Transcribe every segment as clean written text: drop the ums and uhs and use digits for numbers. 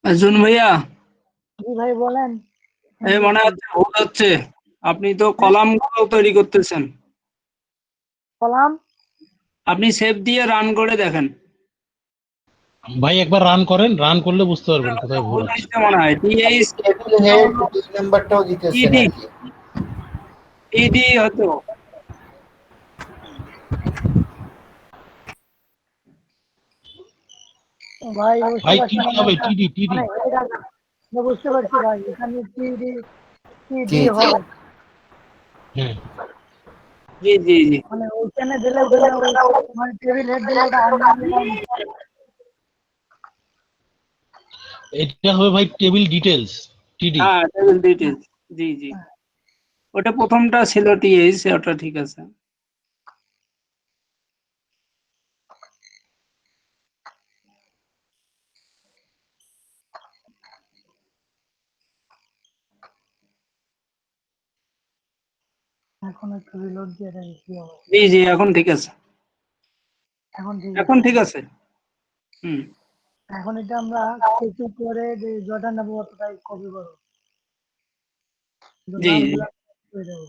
June ভাইয়া, জি ভাই বলেন। এই মনে হচ্ছে ভুল হচ্ছে। আপনি তো কলাম গুলো তৈরি করতেছেন। কলাম আপনি সেভ দিয়ে রান করে দেখেন। ভাই একবার রান করেন, রান করলে বুঝতে পারবেন কোথায় ভুল ভুল হচ্ছে। হচ্ছে মনে হয়। টিএইচ টেবিল হেড দুই নাম্বারটাও দিতেছে ইডি নাকি? ইডি হয়তো। ভাই বুঝতে ভাই পারছি টিডি না হবে, এটা, টিডি টিডি। মানে এটা বুঝতে পারছি ভাই, এখানে টিডি জি টিডি জি হবে, হ্যাঁ, জি জি জি। মানে ওইখানে দিলে দিলে ওই মানে টেবিল হেড দিলে ওটা আনলিমিটেড। এটা হবে ভাই টেবিল ডিটেলস, টিডি। হ্যাঁ, টেবিল ডিটেইলস। জি জি। ওটা প্রথমটা ছিল টিএইচ, ওটা ঠিক আছে। এখন একটু রিলোড দিয়ে দেখি কি হবে। জি জি, এখন ঠিক আছে। এখন ঠিক এখন আছে। ঠিক আছে। হুম। এখন এটা আমরা কিছু করে যে যটা নেবো অতটাই কপি করবো, কিন্তু জি জি। নামগুলো হয়ে যাবে।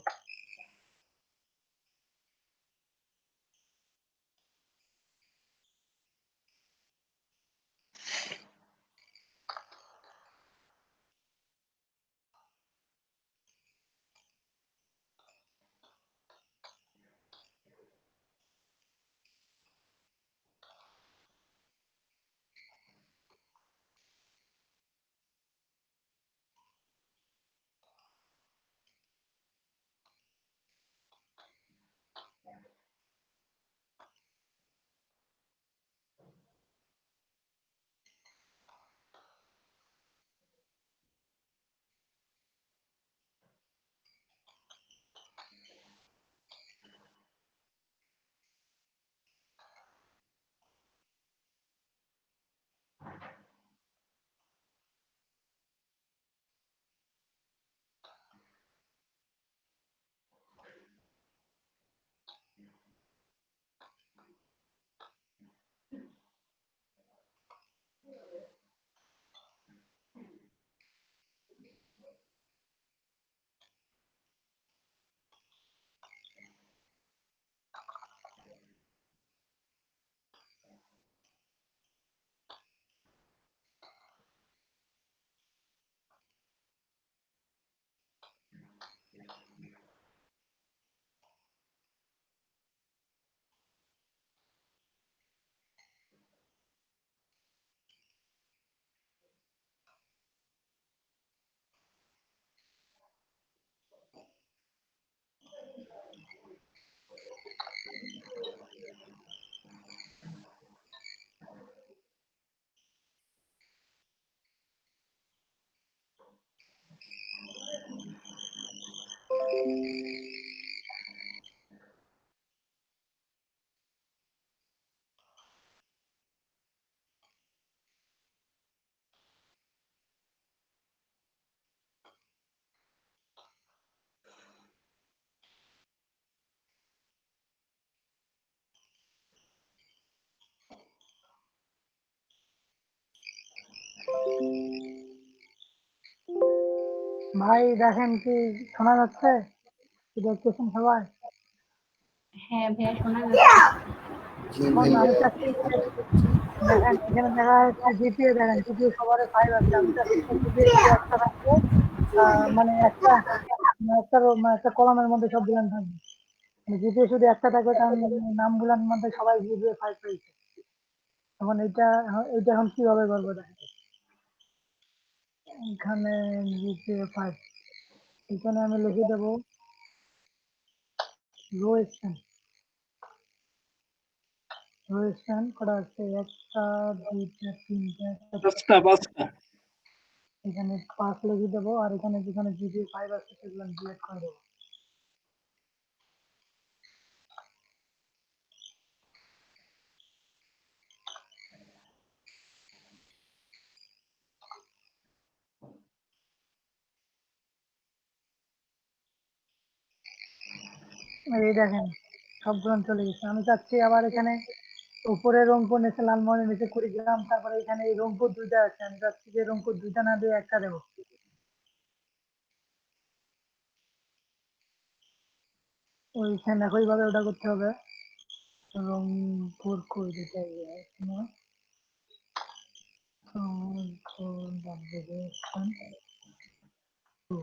ভাই দেখেন কি শোনা যাচ্ছে, কি দেখতেছেন সবাই? হ্যাঁ ভাইয়া শোনা যাচ্ছে। জি এখন ভাইয়া আমি চাচ্ছি শোনা যে যাচ্ছে। দেখেন এখানে দেখা যাচ্ছে জিপিএ, দেখেন জিপিএ সবার 5 আছে, আমি চাচ্ছি যে জিপিএ শুধু একটা থাকবে, মানে একটা একটা মানে একটা কলামের মধ্যে সব গুলান থাকবে, মানে জিপিএ শুধু একটা থাকবে, কারণ নামগুলোর মধ্যে সবাই জিপিএ 5 পেয়েছে। এখন এটা এখন কিভাবে করবো দেখেন, এখানে জিপিএ 5, এখানে আমি লিখে দেবো রো স্ট্যান্ড। রো স্ট্যান্ড করা আছে, একটা দুইটা তিনটা পাঁচটা পাঁচটা। এখানে 5 লিখে দেবো, আর এখানে যেখানে জিপিএ 5 আছে সেগুলো ডিলিট করে দেবো। এই দেখেন সবগুলো চলে গেছে। আমি চাচ্ছি আবার এখানে উপরে রংপুর নিচে লালমোহনের নিচে কুড়িগ্রাম, তারপরে এখানে এই রংপুর দুইটা আছে, আমি চাচ্ছি যে রংপুর দুইটা না দিয়ে একটা দেবো। ওইখানে একইভাবে ওটা করতে হবে। রংপুর কই দিতে হবে এখানে। রংপুর navigation to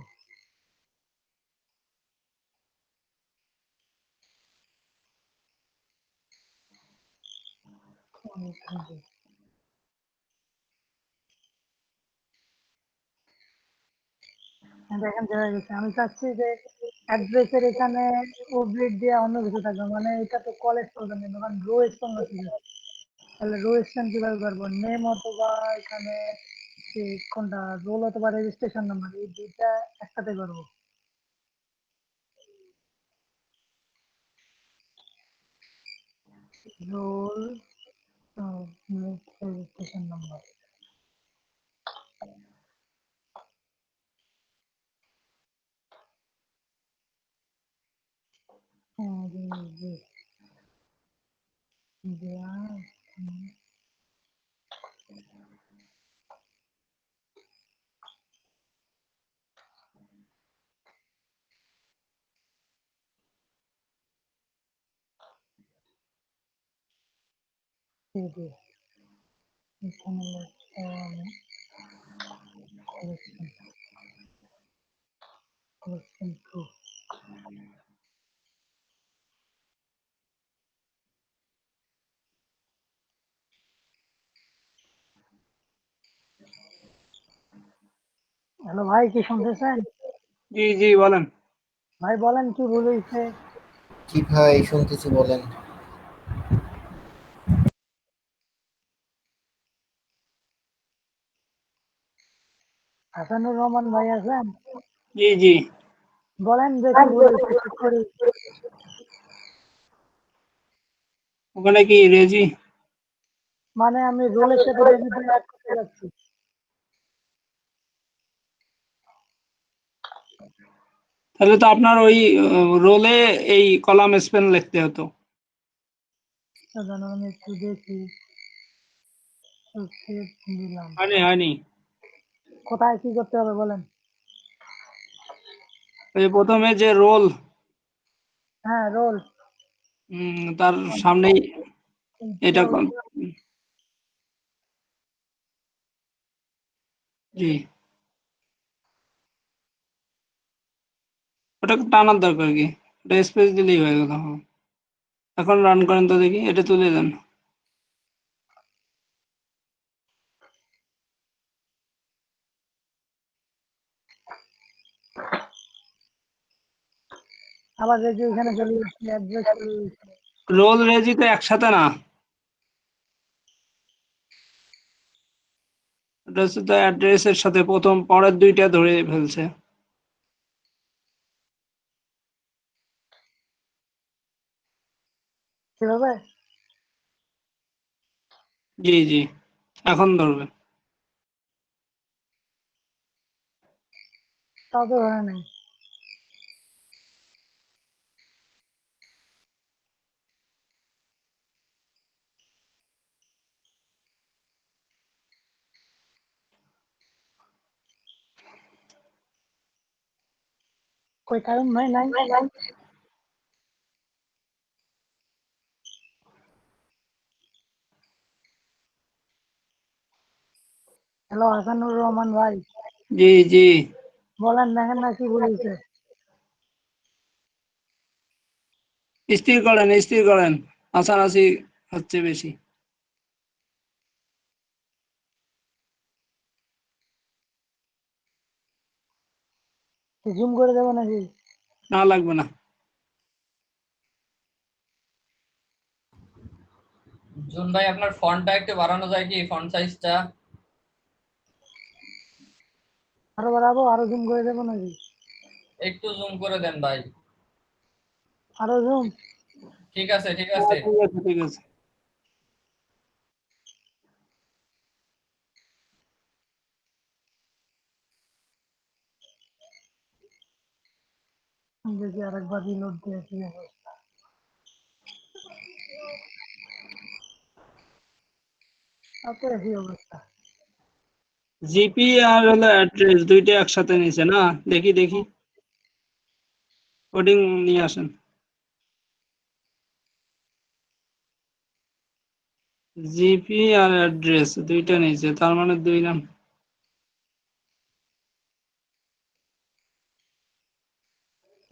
ওইখানে। দেখেন যে হয়ে গেছে। আমি চাচ্ছি যে অ্যাড্রেসের এখানে ওব্লিক দিয়ে অন্য কিছু থাকবে, মানে এটা তো কলেজ প্রোগ্রাম কিন্তু কারণ রো স্টোন আছে। তাহলে রো স্টোন কিভাবে করবো? নেম অথবা এখানে কোনটা রোল অথবা রেজিস্ট্রেশন নাম্বার, এই দুইটা একসাথে করবো। Role registration number. এখানে collection two। হ্যালো ভাই, কি শুনতেছেন? জি জি বলেন। ভাই বলেন কি ভুল হয়েছে? কি ভাই শুনতেছি বলেন। হাসানুর রহমান ভাই আছেন? জি জি। বলেন যে কি ভুল হয়েছে, ঠিক করি। ওখানে কি রেজি? মানে আমি রোলের সাথে রেজিস্টার অ্যাড করতে যাচ্ছি। তাহলে তো আপনার ওই রোলে এই কলাম স্পেন লিখতে হতো। দাঁড়ান, আমি একটু দেখি। ওকে, দিলাম। হয়নি হয়নি। কোথায় কি করতে হবে বলেন? ওই যে প্রথমে যে রোল, হ্যাঁ, রোল। তার সামনেই এটা জি, ওটা টানার দরকার কি? ওটা স্পেস দিলেই হয়ে গেল। হ্যাঁ। এখন রান করেন তো দেখি, এটা তুলে দেন। আবার রেজি এখানে চলে যাচ্ছে, অ্যাড্রেস চলে যাচ্ছে। রোল রেজি তো একসাথে না, এটা হচ্ছে তো অ্যাড্রেসের সাথে প্রথম পরের দুইটা ধরে ফেলছে। কিভাবে? জি জি, এখন ধরবে। তাও তো ধরে নেই। কই কারণ ভাই নাই? হ্যালো হাসানুর রহমান ভাই, জি জি, বলেন দেখেন না কি ভুল হয়েছে? স্থির করেন স্থির করেন, নাচানাচি হচ্ছে বেশি। জুম করে দেবো নাকি? না লাগবে না। জুন ভাই আপনার ফন্টটা একটু বাড়ানো যায় কি, ফন্ট সাইজটা? আরো বাড়াবো, আরো জুম করে দেবো নাকি? একটু জুম করে দেন ভাই। আরো জুম। ঠিক আছে ঠিক আছে। ঠিক আছে ঠিক আছে। দেখি আরেকবার রিলোড দিয়ে কি হবে। তারপরে কি অবস্থা? জিপি আর হলো অ্যাড্রেস দুইটা একসাথে নিছে না? দেখি দেখি কোডিং নিয়ে আসেন। জিপি আর অ্যাড্রেস দুইটা নিছে, তার মানে 2 নাম।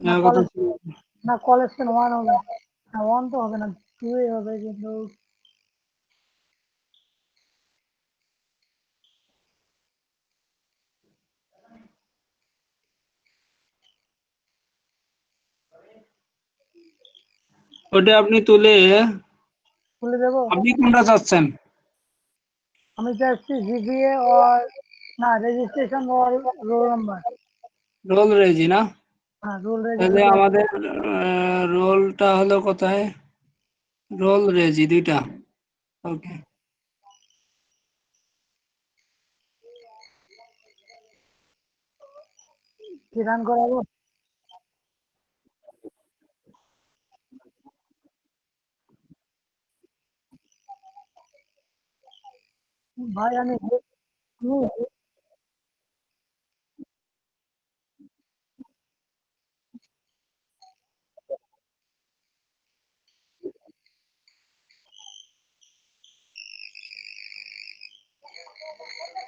না আমার কথা কলেজ না কলেজ 1 হবে না, 1 তো হবে না, 2 হবে কিন্তু ওটা আপনি তুলে খুলে দেবো। আপনি কোনটা চাচ্ছেন? আমি চাচ্ছি জিপিএ और না রেজিস্ট্রেশন और রোল নাম্বার। রোল রেজি না? হ্যাঁ রোল রেজি তাহলে দুটো আমাদের রোলটা হলো কোথায়? রোল রেজি দুইটা। ওকে, কি রান করাবো? ভাই আমি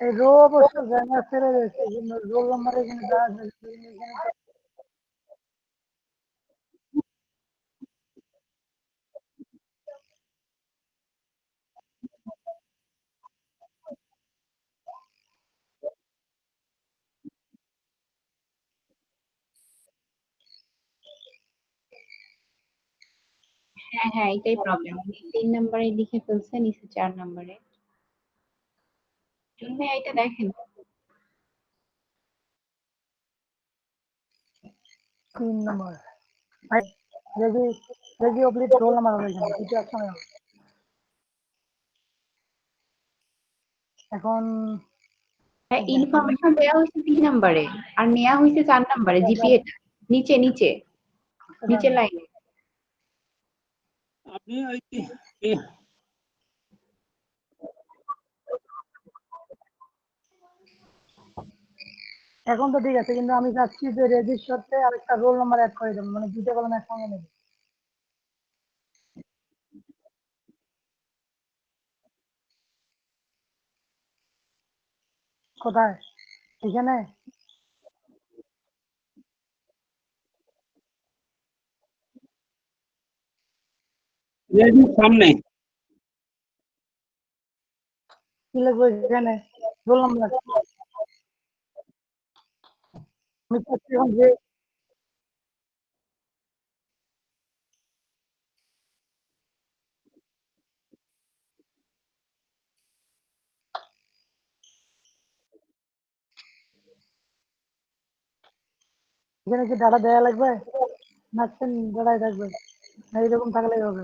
এই রো অবশ্য জায়গা ছেড়ে দিয়েছে কিন্তু রোল নাম্বার এখানে দেওয়া আছে এখানে হ্যাঁ হ্যাঁ, এটাই প্রবলেম। 3 নম্বরে লিখে ফেলছে, নিচে 4 নম্বরে। জুন ভাই এটা দেখেন। 3 নম্বর ভাই রেজি রেজি অবলিক রোল নাম্বার হবে এখানে দুটো একসঙ্গে হবে। এখন হ্যাঁ, ইনফরমেশন দেওয়া হয়েছে 3 নম্বরে আর নেওয়া হয়েছে 4 নম্বরে, জিপিএ নিচে নিচে নিচের লাইনে। আপনি ওই এখন তো ঠিক আছে কিন্তু আমি চাচ্ছি যে রেজির সাথে আরেকটা রোল নাম্বার অ্যাড করে দেবো, মানে দুটো কলম একসঙ্গে নেব। কোথায়? এখানে? রেজির সামনে। কি লিখবো এখানে? Roll number. আমি চাচ্ছি এখন যে এখানে কি ডাটা দেওয়া লাগবে না ডাটাই থাকবে না এরকম থাকলেই হবে?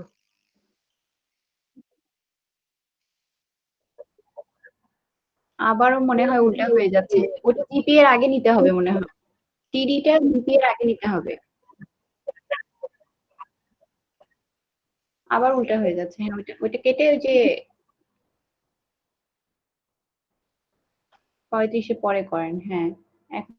আবারও মনে হয় উল্টা হয়ে যাচ্ছে, ওটা জিপিএ এর আগে নিতে হবে মনে হয়। টিডিটা জিপিএ এর আগে নিতে হবে। আবার উল্টা হয়ে যাচ্ছে। হ্যাঁ, ওইটা কেটে ওই যে 35-এ পরে করেন। হ্যাঁ, এখন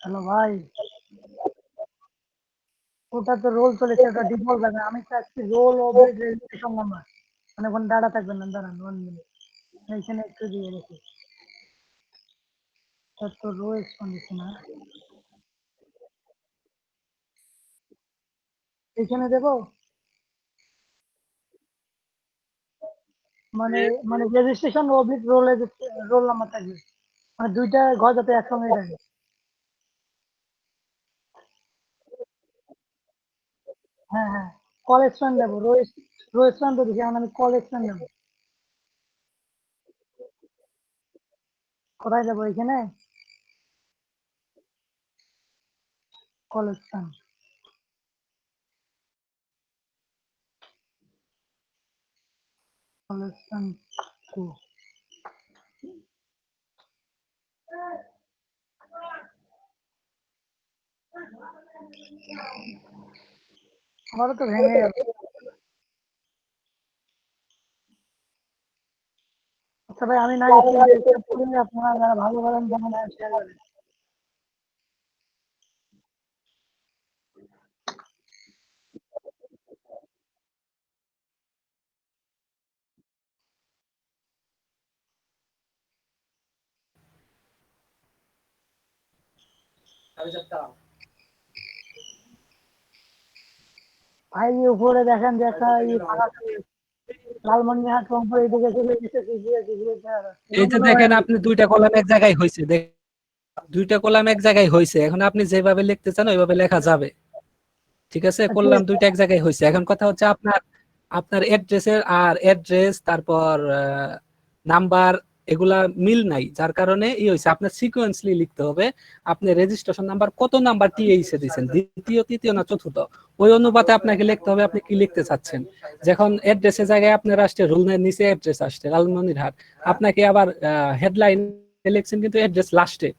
হ্যালো ভাই, ওটা তো রোল চলেছে, ওটা ডিফল্ট থাকবে। আমি চাচ্ছি রোল অবলিক রেজিস্ট্রেশন নাম্বার, মানে কোনো ডাটা থাকবে না। দাঁড়ান 1 মিনিট, এখানে একটু দিয়ে রেখে তো রো এক্সপান্ড দিচ্ছে না, এখানে দেবো মানে মানে রেজিস্ট্রেশন অবলিক রোল নাম্বার থাকবে, মানে দুইটা ঘর যাতে একসঙ্গে থাকে। হ্যাঁ হ্যাঁ কলেকশন দেবো, রোয়েস্টন তো দিছি, এখন আমি কলেকশন দেবো। কোথায় দেবো? এখানে কলেকশন, কলেকশন টু। আমারও তো ভেঙে গেল। আচ্ছা ভাই, আমি না আপনারা যারা ভালো করেন যেমন শেয়ার করেন। ভাই উপরে দেখেন যে একটা ফাঁকা লালমনিরহাট রংপুর এদিকে চলে গেছে, এই যে দেখেন আপনি দুইটা কলাম এক জায়গায় হয়েছে, দুইটা কলাম এক জায়গায় হয়েছে, এখন আপনি যেভাবে লিখতে চান ওইভাবে লেখা যাবে। ঠিক আছে, কলাম দুইটা এক জায়গায় হয়েছে। এখন কথা হচ্ছে আপনার আপনার অ্যাড্রেসের আর অ্যাড্রেস তারপর নাম্বার এগুলা মিল নাই, যার কারণে এই হয়েছে। আপনার সিকোয়েন্সলি লিখতে হবে। আপনি রেজিস্ট্রেশন নাম্বার কত নাম্বার টিএইচে দিয়েছেন, দ্বিতীয় তৃতীয় না চতুর্থ, ওই অনুপাতে আপনাকে লিখতে হবে আপনি কি লিখতে চাচ্ছেন। যখন অ্যাড্রেসের জায়গায় আপনার আসছে রুলের নিচে অ্যাড্রেস আসছে লালমনিরহাট, আপনাকে আবার হেডলাইন লিখছেন কিন্তু অ্যাড্রেস লাস্টে,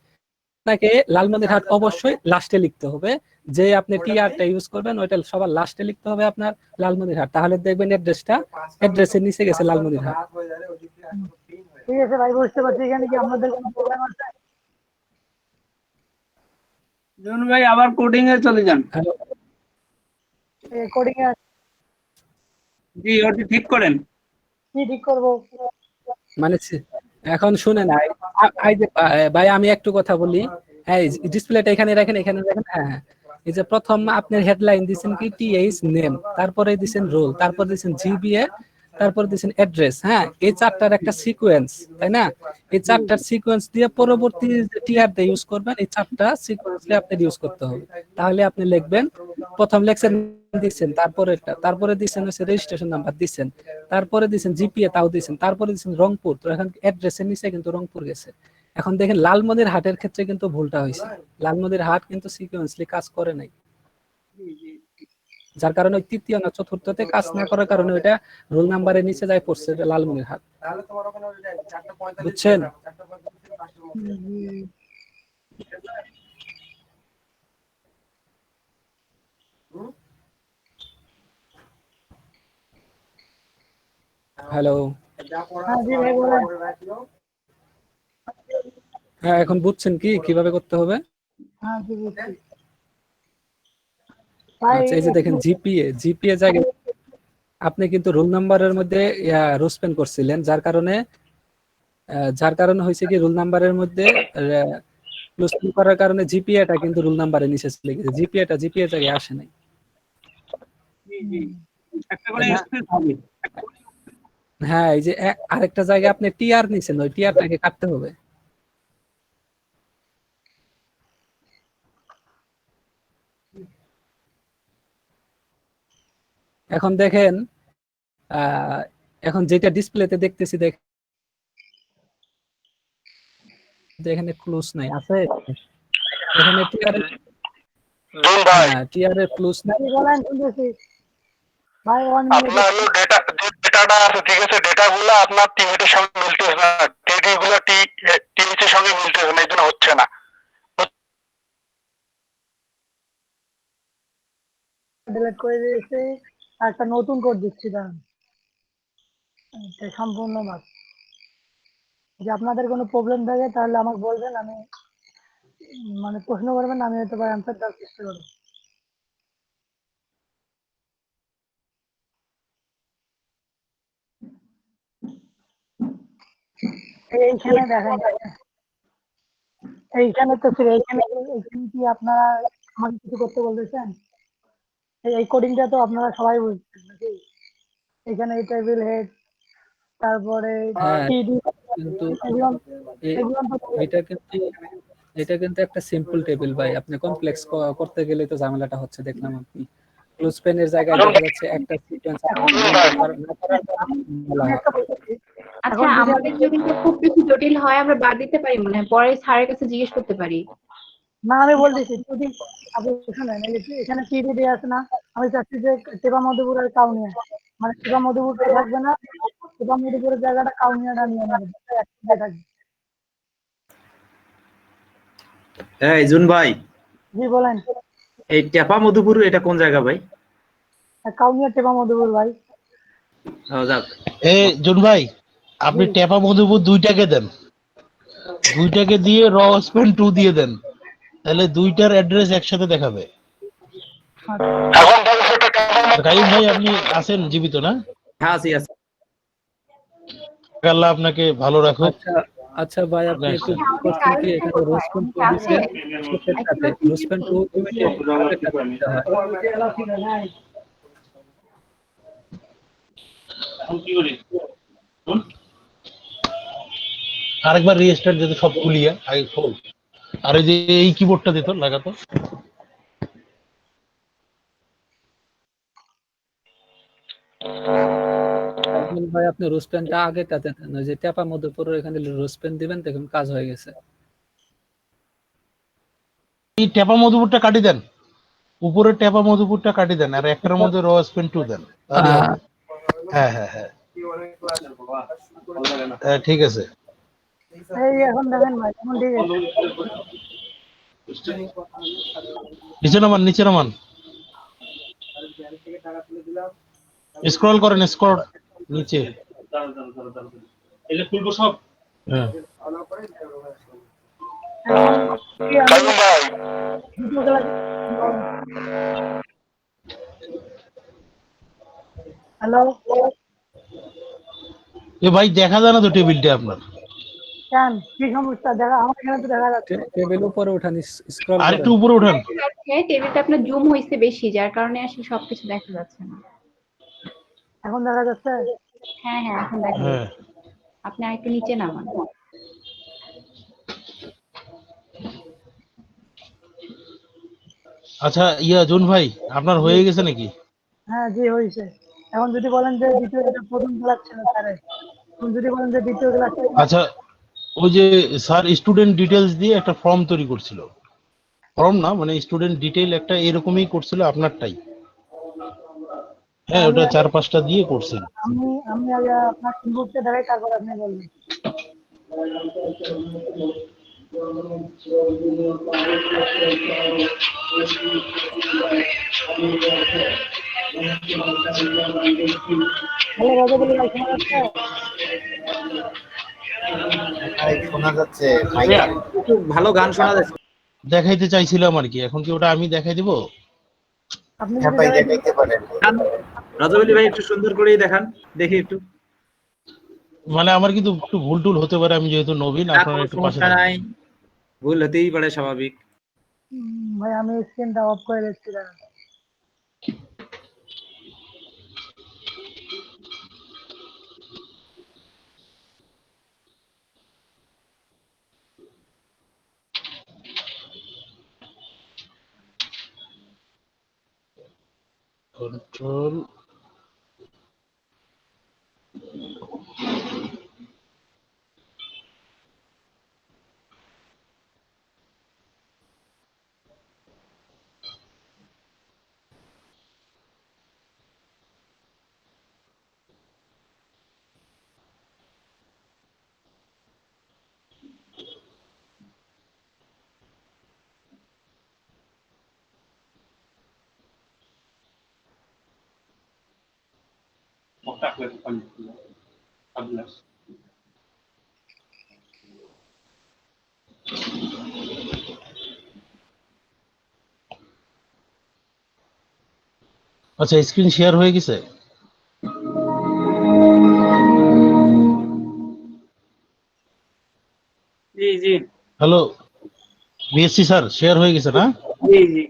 আপনাকে লালমনিরহাট অবশ্যই লাস্টে লিখতে হবে। যে আপনি টিআরটা ইউজ করবেন ওইটা সবার লাস্টে লিখতে হবে আপনার লালমনিরহাট, তাহলে দেখবেন অ্যাড্রেসের নিচে গেছে লালমনিরহাট। ঠিক আছে ভাই, বুঝতে পারছি। এখানে কি আপনাদের কোনো প্রবলেম আছে? জন ভাই আবার কোডিং এ চলে যান। কোডিং এ জি, ওটি ঠিক করেন। কি ঠিক করবো? মানে এখন শুনেন ভাই, আমি একটু কথা বলি। হ্যাঁ, ডিসপ্লেটা এখানে রাখেন, এখানে রাখেন। হ্যাঁ হ্যাঁ, এই যে প্রথম আপনার হেডলাইন দিচ্ছেন কি টিএইচ নেম, তারপরে দিচ্ছেন রোল, তারপর দিচ্ছেন জিবিএ, তারপর দিচ্ছেন অ্যাড্রেস। হ্যাঁ, এই চারটার একটা সিকোয়েন্স, তাই না? এই চারটার সিকোয়েন্স দিয়ে পরবর্তী টিআর দিয়ে ইউজ করবেন, এই চারটা সিকোয়েন্স দিয়ে আপনি ইউজ করতে হবে। তাহলে আপনি লিখবেন, প্রথম লেখছেন দিচ্ছেন, তারপরে দিচ্ছেন হচ্ছে রেজিস্ট্রেশন নাম্বার দিচ্ছেন, তারপরে দিচ্ছেন জিপিএ তাও দিচ্ছেন, তারপরে দিচ্ছেন রংপুর। তো এখন অ্যাড্রেসের নিচে কিন্তু রংপুর গেছে। এখন দেখেন লালমনিরহাটের ক্ষেত্রে কিন্তু ভুলটা হয়েছে, লালমনিরহাট কিন্তু সিকোয়েন্সলি কাজ করে নাই, যার কারণে ওই তৃতীয় না চতুর্থতে কাজ না করার কারণে ওইটা রোল নাম্বারের নিচে যায় পড়ছে লালমনিরহাট। বুঝছেন? হ্যালো, হ্যাঁ জি ভাই, বলেন। হ্যাঁ এখন বুঝছেন কি কিভাবে করতে হবে? হ্যাঁ জি, বুঝছি ভাই। আচ্ছা, এই যে দেখেন জিপিএ জায়গায় আপনি কিন্তু রোল নাম্বারের মধ্যে রোস্পেন করছিলেন, যার কারণে হয়েছে কি রোল নাম্বারের মধ্যে রোস্পেন করার কারণে জিপিএটা কিন্তু রোল নাম্বারের নিচে চলে গেছে, জিপিএ জায়গায় আসে নাই। জি জি, একটা করে স্পেস হবে। হ্যাঁ, এই যে আরেকটা জায়গায় আপনি টিআর নিছেন, ওই টিআরটাকে কাটতে হবে। এখন দেখেন এখন যেটা ডিসপ্লেতে দেখতেছি এখানে ক্লোজ নাই, আছে এখানে টিআর এর ক্লোজ নাই। বলেন, শুনতেছি ভাই। 1 মিনিট। আপনার হলো ডেটাটা আছে, ঠিক আছে, ডেটাগুলো আপনার টিভির সঙ্গে মিলতেছে না, টিভিগুলো টিভির সঙ্গে মিলতেছে না, এই জন্য হচ্ছে না। ডিলিট করে দিয়েছি, একটা নতুন কোড দিচ্ছি, দাঁড়ান। এটা সম্পূর্ণ বাদ। যদি আপনাদের কোনো প্রবলেম থাকে তাহলে আমাকে বলবেন, আমি মানে প্রশ্ন করবেন, আমি হয়তো বা অ্যান্সার দেওয়ার চেষ্টা করবো। এইখানে দেখেন, এইখানে তো এইখানে কি আপনারা আমাকে কিছু করতে বলতেছেন? এই কোডিংটা তো আপনারা সবাই বুঝছেন নাকি? এখানে এই টেবিল হেড, তারপরে হ্যাঁ, টিডি, কিন্তু এ- এগুলো তো এটা কিন্তু এটা কিন্তু একটা সিম্পল টেবিল ভাই, আপনি কমপ্লেক্স করতে গেলে তো ঝামেলাটা হচ্ছে, দেখলাম আপনি ক্লোজ পেনের জায়গায় দেখা যাচ্ছে একটা সিকোয়েন্স আমি একটা বলতেছি, আচ্ছা, এখন যদি আমাদের যদি খুব বেশি জটিল হয় আমরা বাদ দিতে পারি, মানে পরে স্যারের কাছে জিজ্ঞেস করতে পারি। না আমি বলতেছি যদি আপনি শুনেন, এই যে এখানে টিভি দিয়ে আছে না, আমি চাচ্ছি যে টেপা মধুপুর আর কাউনিয়া, মানে টেপা মধুপুরটা থাকবে না, টেপা মধুপুরের জায়গাটা কাউনিয়াটা নিয়ে নেবে, একসাথে থাকবে। হ্যাঁ জুন ভাই, জি বলেন। এই টেপা মধুপুর এটা কোন জায়গা ভাই? কাউনিয়া টেপা মধুপুর ভাই। যাক, এ জুন ভাই, আপনি টেপা মধুপুর 2টাকে দেন, 2টাকে দিয়ে র স্পেন 2 দিয়ে দেন, তাহলে 2টার অ্যাড্রেস একসাথে দেখাবে। এখন তাহলে সেটা কেমন? কাইম ভাই আপনি আছেন জীবিত না? হ্যাঁ আছি আছি। আল্লাহ আপনাকে ভালো রাখুক। আচ্ছা আচ্ছা ভাই, আপনি একটু আমাদের করছেন কি কারোর এখানে রোজপেন টু দিচ্ছেন শেপের সাথে, রোজপেন টু দিতে হয়। আরেকবার রিস্টার্ট দিতে সব খুলিয়া আগে খোল। আর এই যে এই কিবোর্ডটা দিত লাগাতো। আজমিল ভাই, আপনি রোজপেনটা আগেটাতে দেন, ওই যে টেপা মধুপুর এখানে রোজপেন দিবেন, দেখুন কাজ হয়ে গেছে। এই টেপা মধুপুরটা কাটি দেন, উপরের টেপা মধুপুরটা কাটি দেন, আর একটার মধ্যে র স্পেন 2 দেন, তাহলে হবে। হ্যাঁ হ্যাঁ হ্যাঁ হ্যাঁ, ঠিক আছে। এই এখন দেখেন ভাই, এখন ঠিক আছে। নিচে নামান, নিচে নামান, স্ক্রল করেন, স্ক্রল নিচে। খুলবো সব। হ্যাঁ কাইম ভাই, হ্যালো, এ ভাই দেখা যায় না তো টেবিলটা আপনার? কেন কি সমস্যা? দেখা আমার এখানে তো দেখা যাচ্ছে। টেবিল উপরে উঠান, স্ক্রল আর করেন। একটু উপরে ওঠান। টেবিলটা আপনার জুম হয়েছে বেশি, যার কারণে আসলে সবকিছু দেখা যাচ্ছে না। এখন দেখা যাচ্ছে। হ্যাঁ হ্যাঁ, এখন দেখা হ্যাঁ যাচ্ছে। আপনি আরেকটু নিচে নামান। আচ্ছা জুন ভাই, আপনার হয়ে গেছে নাকি? হ্যাঁ জি হয়েছে। এখন যদি বলেন যে দ্বিতীয় এটা প্রথম ক্লাস ছিল স্যারের, এখন যদি বলেন যে দ্বিতীয় ক্লাস, আচ্ছা, ওই যে স্যার স্টুডেন্ট ডিটেলস দিয়ে একটা ফর্ম তৈরি করছিল, ফর্ম না মানে স্টুডেন্ট ডিটেইল একটা এরকমই করছিল আপনারটাই। হ্যাঁ, আমি ওটা 4-5টা দিয়ে করছিল। আমি আমি আগে আপনার কিবোর্ডটা দেখাই, তারপর আপনি বলবেন। হ্যালো রাজাবুল ভাই, শোনা যাচ্ছে? ভাই শোনা যাচ্ছে ভাই, মাইক। একটু ভালো গান শোনা যাচ্ছে। দেখাইতে চাইছিলাম আর কি, এখন কি ওটা আমি দেখাই দিব? আপনি হ্যাঁ যদি ভাই দেখাই দেখাইতে পারেন। রাজাবলী ভাই একটু সুন্দর করেই দেখান, দেখি একটু। মানে আমার কিন্তু একটু ভুল টুল হতে পারে, আমি যেহেতু নবীন, না, আপনারা কোনো একটু পাশে সমস্যা নাই, থাকবেন। ভুল হতেই পারে, স্বাভাবিক। ভাই আমি স্ক্রিনটা অফ করে দিচ্ছি, দাঁড়ান। কন্ট্রোল আচ্ছা, স্ক্রিন শেয়ার হয়ে গেছে। জি জি হ্যালো বিএসসি স্যার, শেয়ার হয়ে গেছে না? জি জি।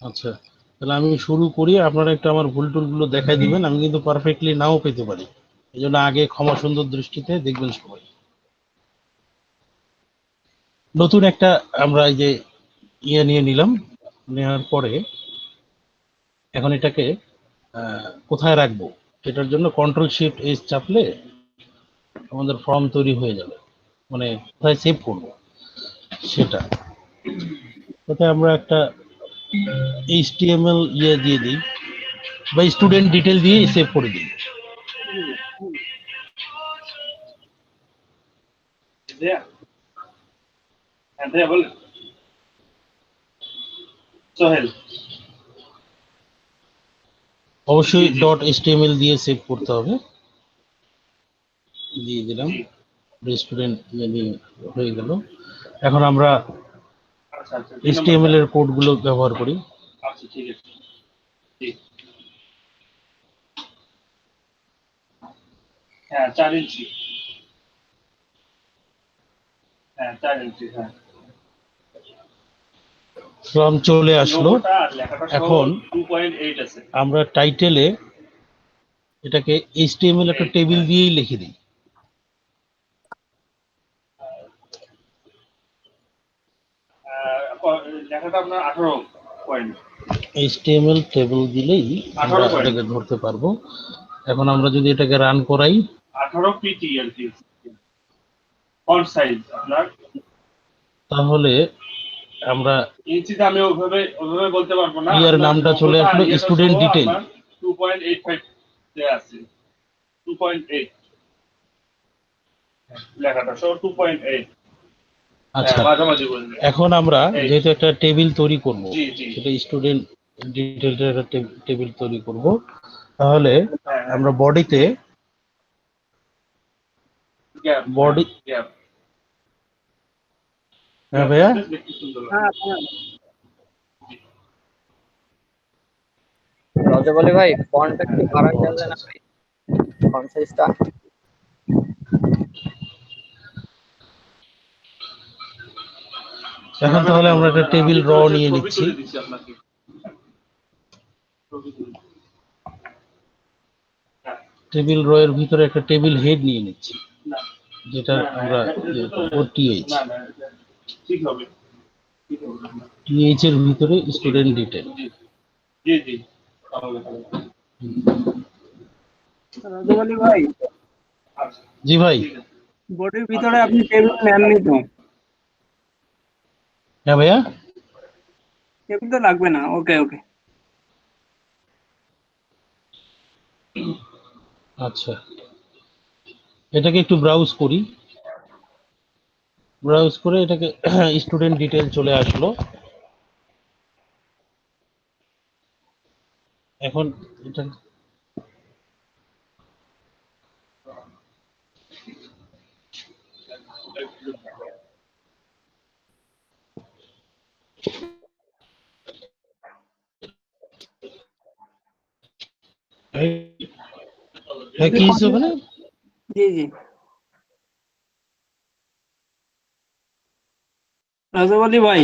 আচ্ছা, তাহলে আমি শুরু করি, আপনারা একটু আমার ভুল টুলগুলো দেখাই দিবেন, আমি কিন্তু পারফেক্টলি নাও পেতে পারি, এই জন্য আগে ক্ষমা সুন্দর দৃষ্টিতে দেখবেন সবাই। নতুন একটা আমরা এই যে নিয়ে নিলাম, নেওয়ার পরে এখন এটাকে কোথায় রাখবো এটার জন্য কন্ট্রোল শিফট এস চাপলে আমাদের ফর্ম তৈরি হয়ে যাবে, মানে কোথায় সেভ করব সেটা। তাতে আমরা একটা HTML দিয়ে দিই বা স্টুডেন্ট ডিটেল দিয়ে সেভ করে দিই। অবশ্যই .html দিয়ে সেভ করতে হবে। দিয়ে দিলাম, রেস্টুরেন্ট হয়ে গেল। এখন আমরা HTML এর কোডগুলো ব্যবহার করি। আচ্ছা ঠিক আছে। হ্যাঁ 4 ইঞ্চি। হ্যাঁ 4 ইঞ্চি। হ্যাঁ ফর্ম চলে আসলো। এখন 2.8 আছে। আমরা টাইটেলে এটাকে HTML একটা টেবিল দিয়েই লিখে দিই। লেখাটা আপনার 18 পয়েন্ট। HTML টেবিল দিলেই আমরা এটাকে ধরতে পারবো। এখন আমরা যদি এটাকে রান করাই, 18 পিটি আর কি ফন্ট সাইজ আপনার, তাহলে আমরা ইঞ্চিতে আমি ওইভাবে বলতে পারবো না। ইয়ার নামটা চলে আসলো স্টুডেন্ট ডিটেল। 2.85 দেয়া আছে। 2.8 লেখাটা সহ 2.8। আচ্ছা, এখন আমরা যেহেতু একটা টেবিল তৈরি করব, সেটা স্টুডেন্ট ডিটেলটা একটা টেবিল তৈরি করব, তাহলে আমরা বডিতে বডি, হ্যাঁ ভাইয়া, রজব আলী ভাই ফন্টটা একটু বাড়ান যাবে না ভাই, ফন্ট সাইজটা। এখন তাহলে আমরা একটা টেবিল র নিয়ে নিচ্ছি। টেবিল র এর ভিতরে একটা টেবিল হেড নিয়ে নিচ্ছি, যেটা আমরা টিএইচ, ঠিক হবে। টিএইচ এর ভিতরে স্টুডেন্ট ডিটেল। জি জি রাজু আলী ভাই, জি ভাই, বডির ভিতরে আপনি টেবিল নেননি তো? হ্যাঁ ভাইয়া, টেবিল তো লাগবে না। ওকে ওকে। আচ্ছা, এটাকে একটু ব্রাউজ করি। ব্রাউজ করে এটাকে স্টুডেন্ট ডিটেল চলে আসলো। এখন এটা কি হিসেবে না? জি জি রাজু আলী ভাই,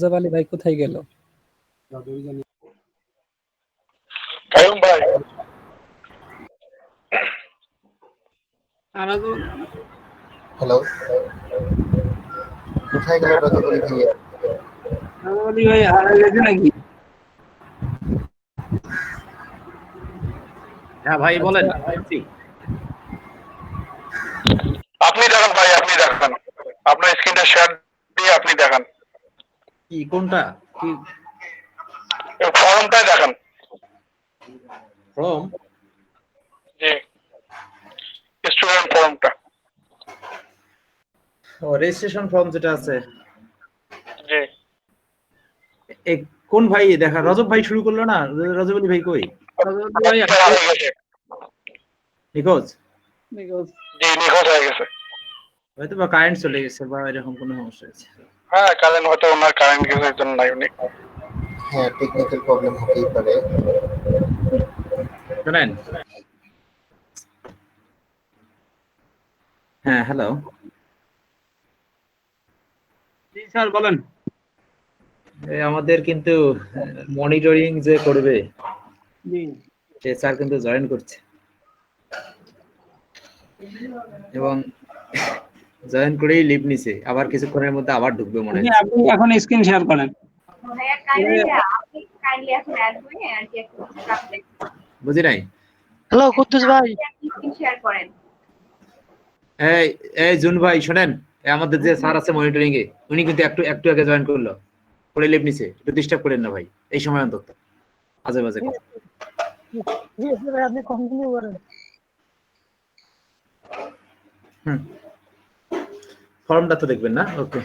রাজব আলী ভাই কোথায় গেল? কায়ুম ভাই, রাজু হ্যালো, কোথায় গেল রাজু আলী ভাইয়া? আলী ভাই হারিয়ে গেছে নাকি? হ্যাঁ ভাই বলেন। আপনি দেখান ভাই, আপনি দেখান, আপনার স্ক্রিনটা শেয়ার দিয়ে আপনি দেখান। কি কোনটা কি ফর্মটা দেখান। ফর্ম? জি, স্টুডেন্ট ফর্মটা। ও রেজিস্ট্রেশন ফর্ম যেটা আছে। জি, এই কোন ভাই দেখা, রজব ভাই শুরু করলো না? রজব আলী ভাই কই? ভাই হয়ে গেছে। নিখোঁজ? জি, নিখোঁজ হয়ে গেছে। হয়তো বা কারেন্ট চলে গেছে বা এরকম কোনো সমস্যা হয়েছে। হ্যাঁ, কারেন্ট হয়তো ওনার কারেন্ট গেছে, এই জন্য নাই উনি। হ্যাঁ, টেকনিক্যাল প্রবলেম হতেই পারে। শোনেন, হ্যাঁ হ্যালো, জি স্যার বলেন। আমাদের কিন্তু মনিটরিং যে করবে জি সে স্যার কিন্তু জয়েন করছে এবং জয়েন করেই লিভ নিছে, আবার কিছুক্ষণের মধ্যে আবার ঢুকবে মনে হচ্ছে। আপনি এখন স্ক্রিন শেয়ার করেন। ভাইয়া কাইন্ডলি এখন অ্যাড হয়ে আর কি একটা বুঝি নাই। হ্যালো কুদ্দুস ভাই, স্ক্রিন শেয়ার করেন। এই এই জুন ভাই শোনেন, আমাদের যে স্যার আছে মনিটরিং এ, উনি কিন্তু একটু আগে জয়েন করলো, করে লিভ নিছে। একটু ডিস্টার্ব করেন না ভাই এই সময় অন্তত, আজে বাজে কথা। ঠিক আছে ভাই, আপনি কন্টিনিউ করেন। ফর্মটা তো দেখবেন না? ওকে,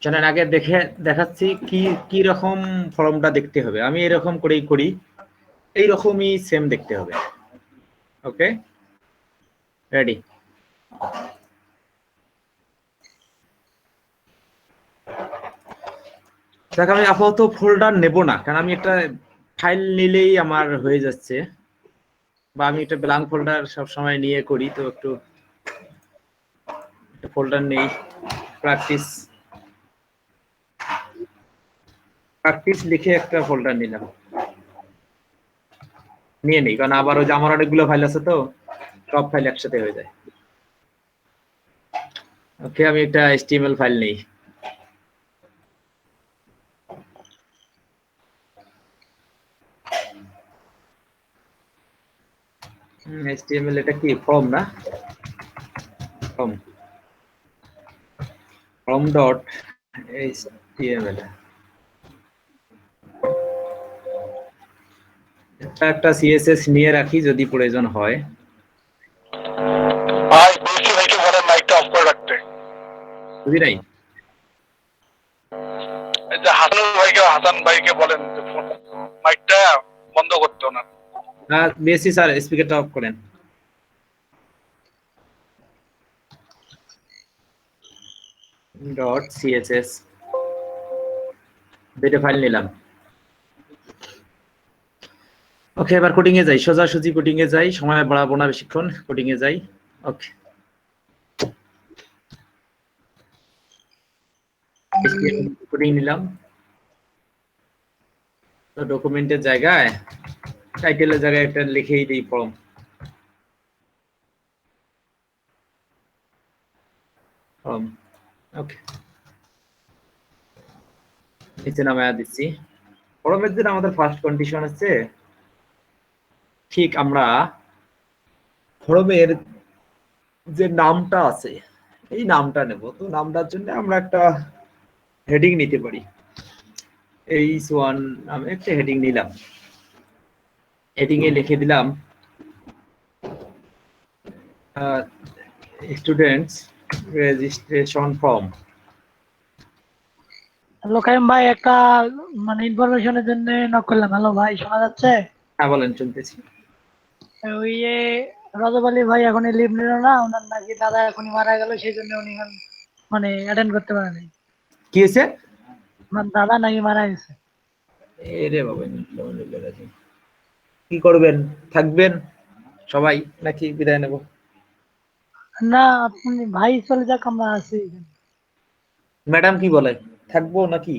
জানেন আগে দেখাচ্ছি কি কি রকম ফর্মটা দেখতে হবে। আমি এরকম করেই করি, এই রকমই সেম দেখতে হবে। ওকে, রেডি? দেখ, আমি আপাতত ফোল্ডার নেব না, কারণ আমি একটা ফাইল নিলেই আমার হয়ে যাচ্ছে, বা আমি একটা ব্ল্যাঙ্ক ফোল্ডার সব সময় নিয়ে করি। তো একটু একটা ফোল্ডার নেই, প্র্যাকটিস লিখে একটা ফোল্ডার নিলাম, নিয়ে নেই, কারণ আবার ওই যে আমার অনেকগুলো ফাইল আছে তো সব ফাইল একসাথে হয়ে যায়। ওকে, আমি একটা HTML ফাইল নেই। HTML এটা কি ফর্ম না? ফর্ম ডট HTML একটা CSS নিয়ে রাখি যদি প্রয়োজন হয়। ভাই বৃষ্টি ভাইকে বলেন মাইকটা অফ করে রাখতে। বুঝি নাই। এই যে হাসান ভাইকে বলেন যে মাইকটা বন্ধ করতে না। বেশি স্যার স্পিকারটা অফ করেন। ডট CSS দুইটা ফাইল নিলাম। ওকে, এবার কোডিং এ যাই, সোজাসুজি কোডিং এ যাই, সময় বাড়াবো না বেশিক্ষণ, কোডিং এ যাই। ওকে, কোডিং নিলাম। তো ডকুমেন্টের জায়গায় টাইটেলের জায়গায় একটা লিখেই দিই ফর্ম। ওকে, নিচে নামায়া দিচ্ছি। ফর্মের জন্য আমাদের ফার্স্ট কন্ডিশন হচ্ছে ঠিক আমরা ফর্মের যে নামটা আছে এই নামটা নেব। তো নামটার জন্য আমরা একটা হেডিং নিতে পারি। H1 নামে একটা হেডিং নিলাম। হেডিং এ লিখে দিলাম students registration form. Hello Qayyim ভাই, একটা মানে ইনফরমেশনের জন্য নক করলাম। হ্যালো ভাই, শোনা যাচ্ছে? হ্যাঁ বলেন, শুনতেছি। ওই রজব আলী ভাই এখনই লিভ নিল না, ওনার নাকি দাদা এখনই মারা গেল, সেই জন্য উনি এখন মানে অ্যাটেন্ড করতে পারেনি। কি হয়েছে? ওনার দাদা নাকি মারা গেছে। রে বাবা, কি করবেন? থাকবেন সবাই নাকি বিদায় নেব? না, আপনি ভাই চলে যাক, আমরা আছি। ম্যাডাম কি বলে, থাকবো নাকি?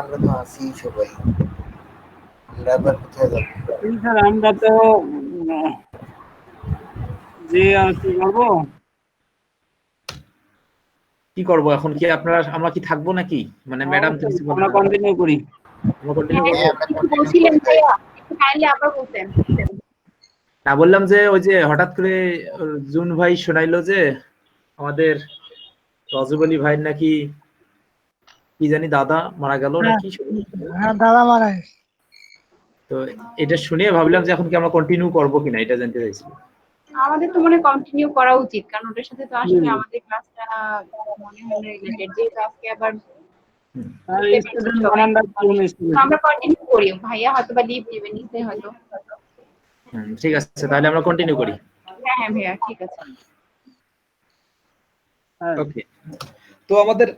আমরা তো আছি সবাই, আমরা আবার কোথায় যাবো? স্যার আমরা তো যে কি করবো, কি করব এখন? কি আপনারা আমরা কি থাকবো নাকি? মানে ম্যাডাম তো কিছু আমরা কন্টিনিউ করি। আমরা continue হ্যাঁ, করবো? হ্যাঁ, আমরা কিছু continue বলছিলেন করতে ভাইয়া, একটু কাইন্ডলি আবার বলতেন। না, বললাম যে ওই যে হঠাৎ করে জুন ভাই শোনাইলো যে আমাদের রজব আলী ভাই নাকি কি জানি দাদা মারা গেল হ্যাঁ। নাকি। হ্যাঁ, দাদা মারা গেছে। তো এটা শুনে ভাবলাম যে এখন কি আমরা কন্টিনিউ করবো কিনা এটা জানতে চাইছি। আমাদের তো মনে কন্টিনিউ করা উচিত, কারণ ওটার সাথে তো আসলে আমাদের ক্লাসটা মনে হয় রিলেটেড, যেহেতু আজকে আবার আর বুঝতে পারছি স্টুডেন্ট সবাই। বানানটা কোন তো স্টুডেন্ট? আমরা কন্টিনিউ করি, ভাইয়া হয়তো বা লিভ নেবেন নিশ্চয়ই হয়তো। ঠিক আছে, তাহলে আমরা কন্টিনিউ করি। হ্যাঁ হ্যাঁ ভাইয়া, ঠিক আছে। ওকে, তো আমাদের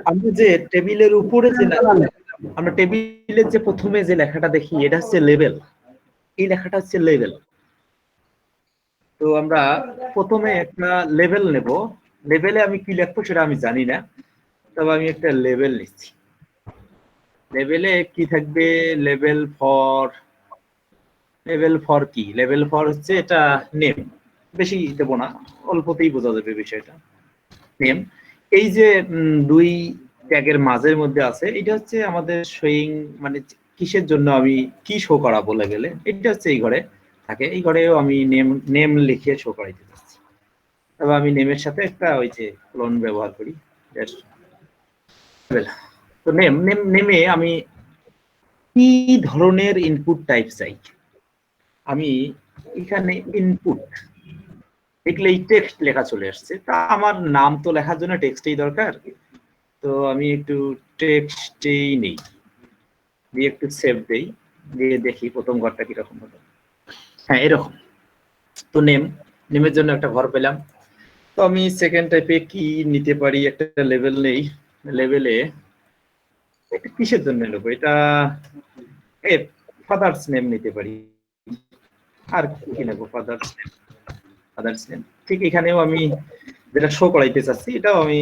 আমরা যে টেবিলের উপরে যে আমরা টেবিলের যে প্রথমে যে লেখাটা দেখি এটা হচ্ছে লেভেল। এই লেখাটা হচ্ছে লেভেল। তো আমরা প্রথমে একটা লেভেল নেব। লেভেলে আমি কি লিখবো সেটা আমি জানি না, তবে আমি একটা লেভেল নিচ্ছি। লেভেলে কি থাকবে? লেভেল ফর কি? লেভেল ফর হচ্ছে এটা নেম। বেশি দেব না, অল্পতেই বোঝা যাবে বিষয়টা। নেম এই যে দুই ট্যাগের মাঝের মধ্যে আছে, এটা হচ্ছে আমাদের শোয়িং, মানে কিসের জন্য আমি কি শো করাবো লেভেলে, এটা হচ্ছে এই ঘরে থাকে। এই ঘরেও আমি নেম লিখে শো করাইতে চাচ্ছি। তবে আমি নেমের সাথে একটা ওই যে ক্লোন ব্যবহার করি। তো নেমে আমি কি ধরনের ইনপুট টাইপ চাই? আমি এখানে ইনপুট দেখলে এই টেক্সট লেখা চলে আসছে। তা আমার নাম তো লেখার জন্য টেক্সটই দরকার, তো আমি একটু টেক্সটেই নেই, দিয়ে একটু সেভ দেই, দিয়ে দেখি প্রথম ঘরটা কিরকম হলো। হ্যাঁ, এরকম। তো নেমের জন্য একটা ঘর পেলাম। তো আমি সেকেন্ড টাইপে কি নিতে পারি? একটা লেভেল নেই। লেভেলে এটা কিসের জন্য নেবো? এটা ফাদার্স নেম নিতে পারি। আর কি নেবো? Father's name. ঠিক এখানেও আমি যেটা শো করাইতে চাচ্ছি এটাও আমি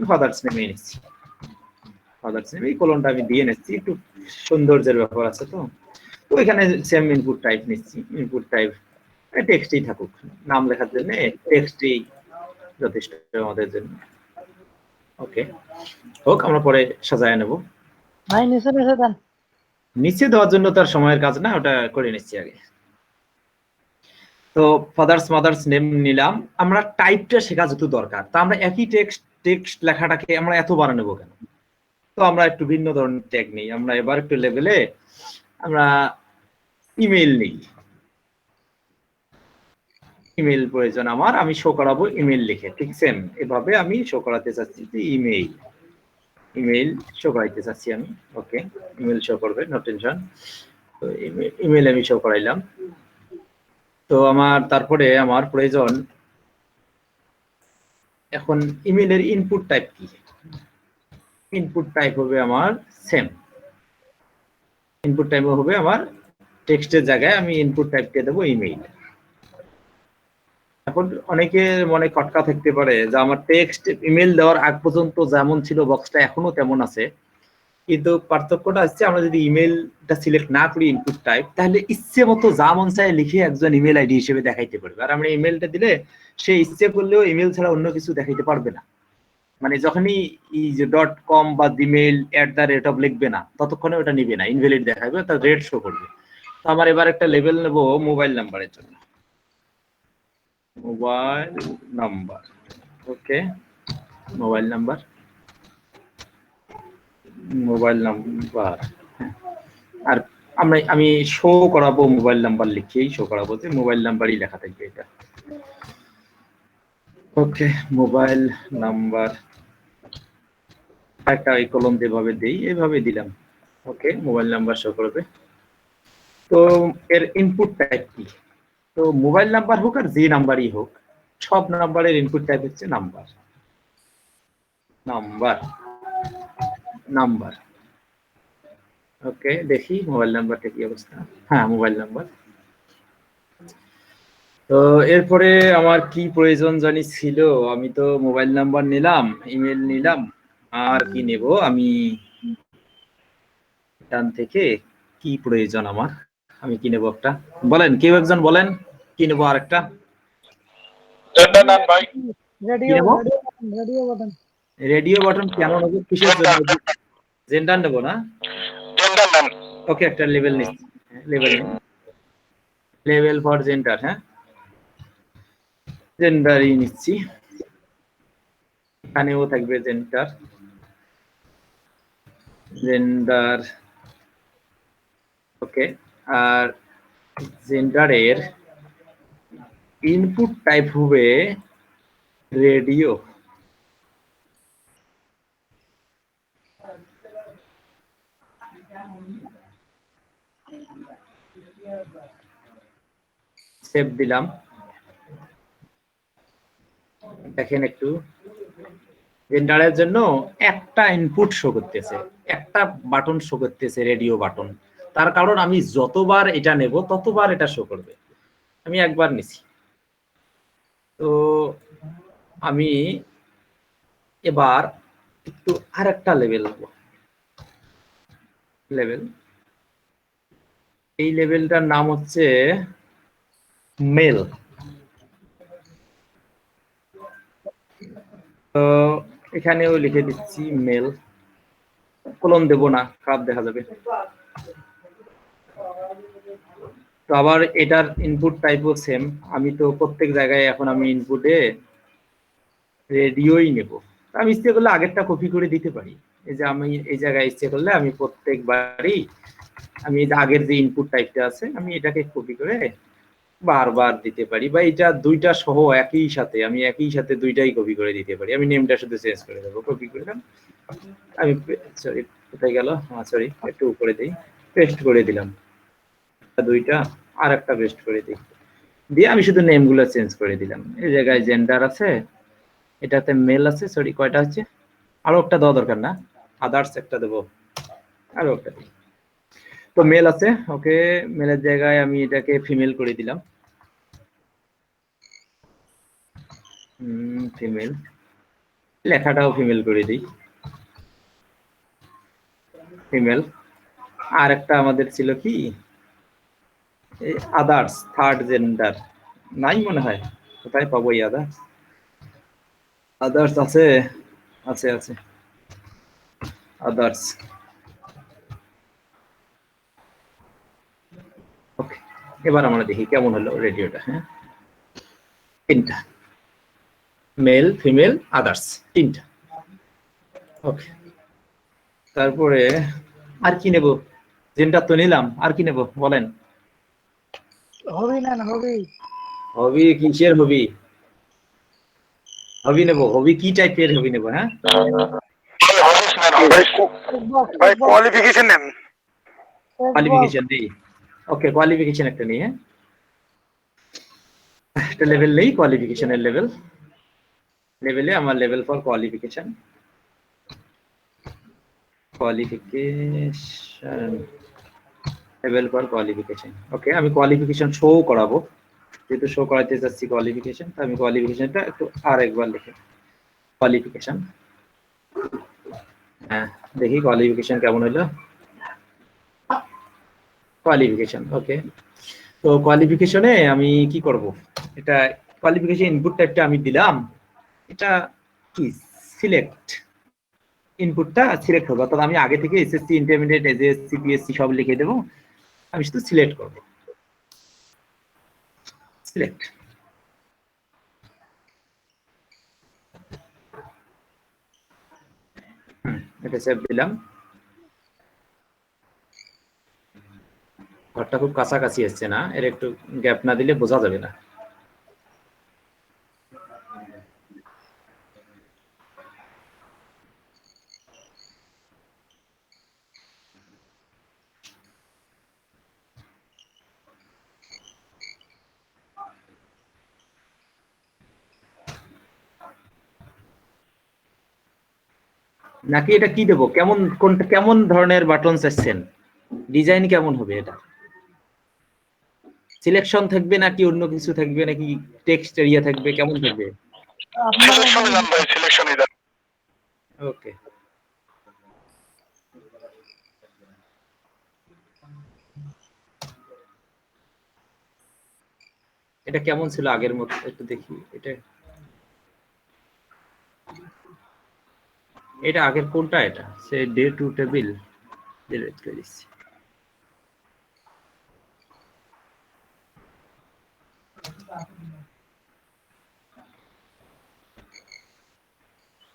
ফাদার্স নেমে নিচ্ছি। ফাদার্স নেম এই কলনটা আমি দিয়ে নিচ্ছি, একটু সৌন্দর্যের ব্যাপার আছে। তো এখানে সেম ইনপুট টাইপ নিচ্ছি। ইনপুট টাইপ টেক্সটই থাকুক, নাম লেখার জন্য টেক্সটই যথেষ্ট আমাদের জন্য। ওকে, হোক, আমরা পরে সাজায় নেব। ভাই নিচে নিচে দেন। নিচে দেওয়ার জন্য তার সময়ের কাজ না, ওটা করে নিচ্ছি আগে। তো ফাদার্স মাদার্স নেম নিলাম। আমরা টাইপটা শেখা যেহেতু দরকার, তা আমরা একই টেক্সট লেখাটাকে আমরা এতবার নেব কেন? তো আমরা একটু ভিন্ন ধরনের ট্যাগ নেই। আমরা এবার একটু লেভেলে আমরা ইমেল নেই। ইমেল প্রয়োজন আমার, আমি শো করাবো ইমেল লিখে। ঠিক সেম এভাবে আমি শো করাতে চাচ্ছি যে ইমেল শো করাইতে চাচ্ছি আমি। ওকে, ইমেল শো করবে, নো টেনশন। তো ইমেল আমি শো করাইলাম। তো তারপরে আমার প্রয়োজন এখন ইমেলের ইনপুট টাইপ কি? ইনপুট টাইপ হবে আমার সেম। ইনপুট টাইপ হবে আমার টেক্সটের জায়গায় আমি ইনপুট টাইপ দিয়ে দেবো ইমেইল। এখন অনেকের মনে খটকা থাকতে পারে যে আমার টেক্সট ইমেল দেওয়ার আগ পর্যন্ত যেমন ছিল বক্সটা এখনো তেমন আছে, কিন্তু পার্থক্যটা হচ্ছে আমরা যদি ইমেলটা সিলেক্ট না করি ইনপুট টাইপ, তাহলে ইচ্ছে মতো যা মন চায় লিখে একজন ইমেল আইডি হিসেবে দেখাইতে পারবে। আর আমরা ইমেলটা দিলে সে ইচ্ছে করলেও ইমেল ছাড়া অন্য কিছু দেখাইতে পারবে না। মানে যখনই .com বা জিমেইল @ লিখবে না, ততক্ষণে ওটা নিবে না, ইনভ্যালিড দেখাবে, তার রেড শো করবে। তো আমার এবার একটা লেভেল নেব মোবাইল নাম্বারের জন্য। মোবাইল নাম্বার, ওকে, মোবাইল নাম্বার আর আমি শো করাবো মোবাইল নাম্বার লিখেই শো করাবো, যে মোবাইল নাম্বারই লেখা থাকবে এটা। ওকে, মোবাইল নাম্বার একটা এই কলম যেভাবে দেই এভাবে দিলাম। ওকে, মোবাইল নাম্বার শো করবে। তো এর ইনপুট টাইপ কি? তো মোবাইল নাম্বার হোক আর যে নাম্বারই হোক, সব নাম্বারের ইনপুট টাইপ হচ্ছে নাম্বার। ওকে, দেখি মোবাইল নাম্বারটা কি অবস্থা। হ্যাঁ, মোবাইল নাম্বার। তো এরপরে আমার কি প্রয়োজন জানি ছিল, আমি তো মোবাইল নাম্বার নিলাম, ইমেল নিলাম, আর কি নেব? আমি ডান থেকে কি প্রয়োজন আমার, আমি কি নেব একটা, বলেন কেউ একজন বলেন কি নেব আরেকটা। জেন্ডার নেন ভাই। রেডিও নেব? রেডিও বাটন রেডিও বাটন কেন নেব, কিসের জন্য? জেন্ডার নেব না? জেন্ডার নেন। ওকে, একটা লেভেল নিচ্ছি, লেভেল নিন, লেভেল ফর জেন্ডার। হ্যাঁ, জেন্ডারই নিচ্ছি, এখানেও থাকবে জেন্ডার, জেন্ডার। ওকে, আর জেন্ডারের ইনপুট টাইপ হবে রেডিও। সেভ দিলাম। দেখেন একটু, জেন্ডারের জন্য একটা ইনপুট শো করতেছে, একটা বাটন শো করতেছে, রেডিও বাটন। তার কারণ আমি যতবার এটা নেব ততবার এটা শো করবে। আমি একবার নিছি, তো আমি এবার একটু আরেকটা লেভেল নেব। লেভেল, এই লেভেলটার নাম হচ্ছে মেল। তো এখানেও লিখে দিচ্ছি মেল, কলম দেব না, খারাপ দেখা যাবে। তো আবার এটার ইনপুট টাইপও সেম, আমি তো প্রত্যেক জায়গায় এখন আমি ইনপুটে রেডিওই নেব। আমি ইচ্ছে করলে আগেরটা কপি করে দিতে পারি, এই যে আমি এই জায়গায় ইচ্ছে করলে আমি প্রত্যেকবারই আমি এই যে আগের যে ইনপুট টাইপটা আছে আমি এটাকে কপি করে বারবার দিতে পারি, বা এটা দুইটা সহ একই সাথে আমি একই সাথে দুইটাই কপি করে দিতে পারি। আমি নেমটা শুধু চেঞ্জ করে দেবো, কপি করলাম, আমি সরি কোথায় গেল, সরি একটু উপরে দিই, পেস্ট করে দিলাম দুইটা, আর একটা পেস্ট করে দিই, দিয়ে আমি শুধু নেমগুলো চেঞ্জ করে দিলাম। এই জায়গায় জেন্ডার আছে, এটাতে মেল আছে, সরি কয়টা হচ্ছে, আরো একটা দেওয়া দরকার না, আদার্স একটা দেবো, আরো একটা দিই। তো মেল আছে, ওকে, মেলের জায়গায় আমি এটাকে ফিমেল করে দিলাম, ফিমেল, লেখাটাও ফিমেল করে দিই, ফিমেল। আর একটা আমাদের ছিল কি আদার্স, থার্ড জেন্ডার নাই মনে হয়, কোথায় পাবো এই আদার্স? আদার্স আছে, আছে আছে, আদার্স। ওকে, এবার আমরা দেখি কেমন হলো রেডিওটা। হ্যাঁ, তিনটা, মেল, ফিমেল, আদার্স, তিনটা। ওকে, তারপরে আর কি নেব? জেন্ডার তো নিলাম, আর কি নেব বলেন? হবি নেন, হবি। হবি, কিসের হবি? হবি নেব, হবি কি টাইপের হবি নেব? হ্যাঁ, হবিস নেন, হবিস। ভাই কোয়ালিফিকেশন নেন। কোয়ালিফিকেশন দিই, ওকে, কোয়ালিফিকেশন একটা নিয়ে একটা লেভেল নেই, কোয়ালিফিকেশনের লেভেল, লেভেলে আমার level for qualification, qualification, level for qualification. Okay, আমি কোয়ালিফিকেশন শো করাবো, যেহেতু শো করাতে চাচ্ছি কোয়ালিফিকেশন, তো আমি কোয়ালিফিকেশনটা একটু আর একবার লিখে, কোয়ালিফিকেশন। হ্যাঁ, দেখি কোয়ালিফিকেশন কেমন হলো, কোয়ালিফিকেশন। ওকে, তো কোয়ালিফিকেশনে আমি কি করব, এটা কোয়ালিফিকেশন ইনপুট টাইপটা আমি দিলাম, এটা কি সিলেক্ট, ইনপুটটা সিলেক্ট হবে, অর্থাৎ আমি আগে থেকে এসএসসি, ইন্টারমিডিয়েট, এজএসসি, পিএসসি সব লিখে দেবো, আমি শুধু সিলেক্ট করব, সিলেক্ট। এটা সেভ দিলাম। ঘরটা খুব কাছাকাছি আসছে না, এর একটু গ্যাপ না দিলে বোঝা যাবে না। নাকি এটা কি দেবো, কেমন কোনটা, কেমন ধরনের বাটন চাচ্ছেন, ডিজাইন কেমন হবে, এটা সিলেকশন থাকবে নাকি অন্য কিছু থাকবে, নাকি টেক্সট এরিয়া থাকবে, কেমন থাকবে? সিলেকশনে যান ভাই, সিলেকশনে যান। ওকে, এটা কেমন ছিল আগের মতো একটু দেখি। এটা আগের কোনটা? এটা সে ডে টু টেবিল ডিলিট করে দিচ্ছি।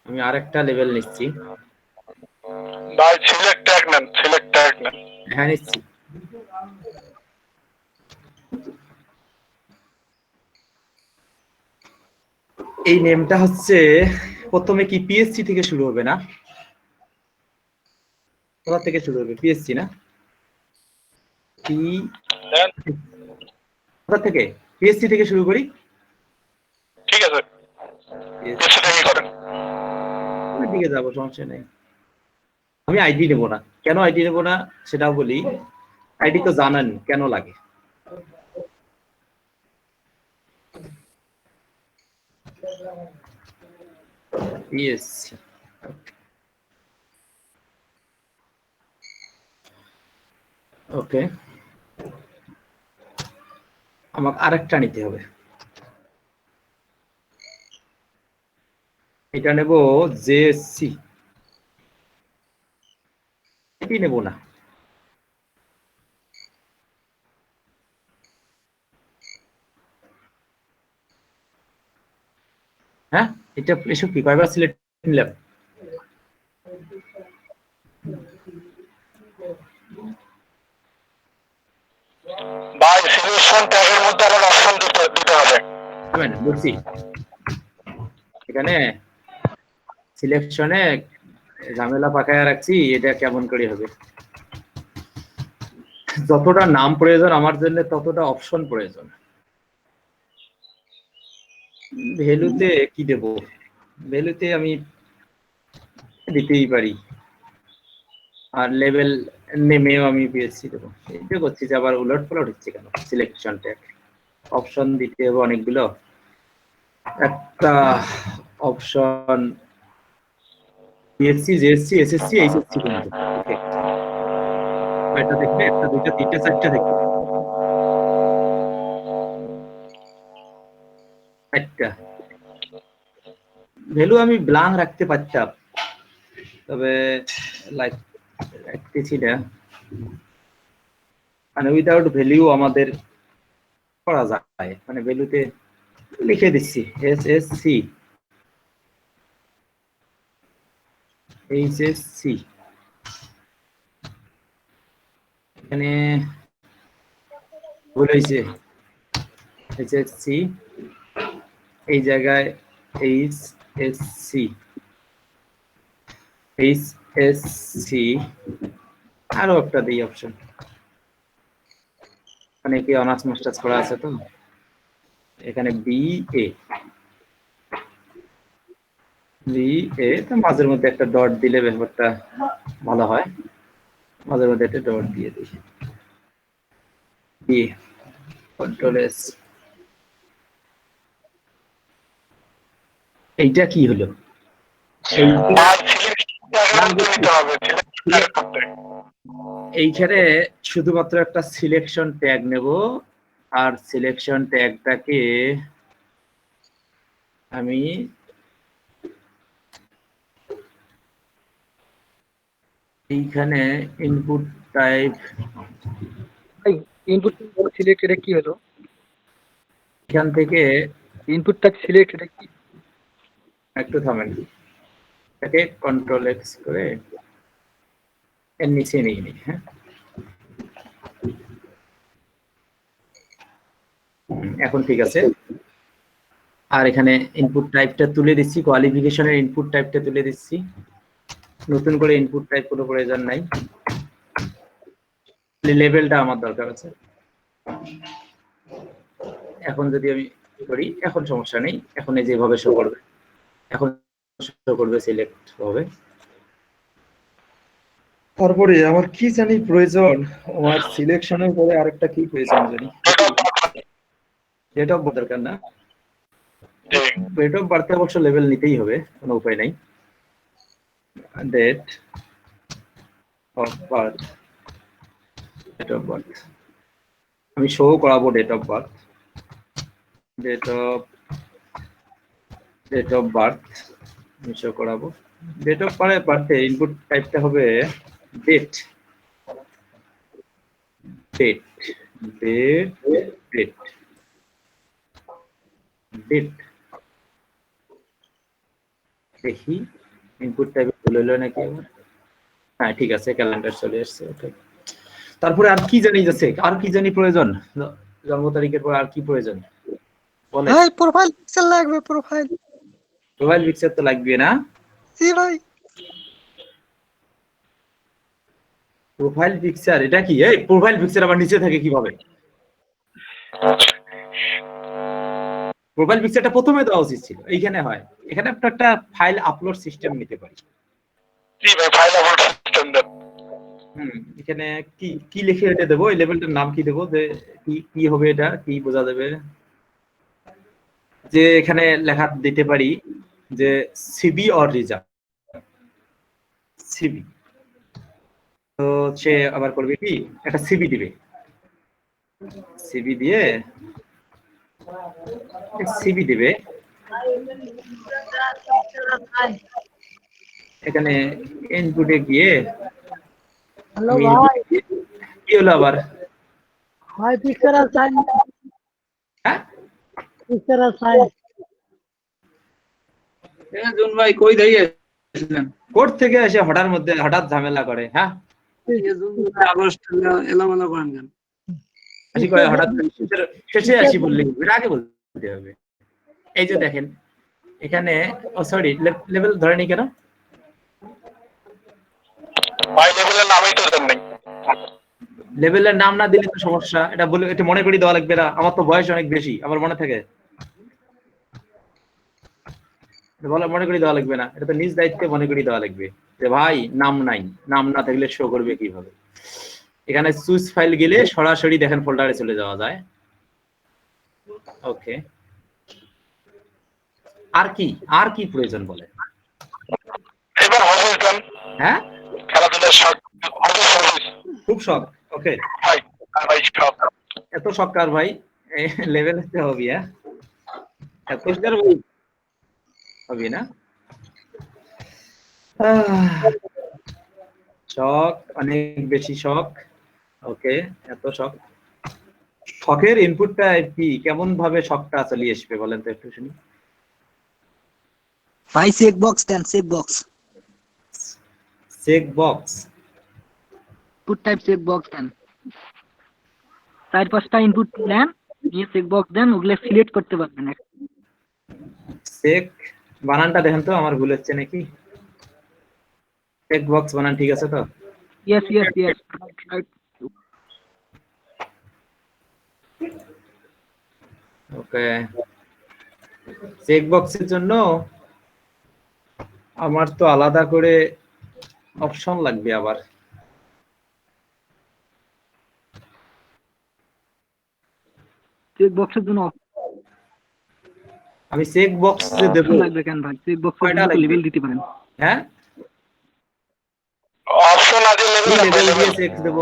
আমি আরেকটা লেভেল নিচ্ছি। ভাই সিলেক্ট ট্যাগ নেন, সিলেক্ট ট্যাগ নেন। হ্যাঁ নিচ্ছি। এই নেমটা হচ্ছে প্রথমে কি পিএসসি থেকে শুরু হবে না? কোথা থেকে শুরু হবে? পিএসসি না? কোথা থেকে? পিএসসি থেকে শুরু করি। ঠিক আছে, সেটাই করেন। দিকে যাবো, সমস্যা নেই। আমি আইডি নেব না। কেন আইডি নেব না সেটাও বলি। আইডি তো জানেন কেন লাগে। পিএসসি ওকে, আমাকে আরেকটা নিতে হবে। এটা নেব জেএসসি। এটি নেব না। হ্যাঁ, এটা এসব কি কয়বার সিলেক্ট নিলাম? ভাই সিলেকশন ট্যাগের মধ্যে আবার অপশন দিতে হবে। বুঝছি। এখানে সিলেকশনে ঝামেলা পাকায় রাখছি, এটা কেমন করে হবে? যতটা নাম প্রয়োজন আমার জন্য ততটা অপশন প্রয়োজন। ভ্যালুতে কি দেব? ভ্যালুতে আমি দিতেই পারি, আর লেভেল নেমেও আমি পিএসসি দেবো। এটা করছি যে আবার উলট পালট হচ্ছে কেন? সিলেকশন ট্যাগ অপশন দিতে হবে অনেকগুলো। একটা option PSC, JSC, SSC, HSC পর্যন্ত। এটা দেখবে, একটা দুইটা তিনটা চারটা দেখবে, একটা ভ্যালু আমি ব্লাঙ্ক রাখতে পারতাম, তবে লাইক রাখতেছি না। মানে উইদাউট ভ্যালু আমাদের করা যায়, মানে ভ্যালুতে লিখে দিচ্ছি এসএসসি, এইচএসসি। এখানে ভুল হয়েছে, এইচএসসি এই জায়গায় এইচএসসি, এইচএসসি আরো একটা দিই অপশন। মানে কি অনার্স মাস্টার্স করা আছে তো, এখানে বিএ, বিএ তো মাঝের মধ্যে একটা ডট দিলে ব্যাপারটা ভালো হয়। মাঝের মধ্যে একটা ডট দিয়ে দিই, বিএ কন্ট্রোল এস। এইটা কি হলো? এইখানে শুধুমাত্র একটা সিলেকশন ট্যাগ নেব, আর সিলেকশন ট্যাগটাকে আমি এইখানে ইনপুট টাইপ, ইনপুট সিলেক্ট, এটা কি হলো? এখান থেকে ইনপুট টাইপ সিলেক্ট, এটা কি? একটু থামেন, এটাকে কন্ট্রোল এক্স করে এর নিচে নিয়ে নিই। হ্যাঁ, এখন ঠিক আছে। আর এখানে ইনপুট টাইপটা তুলে দিচ্ছি, কোয়ালিফিকেশনের ইনপুট টাইপটা তুলে দিচ্ছি। নতুন করে ইনপুট টাইপ কোনো প্রয়োজন নাই, লেভেলটা আমার দরকার আছে। এখন যদি আমি করি, এখন সমস্যা নেই, এখন এই যেভাবে শো করবে, এখন শো করবে সিলেক্ট হবে। তারপরে আমার কি জানি প্রয়োজন, আমার সিলেকশনের পরে আরেকটা কি প্রয়োজন জানি, ডেট অফ বার্থ দরকার না? ডেট অফ বার্থে অবশ্য লেভেল নিতেই হবে, কোনো উপায় নাই। Date of birth, date of birth আমি শো করাবো date of birth. Date of birth show করাবো। ডেট অফ বার্থে ইনপুট টাইপটা হবে date date date date date. দেখি ইনপুট টাইপে ভুল হলো নাকি আমার। হ্যাঁ ঠিক আছে, ক্যালেন্ডার চলে এসেছে। ওকে, তারপরে আর কি জানি যাচ্ছে, আর কি জানি প্রয়োজন, জন্ম তারিখের পর আর কি প্রয়োজন বলে? ভাই প্রোফাইল পিকচার লাগবে, প্রোফাইল পিকচার তো লাগবে না? জি ভাই। প্রোফাইল পিকচার এটা কি? এই প্রোফাইল পিকচার আবার নিচে থাকে কিভাবে? প্রোফাইল পিকচারটা প্রথমে দেওয়া উচিত ছিল। এইখানে হয়, এখানে একটা ফাইল আপলোড সিস্টেম নিতে পারি। জি ভাই, ফাইল আপলোড সিস্টেম দেন। এখানে কি কি লিখে এটা দেবো? এই লেভেলটার নাম কি দেবো? যে কি হবে, এটা কি বোঝা যাবে? যে এখানে লেখা দিতে পারি যে সিবি অর রিজাল্ট সিবি। তো সে আবার করবে কি, একটা সিবি দিবে। সিবি দিয়ে সিবি দিবে, এখানে ইনপুটে গিয়ে হ্যালো ভাই, কি হলো আবার? ভাই পিকচার আর সাইন, হ্যাঁ পিকচার আর সাইন। জুন ভাই কই দাঁড়িয়েছিলেন? কোর্ট থেকে এসে হঠাৎ ঝামেলা করে। হ্যাঁ আগস্ট এলোমেলো করেন কেন? আসি করে হঠাৎ শেষে আসি বললে আগে বলতে হবে। এই যে দেখেন এখানে, ও সরি লেভেল ধরেনি কেন? ভাই লেভেলের নামই তো দেন নাই। লেভেলের নাম না দিলে তো সমস্যা। এটা বলে, এটা মনে করি দেওয়া লাগবে না? আমার তো বয়স অনেক বেশি, আমার মনে থাকে। বলে মনে করি দেওয়া লাগবে না, এটা তো নিজ দায়িত্বে মনে করি দেওয়া লাগবে যে ভাই নাম নাই, নাম না থাকলে শো করবে কিভাবে? এখানে চুজ ফাইল গেলে সরাসরি দেখেন ফোল্ডারে চলে যাওয়া যায়। ওকে, আর কি প্রয়োজন বলে? এবার হবিস দেন। হ্যাঁ খেলাধুলার শখ, হবিস। খুব শখ। ওকে ভাই ভাই শখ। এত শখ কার ভাই? লেভেল হতে হবে। হ্যাঁ এত হবে না? শখ, অনেক বেশি শখ। ওকে, এত শখ। শখের ইনপুটটা কি, কেমন ভাবে শখটা চলে আসবে বলেন তো একটু শুনি। ভাই চেক বক্স দেন, check box, check box, input type check box দেন। 4-5টা ইনপুট নেন, নিয়ে চেক বক্স দেন, ওগুলো সিলেক্ট করতে পারবেন। চেক বানানটা দেখেন তো আমার ভুল হচ্ছে নাকি? চেক বক্স বানান ঠিক আছে তো? Yes yes yes, right. Okay, check বক্সের জন্য আমার তো আলাদা করে অপশন লাগবে আবার। চেক বক্সের জন্য আমি চেক বক্স যে দেব লাগবে কেন ভাই? চেক বক্সে কয়টা লাগবে? লেভেল দিতে পারেন। হ্যাঁ অপশন আছে লেভেল দিয়ে চেক দেব,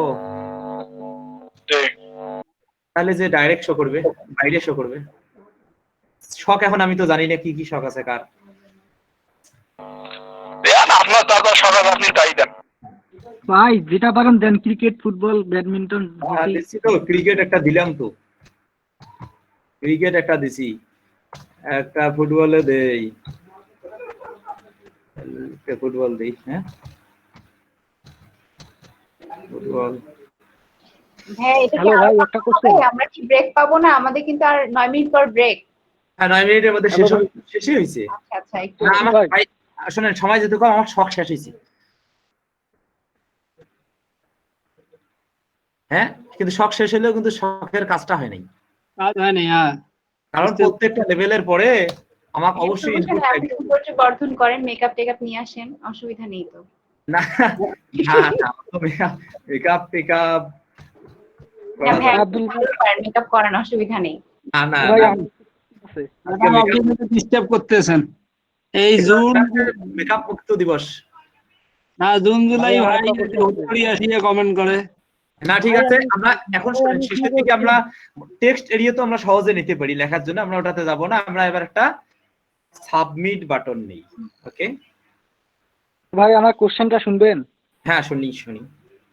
তাহলে যে ডাইরেক্ট শো করবে, বাইরে শো করবে। শখ এখন আমি তো জানি না কি কি শখ আছে কার। আপনার তারপর সকাল আপনি তাই দেন ভাই, যেটা পারেন দেন। Cricket, football, badminton. দিচ্ছি তো, ক্রিকেট একটা দিলাম তো, ক্রিকেট একটা দিছি, একটা ফুটবলে দেই, ফুটবল দেই। হ্যাঁ ফুটবল। হ্যাঁ, এটা কি হ্যালো ভাই, একটা কোশ্চেন। আমরা কি ব্রেক পাবো না? আমাদের কিন্তু আর 9 মিনিট পর ব্রেক। হ্যাঁ 9 মিনিটের মধ্যে শেষই হয়েছে। আচ্ছা আচ্ছা, একটু না আমার ভাই শুনেন, সময় যেতে কম, আমার শখ শেষ হয়েছে। হ্যাঁ কিন্তু শখ শেষ হলেও কিন্তু শখের কাজটা হয় নাই। কাজ হয় না। হ্যাঁ, কারণ প্রত্যেকটা লেভেলের পরে আমাকে অবশ্যই ইনপুট আপনি সৌন্দর্য বর্ধন করেন, মেকআপ টেকআপ নিয়ে আসেন, অসুবিধা নেই তো। না না না, মেকআপ টেকআপ মেকআপ করেন, অসুবিধা নেই। না না ডিস্টার্ব করতেছেন। এই জুন মেকআপ মুক্ত দিবস না, জুন জুলাই ভাই হুট করে আসিয়া কমেন্ট করে। না ঠিক আছে, আমরা এখন শেষের দিকে আমরা টেক্সট এরিয়া তো আমরা সহজে নিতে পারি লেখার জন্য, আমরা ওটাতে যাব না। আমরা এবার একটা সাবমিট বাটন নেই। ওকে ভাই আমার কোশ্চেনটা শুনবেন? হ্যাঁ শুনি।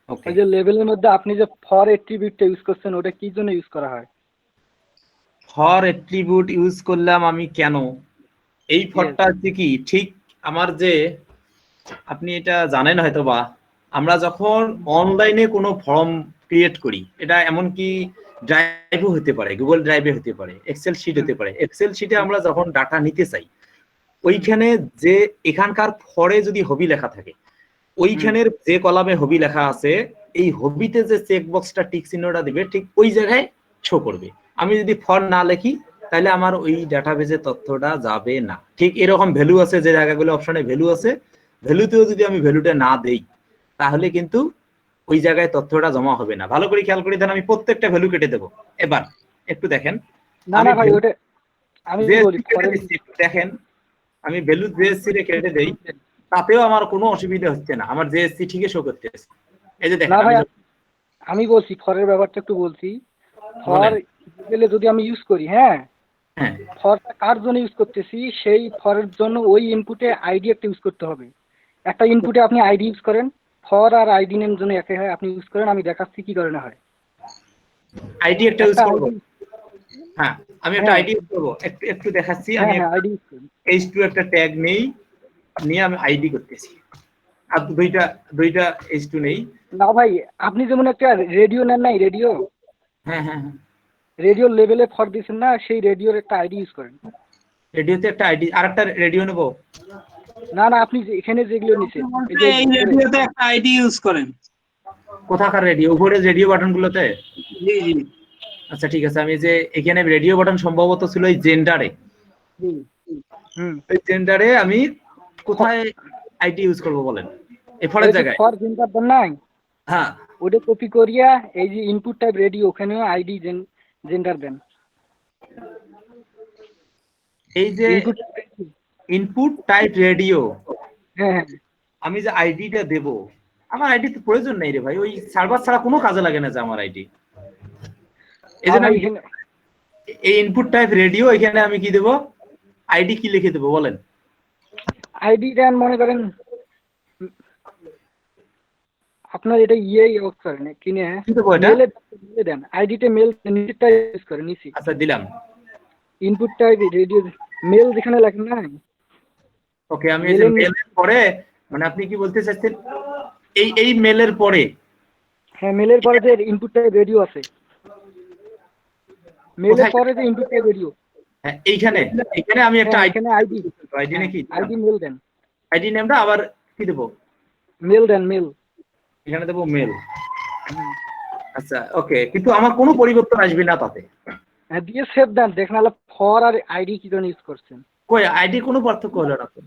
ওকে, ওই যে লেভেলের মধ্যে আপনি যে ফর অ্যাট্রিবিউটটা ইউজ করছেন ওটা কি জন্য ইউজ করা হয়? ফর অ্যাট্রিবিউট ইউজ করলাম আমি কেন, এই ফরটা হচ্ছে কি, ঠিক আমার যে আপনি এটা জানেন হয়তো বা, আমরা যখন অনলাইনে কোনো ফর্ম ক্রিয়েট করি, এটা এমনকি ড্রাইভও হতে পারে, গুগল ড্রাইভে হতে পারে, এক্সেল শিট হতে পারে, এক্সেল শিটে আমরা যখন ডাটা নিতে চাই, ওইখানে যে এখানকার ফরে যদি হবি লেখা থাকে, ওইখানের যে কলামে হবি লেখা আছে, এই হবিতে যে চেক বক্সটা টিক চিহ্নটা দিবে ঠিক ওই জায়গায় শো করবে। আমি যদি ফর না লিখি তাহলে আমার ওই ডাটাবেজে তথ্যটা যাবে না। ঠিক এরকম ভ্যালু আছে, যে জায়গাগুলো অপশনে ভ্যালু আছে, ভ্যালুতেও যদি আমি ভ্যালুটা না দেই তাহলে কিন্তু ওই জায়গায় তথ্যটা জমা হবে না। ভালো করে খেয়াল করে দেন, আমি প্রত্যেকটা ভ্যালু কেটে দেবো। এবার একটু দেখেন, না না ভাই ওটা আমি বলি দেখেন আমি ভ্যালু জেএসসি রে কেটে দেই, তাতেও আমার কোনো অসুবিধা হচ্ছে না, আমার জেএসসি ঠিকই শো করতেছে। এই যে দেখেন, না ভাই আমি বলছি ফরের ব্যাপারটা একটু বলছি। ফর যদি আমি ইউজ করি, হ্যাঁ ফরটা কার জন্য ইউজ করতেছি, সেই ফরের জন্য ওই ইনপুটে আইডি একটা ইউজ করতে হবে। একটা ইনপুটে আপনি আইডি ইউজ করেন, ফর আর আইডি নেম জন্য একই হয়, আপনি ইউজ করেন, আমি দেখাচ্ছি কি করে না হয়। আইডি একটা ইউজ করব, হ্যাঁ আমি একটা আইডি ইউজ করব, একটু দেখাচ্ছি। আমি আইডি h2 একটা ট্যাগ নেই, নিয়ে আমি আইডি করতেছি, আর দুইটা h2 নেই। না ভাই আপনি যেমন একটা রেডিও নেন নাই, রেডিও, হ্যাঁ রেডিও লেভেলে ফর দিয়েছেন না, সেই রেডিওর একটা আইডি ইউজ করেন। রেডিওতে একটা আইডি, আরেকটা রেডিও নেব। না না আপনি এখানে যেগুলো নিছেন এই রেডিওতে একটা আইডি ইউজ করেন। কোথাকার রেডিও? উপরে রেডিও বাটন গুলোতে? জি জি। আচ্ছা ঠিক আছে, আমি যে এখানে রেডিও বাটন সম্ভবত ছিল এই জেন্ডারে, এই জেন্ডারে আমি কোথায় আইডি ইউজ করব বলেন? এই ফরের জায়গায় ফর জেন্ডার দেন নাই, হ্যাঁ ওটা কপি করিয়া এই যে ইনপুট টাইপ রেডিও, ওখানেও আইডি জেন্ডার দেন। এই যে ইনপুট টাইপ রেডিও, হ্যাঁ আমি যে আইডিটা দেব, আমার আইডি তো প্রয়োজন নাই রে ভাই, ওই সার্ভার ছাড়া কোনো কাজে লাগে না যে আমার আইডি। এই জন্য এই ইনপুট টাইপ রেডিও, এখানে আমি কি দেব, আইডি কি লিখে দেব বলেন? আইডি দেন মনে করেন আপনার এটা ইউজ করেন কিনে, মেলে দেন, আইডিতে মেল নিচেরটা ইউজ করেন নিচে। আচ্ছা দিলাম, ইনপুট টাইপ রেডিও মেল যেখানে লেখেন না। ওকে আমি এই যে মেলের পরে, মানে আপনি কি বলতে চাচ্ছেন এই মেলের পরে? হ্যাঁ মেলের পরে যে ইনপুট টাইপ রেডিও আছে, মেলের পরে যে ইনপুট টাইপ রেডিও, হ্যাঁ এইখানে আমি একটা আইডি নাকি আইডি মেল দেন, আইডি নেমটা আবার কি দেব? মেল দেন, মেল এখানে দেব মেল। আচ্ছা ওকে, কিন্তু আমার কোনো পরিবর্তন আসবে না তাতে? হ্যাঁ দিয়ে সেভ দেন, দেখেন আলো ফর আর আইডি কি জন্য ইউজ করছেন। কই আইডি কোনো পার্থক্য হলো না তো?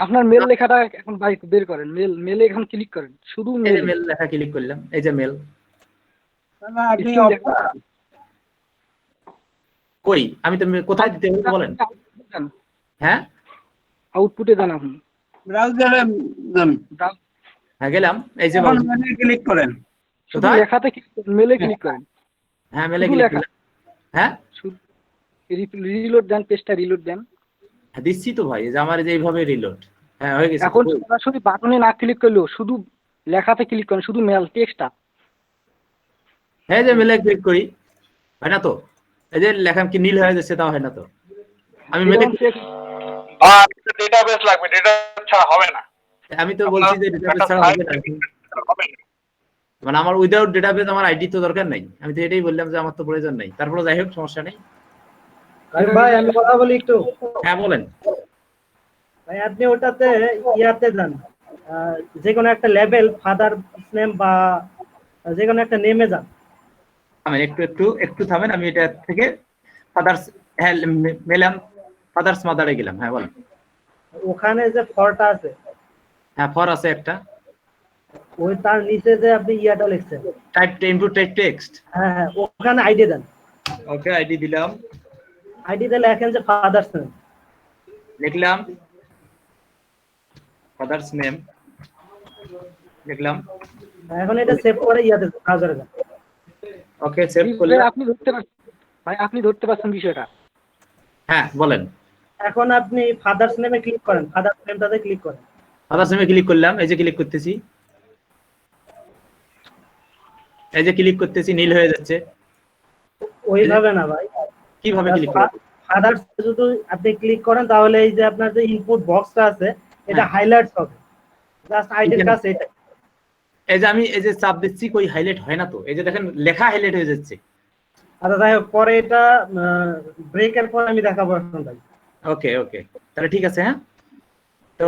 আপনার মেল লেখাটা এখন বের করেন, মেলে এখন ক্লিক করেন, শুধু মেল লেখা ক্লিক করলাম, এই যে মেল। আপনি কই আমি তো কোথায় দিতে হবে বলেন? হ্যাঁ আউটপুটে যান, আপনি ব্রাউজারে যান। হ্যাঁ গেলাম, এই যে মেলে ক্লিক করেন, শুধু লেখাতে মেলে ক্লিক করেন। হ্যাঁ মেলে ক্লিক করলাম। হ্যাঁ রিলোড দেন, পেজটা রিলোড দেন। হ্যাঁ দিচ্ছি তো ভাই, যে আমার যে এইভাবে রিলোড, হ্যাঁ হয়ে গেছে। এখন সরাসরি বাটনে না ক্লিক করলেও শুধু লেখাতে ক্লিক করেন, শুধু মেল টেক্সটটা। হ্যাঁ যে মেলে ক্লিক করি, হয় না তো? এই যে লেখা কি নীল হয়ে যাচ্ছে, তাও হয় না তো? আমি মেলে ডেটাবেস লাগবে, ডেটা ছাড়া হবে না। আমি তো বলছি যে ডেটাবেস ছাড়া হবে না, মানে আমার উইদাউট ডেটাবেস আমার আইডি তো দরকার নাই, আমি তো এটাই বললাম যে আমার তো প্রয়োজন নাই। তারপরে যাই হোক সমস্যা নেই। ভাই আমি কথা বলি একটু। হ্যাঁ বলেন ভাই আপনি ওটাতে ইয়াতে যান, যে কোনো একটা লেভেল ফাদার নেম বা যে কোনো একটা নেমে যান। আমি একটু থামেন, আমি এটা থেকে ফাদার্স, হ্যাঁ মেলাম, ফাদার্স মাদারে গেলাম। হ্যাঁ বলেন। ওখানে যে ফরটা আছে, হ্যাঁ ফর আছে একটা, ওই তার নিচে যে আপনি ইয়াটা লিখছেন টাইপ ইনপুট টাইপ টেক্সট, হ্যাঁ ওখানে আইডি দেন। ওকে আইডি দিলাম, আইডিতে লেখেন যে ফাদার্স নেম, লিখলাম ফাদার্স নেম, দেখলাম। এখন এটা সেভ করে ইয়াতে ব্রাউজারে যান। ওকে, সেভ ভাই করলাম। আপনি ধরতে পারছেন, ভাই আপনি ধরতে পারছেন বিষয়টা? হ্যাঁ বলেন। এখন আপনি ফাদার্স নেমে ক্লিক করেন, ফাদার্স নেমটাতে ক্লিক করেন। ফাদার্স নেমে ক্লিক করলাম, এই যে ক্লিক করতেছি, এই যে ক্লিক করতেছি, নীল হয়ে যাচ্ছে। ওইভাবে না ভাই, কিভাবে ক্লিক করব? ফাদার্স যদি আপনি ক্লিক করেন তাহলে এই যে আপনার যে ইনপুট বক্সটা আছে এটা হাইলাইটস হবে, জাস্ট আইডির কাছে এটা। এই যে আমি এই যে চাপ দিচ্ছি, কই হাইলাইট হয় না তো, এই যে দেখেন লেখা হাইলাইট হয়ে যাচ্ছে। আচ্ছা যাই হোক, পরে এটা ব্রেকের পর আমি দেখাবো এখন ভাই। ওকে ওকে, তাহলে ঠিক আছে। হ্যাঁ, তো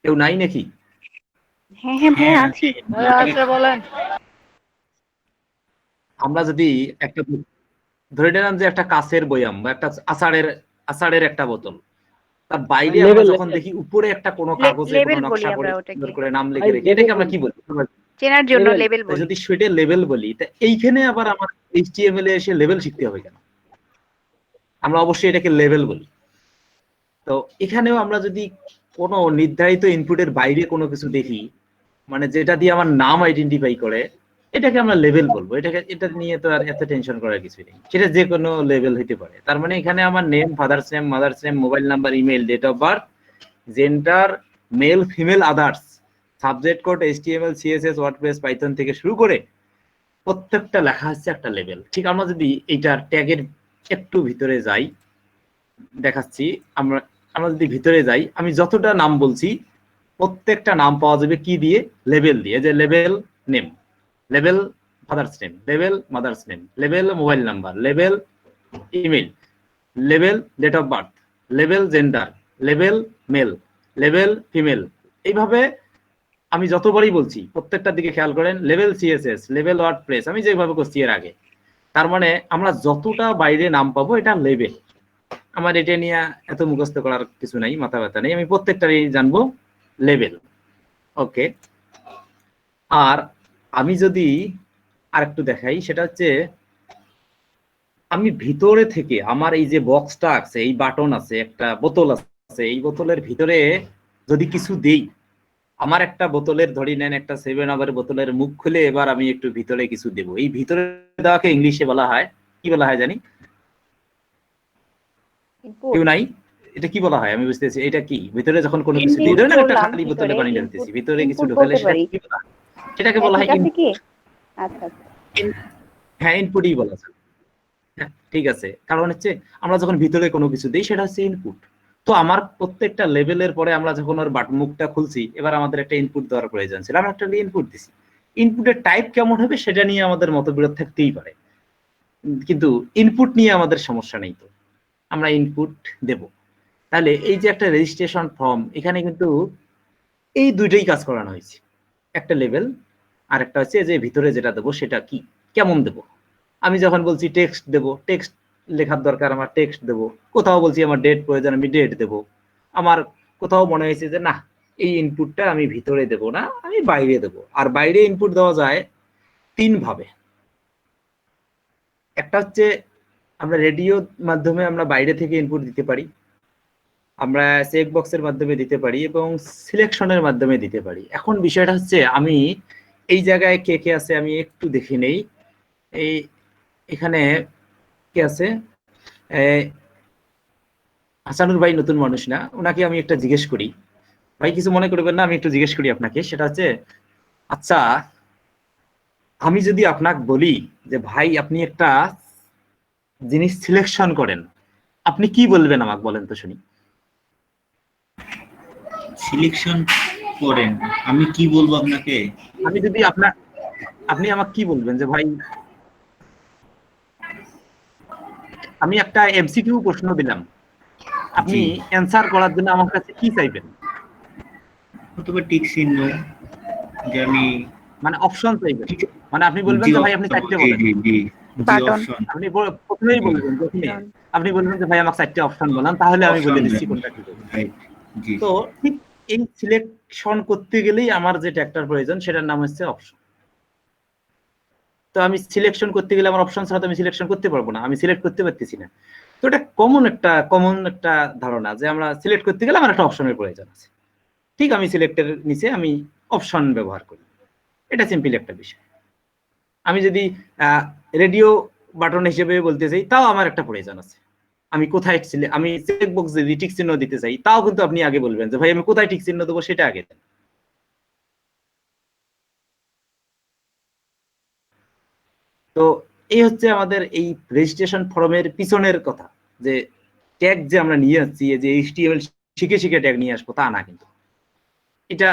কেউ নাই নাকি? হ্যাঁ হ্যাঁ ভাই আছি। আছে বলেন। আমরা যদি একটা ধরে নিলাম যে একটা কাঁচের বয়াম বা একটা আষাঢ়ের একটা বোতল, তার বাইরে আমরা যখন দেখি উপরে একটা কোনো কাগজে কোনো নকশা করে সুন্দর করে নাম লিখে রেখে, এটাকে আমরা কি বলি? চেনার জন্য লেবেল বলি। যদি সেটা লেবেল বলি, তা এইখানে আবার আমার HTML এ এসে লেবেল শিখতে হবে কেন? আমরা অবশ্যই এটাকে লেবেল বলি। তো এখানেও আমরা যদি কোনো নির্ধারিত ইনপুটের বাইরে কোনো কিছু দেখি, মানে যেটা দিয়ে আমার নাম আইডেন্টিফাই করে, এটাকে আমরা লেভেল বলবো। এটা নিয়ে তো আর এত টেনশন করার কিছু নেই, সেটা যে কোনো লেভেল হতে পারে। তার মানে এখানে আমার name, father's name, mother's name, mobile number, email, date of birth, gender, male, female, others, subject code, HTML, CSS, WordPress, Python থেকে শুরু করে প্রত্যেকটা লেখা হচ্ছে একটা লেভেল। ঠিক আমরা যদি এইটার ট্যাগের একটু ভিতরে যাই, দেখাচ্ছি। আমরা যদি ভিতরে যাই, আমি যতটা নাম বলছি প্রত্যেকটা নাম পাওয়া যাবে কি দিয়ে? লেভেল দিয়ে। যে level name, level father's name, level mother's name, level mobile number, level email, level date of birth, level gender, level mail, level female. এইভাবে আমি যতবারই বলছি প্রত্যেকটার দিকে খেয়াল করেন। লেভেল CSS, লেভেল ওয়ার্ডপ্রেস, আমি যেভাবে করছি এর আগে। তার মানে আমরা যতটা বাইরে নাম পাবো এটা লেভেল। আমার এটা নিয়ে এত মুখস্থ করার কিছু নাই, মাথা ব্যথা নেই, আমি প্রত্যেকটারই জানবো লেভেল। ওকে, আর আমি যদি আরেকটু দেখাই, সেটা হচ্ছে আমি ভিতরে থেকে আমার এই যে বক্সটা আছে, এই বাটন আছে, একটা বোতল আছে, এই বোতলের ভিতরে যদি কিছু দেই, আমার একটা বোতলের ধরি নেন একটা 7 আপ বোতলের মুখ খুলে এবার আমি একটু ভিতরে কিছু দেব। এই ভিতরে দেওয়াকে ইংলিশে বলা হয় কি বলা হয় জানি? কেউ নাই? এটা কি বলা হয় আমি বুঝতেছি। এটা কি ভিতরে যখন কোনো কিছু দিই, ধরেন একটা খালি বোতলে পানি ঢালতেছি, ভিতরে কিছু ঢোকালে সেটাকে বলা হয় ইনপুট। আচ্ছা হ্যাঁ, ইনপুটই বলা যায়। হ্যাঁ ঠিক আছে, কারণ হচ্ছে আমরা যখন ভিতরে কোনো কিছু দিই সেটা হচ্ছে ইনপুট। তো আমার প্রত্যেকটা লেভেলের পরে আমরা যখন ওর মুখটা খুলছি, এবার আমাদের একটা ইনপুট দেওয়ার প্রয়োজন ছিল, আমরা একটা ইনপুট দিছি। ইনপুটের টাইপ কেমন হবে সেটা নিয়ে আমাদের মতবিরোধ থাকতেই পারে, কিন্তু ইনপুট নিয়ে আমাদের সমস্যা নেই। তো আমরা ইনপুট দেব। তাহলে এই যে একটা রেজিস্ট্রেশন ফর্ম, এখানে কিন্তু এই দুইটাই কাজ করানো হয়েছে, একটা লেভেল আর একটা হচ্ছে যে ভিতরে যেটা দেবো সেটা কি, কেমন দেব। আমি যখন বলছি টেক্সট দেব, টেক্সট লেখার দরকার, আমার টেক্সট দেব। কোথাও বলছি আমার ডেট প্রয়োজন, আমি ডেট দেব। আমার কোথাও মনে হয়েছে যে না, এই ইনপুটটা আমি ভিতরে দেব না, আমি বাইরে দেব। আর বাইরে ইনপুট দেওয়া যায় 3 ভাবে। একটা হচ্ছে আমরা রেডিওর মাধ্যমে আমরা বাইরে থেকে ইনপুট দিতে পারি, আমরা চেক বক্সের মাধ্যমে দিতে পারি, এবং সিলেকশনের মাধ্যমে দিতে পারি। এখন বিষয়টা হচ্ছে আমি এই জায়গায় কে কে আছে আমি একটু দেখে নেই। এই এখানে কে আছে? হাসানুর ভাই নতুন মানুষ না, ওনাকে আমি একটা জিজ্ঞেস করি। ভাই কিছু মনে করবেন না, আমি একটু জিজ্ঞেস করি আপনাকে। সেটা হচ্ছে, আচ্ছা আমি যদি আপনাকে বলি যে ভাই আপনি একটা জিনিস সিলেকশন করেন, আপনি কি বলবেন আমাকে বলেন তো শুনি। সিলেকশন করেন, আমি কি বলবো আপনাকে? আমি যদি আপনি আমাকে কি বলবেন যে ভাই আমি একটা MCQ প্রশ্ন দিলাম, আপনি অ্যানসার করার জন্য আমার কাছে কি চাইবেন? অথবা টিক চিহ্ন, যে আমি মানে অপশন চাইবেন। মানে আপনি বলবেন যে ভাই আপনি চারটে বলেন, আপনি প্রথমেই বলবেন, আপনি বলবেন যে ভাই আমাকে 4টে অপশন বলেন, তাহলে আমি বলে দিচ্ছি কোনটা ঠিক হবে। তো ঠিক এই সিলেকশন করতে গেলেই আমার যে ট্যাগটার প্রয়োজন সেটার নাম হচ্ছে অপশন। তো আমি সিলেকশন করতে গেলে আমার অপশন ছাড়া তো আমি সিলেকশন করতে পারবো না, আমি সিলেক্ট করতে পারতেছি না। তো এটা কমন একটা ধারণা যে আমরা সিলেক্ট করতে গেলে আমার একটা অপশনের প্রয়োজন আছে। ঠিক আমি সিলেক্টের নিচে আমি অপশন ব্যবহার করি। এটা সিম্পল একটা বিষয়। আমি যদি রেডিও বাটন হিসেবে বলতে চাই, তাও আমার একটা প্রয়োজন আছে। আমি কোথায় আমি চেক বক্স যদি টিক চিহ্ন দিতে চাই, তাও কিন্তু আপনি আগে বলবেন যে ভাই আমি কোথায় টিক চিহ্ন দেবো, সেটা আগে দেন। তো এই হচ্ছে আমাদের এই রেজিস্ট্রেশন ফর্মের পিছনের কথা, যে ট্যাগ যে আমরা নিয়ে আসছি, যে HTML শিখে শিখে ট্যাগ নিয়ে আসবো তা না, কিন্তু এটা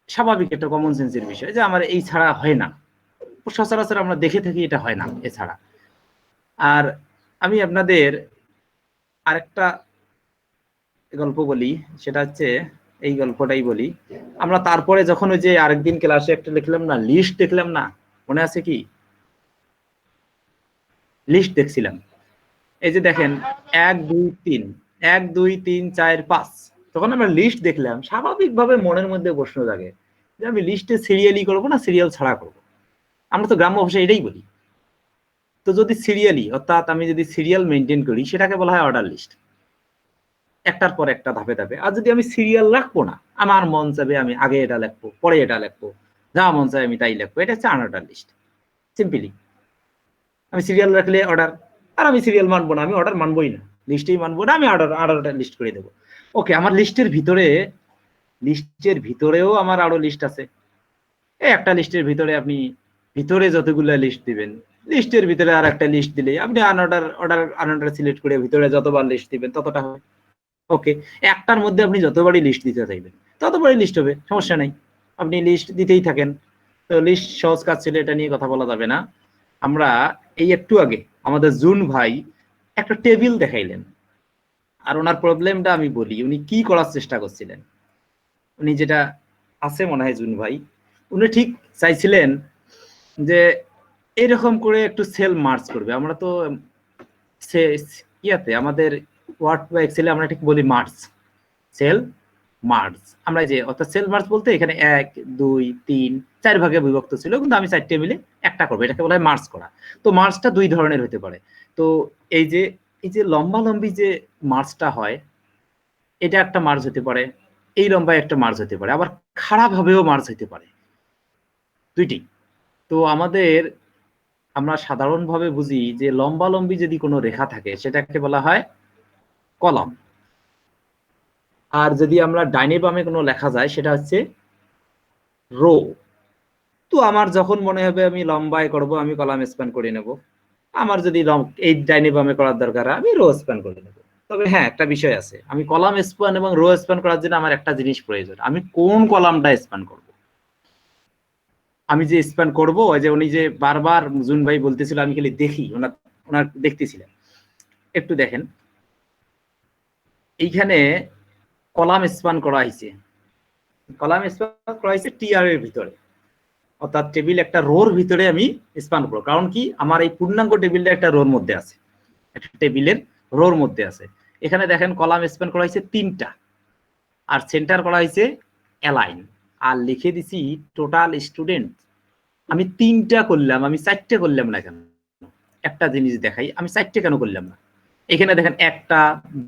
স্বাভাবিক একটা কমন সেন্সের বিষয় যে আমার এই ছাড়া হয় না, সচরাচর আমরা দেখে থাকি এটা হয় না এছাড়া। আর আমি আপনাদের আরেকটা গল্প বলি, সেটা হচ্ছে এই গল্পটাই বলি। আমরা তারপরে যখন ওই যে আরেকদিন ক্লাসে একটা লিখলাম না, লিস্ট দেখলাম না, মনে আছে কি? লিস্ট দেখছিলাম। এই যে দেখেন 1 2 3 1 2 3 4 5, তখন আমরা লিস্ট দেখলাম, স্বাভাবিকভাবে মনের মধ্যে প্রশ্ন জাগে যে আমি লিস্টে সিরিয়ালি করবো না সিরিয়াল ছাড়া করব। আমরা তো গ্রাম্য ভাষায় এটাই বলি। তো যদি সিরিয়ালি, অর্থাৎ আমি যদি সিরিয়াল মেনটেন করি, সেটাকে বলা হয় অর্ডার লিস্ট, একটার পর একটা ধাপে ধাপে। আর যদি আমি সিরিয়াল রাখবো না, আমার মন চাবে আমি আগে এটা লিখবো, পরে এটা লিখবো, যা মন চায় আমি তাই লিখবো, এটা হচ্ছে আনঅর্ডার লিস্ট। সিম্পলি আমি সিরিয়াল রাখলে অর্ডার, আর আমি সিরিয়াল মানবো না, আমি অর্ডার মানবোই না, লিস্টেই মানবো না, আমি অর্ডার লিস্ট করে দেবো। ওকে, আমার লিস্টের ভিতরেও আমার আরো লিস্ট আছে। এই একটা লিস্টের ভিতরে আপনি ভিতরে যতগুলো লিস্ট দিবেন, লিস্টের ভিতরে আর একটা লিস্ট দিলে আপনি আনঅর্ডার সিলেক্ট করে ভিতরে যতবার লিস্ট দিবেন ততটা হবে। ওকে, একটার মধ্যে আপনি যতবারই লিস্ট দিতে চাইবেন ততবারই লিস্ট হবে, সমস্যা নাই, আপনি লিস্ট দিতেই থাকেন। তো লিস্ট সহজ কাজ ছিল, এটা নিয়ে কথা বলা যাবে না। আমরা এই একটু আগে আমাদের জুন ভাই একটা টেবিল দেখাইলেন, আর ওনার প্রবলেমটা আমি বলি, উনি কি করার চেষ্টা করছিলেন। উনি যেটা আছে মনে হয় জুন ভাই, উনি ঠিক চাইছিলেন যে এরকম করে একটু সেল মার্জ করবে। আমরা তো ইয়াতে আমাদের ওয়ার্ড বা এক্সেলে আমরা ঠিক বলি মার্জ, সেল মার্জ। আমরা যে অর্থাৎ সেল মার্জ বলতে এখানে 1 2 3 4 ভাগে বিভক্ত ছিল, কিন্তু আমি 4 টেবিলে একটা করবো, এটাকে বলা হয় মার্জ করা। তো মার্জটা দুই ধরনের হতে পারে। তো এই যে লম্বা লম্বি যে মার্জটা হয়, এটা একটা মার্জ হতে পারে, এই লম্বায় একটা মার্জ হতে পারে, আবার খারাপ ভাবেও মার্জ হতে পারে, দুইটি। তো আমরা সাধারণভাবে বুঝি যে লম্বা লম্বি যদি কোনো রেখা থাকে সেটাকে বলা হয় কলাম, আর যদি আমরা ডাইনে বামে কোনো লেখা যায় সেটা হচ্ছে রো। তো আমার যখন মনে হবে আমি লম্বায় করব, আমি কলাম স্প্যান করে নেব। আমার যদি এই ডাইনে বামে করার দরকার, আমি রো স্প্যান করে নেব। তবে হ্যাঁ, একটা বিষয় আছে, আমি কলাম স্প্যান এবং রো স্প্যান করার জন্য আমার একটা জিনিস প্রয়োজন, আমি কোন কলামটা স্প্যান করব। আমি যে স্প্যান করব, ওই যে উনি যে বারবার জুন ভাই বলতেছিল, আমি খালি দেখি, ওনার দেখতেছিলাম, একটু দেখেন এইখানে কলাম স্প্যান করা হয়েছে, কলাম স্প্যান করা হয়েছে টিআর এর ভিতরে, অর্থাৎ টেবিল একটা রোর ভিতরে আমি স্প্যান করবো। কারণ কি, আমার এই পূর্ণাঙ্গ টেবিলটা একটা রোর মধ্যে আছে, একটা টেবিলের রোর মধ্যে আছে। এখানে দেখেন কলাম স্প্যান করা হয়েছে 3টা, আর সেন্টার করা হয়েছে অ্যালাইন, আর লিখে দিছি টোটাল স্টুডেন্ট। আমি 3টা করলাম, আমি 4টে করলাম না কেন? একটা জিনিস দেখাই, আমি 4টে কেন করলাম না? এখানে দেখেন 1টা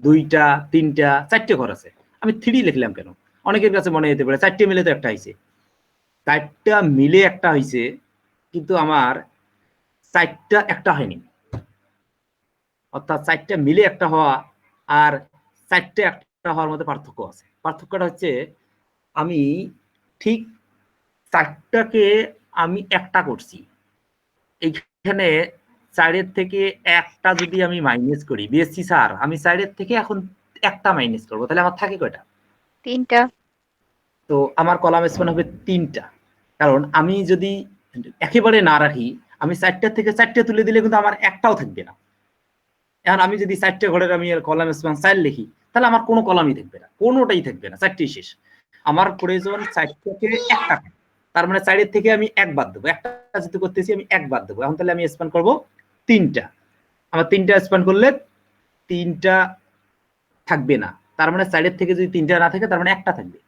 2টা 3টা 4টে ঘর আছে, আমি 3 লিখলাম কেন? অনেকের কাছে মনে হতে পারে 4টে মিলে তো একটা হয়েছে, 4টা মিলে একটা হয়েছে, কিন্তু আমার 4টা একটা হয়নি। অর্থাৎ 4টা মিলে একটা হওয়া আর 4টে একটা হওয়ার মধ্যে পার্থক্য আছে। পার্থক্যটা হচ্ছে আমি ঠিক 4টাকে আমি একটা করছি, এইখানে 4-এর থেকে একটা যদি আমি মাইনাস করি, বিএসসি স্যার আমি 4-এর থেকে এখন একটা মাইনাস করবো, তাহলে আমার থাকে কয়টা? 3টা। তো আমার কলাম স্প্যান হবে 3টা, কারণ আমি যদি একেবারে না রাখি, আমি 4টা থেকে 4টে তুলে দিলে কিন্তু আমার একটাও থাকবে না। এখন আমি যদি 4টে ঘরের আমি কলাম স্প্যান 4 লিখি, তাহলে আমার কোনো কলামই থাকবে না, কোনোটাই থাকবে না, 4টেই শেষ। আমার প্রয়োজন 4 থেকে একটা, তার মানে 4-এর থেকে আমি 1 বাদ দেবো, একটা যেহেতু করতেছি আমি 1 বাদ দেবো। এখন তাহলে আমি স্প্যান করবো 3টা, আমার 3টা স্প্যান করলে 3টা থাকবে না, তার মানে 4-এর থেকে যদি 3টা না থাকে, তার মানে একটা থাকবে,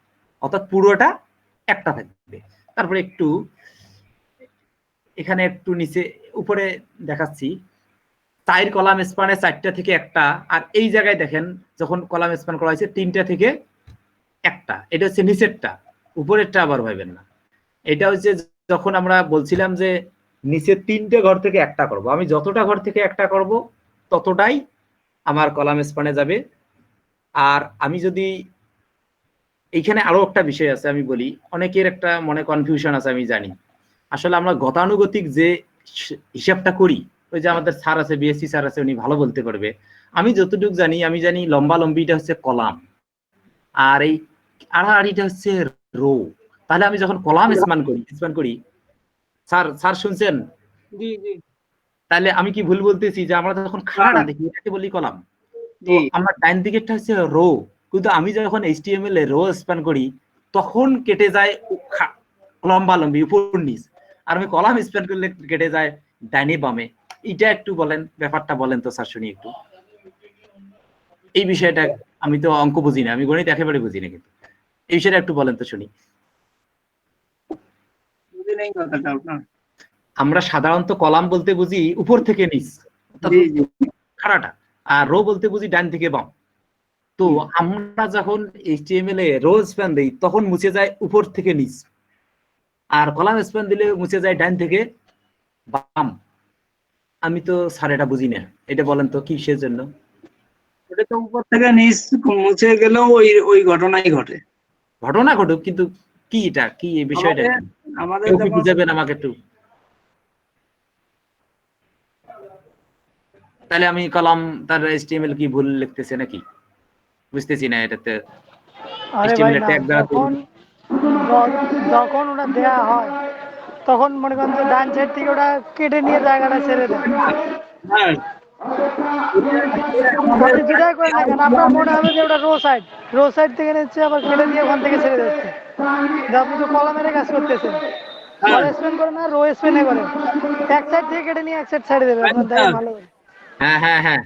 অর্থাৎ পুরোটা একটা থাকবে। তারপরে একটু এখানে একটু নিচে উপরে দেখাচ্ছি, 4 কলাম স্প্যানে 4টা থেকে একটা, আর এই জায়গায় দেখেন যখন কলাম স্প্যান করা হয়েছে 3টা থেকে একটা, এটা হচ্ছে নিচেরটা, উপরেরটা আবার ভাবেন না। এটা হচ্ছে যখন আমরা বলছিলাম যে নিচে 3টে ঘর থেকে একটা করব, আমি যতটা ঘর থেকে একটা করব ততটাই আমার কলাম স্প্যানে যাবে। আর আমি যদি এইখানে আরো একটা বিষয় আছে আমি বলি, অনেকের একটা মনে কনফিউশন আছে আমি জানি। আসলে আমরা গতানুগতিক যে হিসাবটা করি, ওই যে আমাদের স্যার আছে, বিএসসি স্যার আছে, উনি ভালো বলতে পারবে। আমি যতটুকু জানি, আমি জানি লম্বা লম্বিটা হচ্ছে কলাম, আর এই আড়াআড়িটা হচ্ছে রো। তাহলে আমি যখন কলাম স্প্যান করি, স্যার শুনছেন? জি জি। তাহলে আমি কি ভুল বলতেছি যে আমরা যখন খাড়াটা দেখি এটাকে বলি কলাম, তো আমার ডাইন দিকেরটা হচ্ছে রো। কিন্তু আমি যখন HTML এ রো স্প্যান করি তখন কেটে যায় লম্বা লম্বি উপর নিচ, আর আমি কলাম স্প্যান করলে কেটে যায় ডাইনে বামে। এটা একটু বলেন, ব্যাপারটা বলেন তো স্যার শুনি একটু এই বিষয়টা। আমি তো অঙ্ক বুঝি না, আমি গণিত একেবারে বুঝি না, কিন্তু এই বিষয়টা একটু বলেন তো শুনি। আমরা সাধারণত কলাম বলতে বুঝি উপর থেকে নিচ খাড়াটা, আর রো বলতে বুঝি ডান থেকে বাম। তো আমরা যখন HTML এ রো স্প্যান দেই তখন মুছে যায় উপর থেকে নিচ, আর কলাম স্প্যান দিলে মুছে যায় ডান থেকে বাম। আমি তো স্যার এটা বুঝি না, এটা বলেন তো কিসের জন্য? এটা তো উপর থেকে নিচ মুছে গেলেও ওই ঘটনাই ঘটে। ঘটনা ঘটুক, কিন্তু কি এটা, কি এই বিষয়টা আমাদের কেউ কি বুঝাবেন আমাকে একটু? তাহলে আমি কলাম তার HTML কি ভুল লিখতেছে নাকি বুঝতেছি না এটাতে। আরে ভাই না, যখন ওটা দেয়া হয় তখন মনে করেন যে ডান সাইড থেকে ওটা কেটে নিয়ে জায়গাটা ছেড়ে দেয়। আপনি যেটাই করেন না কেন আপনার মনে হবে যে ওটা রো সাইড থেকে নিচ্ছে, আবার কেটে দিয়ে ওখান থেকে ছেড়ে যাচ্ছে। আপনি তো কলামের কাজ করতেছেন, কল স্পেন করে না রো স্পেনে করে, এক সাইড থেকে কেটে নিয়ে এক সাইড ছেড়ে দেবে, আপনার দেখেন ভালো। হ্যাঁ হ্যাঁ হ্যাঁ,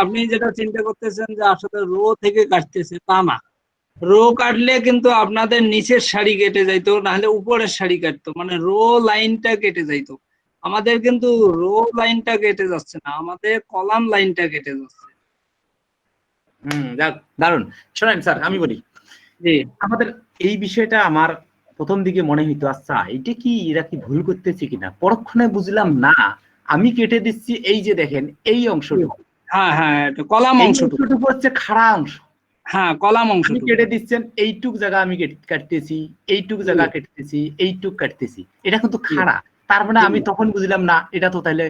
আপনি যেটা চিন্তা করতেছেন যে আসলে রো থেকে কাটতেছে, তা না। রো কাটলে কিন্তু আপনাদের নিচের সারি কেটে যাইতো, নাহলে উপরের সারি কাটতো, মানে রো লাইনটা কেটে যাইতো। আমাদের কিন্তু রো লাইনটা কেটে যাচ্ছে না, আমাদের কলাম লাইনটা কেটে যাচ্ছে। যাক, দারুন। শোনেন স্যার, আমি বলি জি, আমাদের এই বিষয়টা আমার প্রথম দিকে মনে হইতো আচ্ছা এটা কি এরা কি ভুল করতেছে কিনা, পরক্ষণে বুঝলাম না, আমি কেটে দিচ্ছি এই যে দেখেন এই অংশটুকু। হ্যাঁ হ্যাঁ, এটা কলাম অংশটুকু হচ্ছে খাড়া অংশ। হ্যাঁ, কলাম অংশ কেটে দিচ্ছেন এইটুক জায়গা আমি কাটতেছি, এইটুক জায়গা কাটতেছি, এইটুক কাটতেছি, এটা কিন্তু খাড়া। তার মানে আমি তখন বুঝলাম না এটা তো তাহলে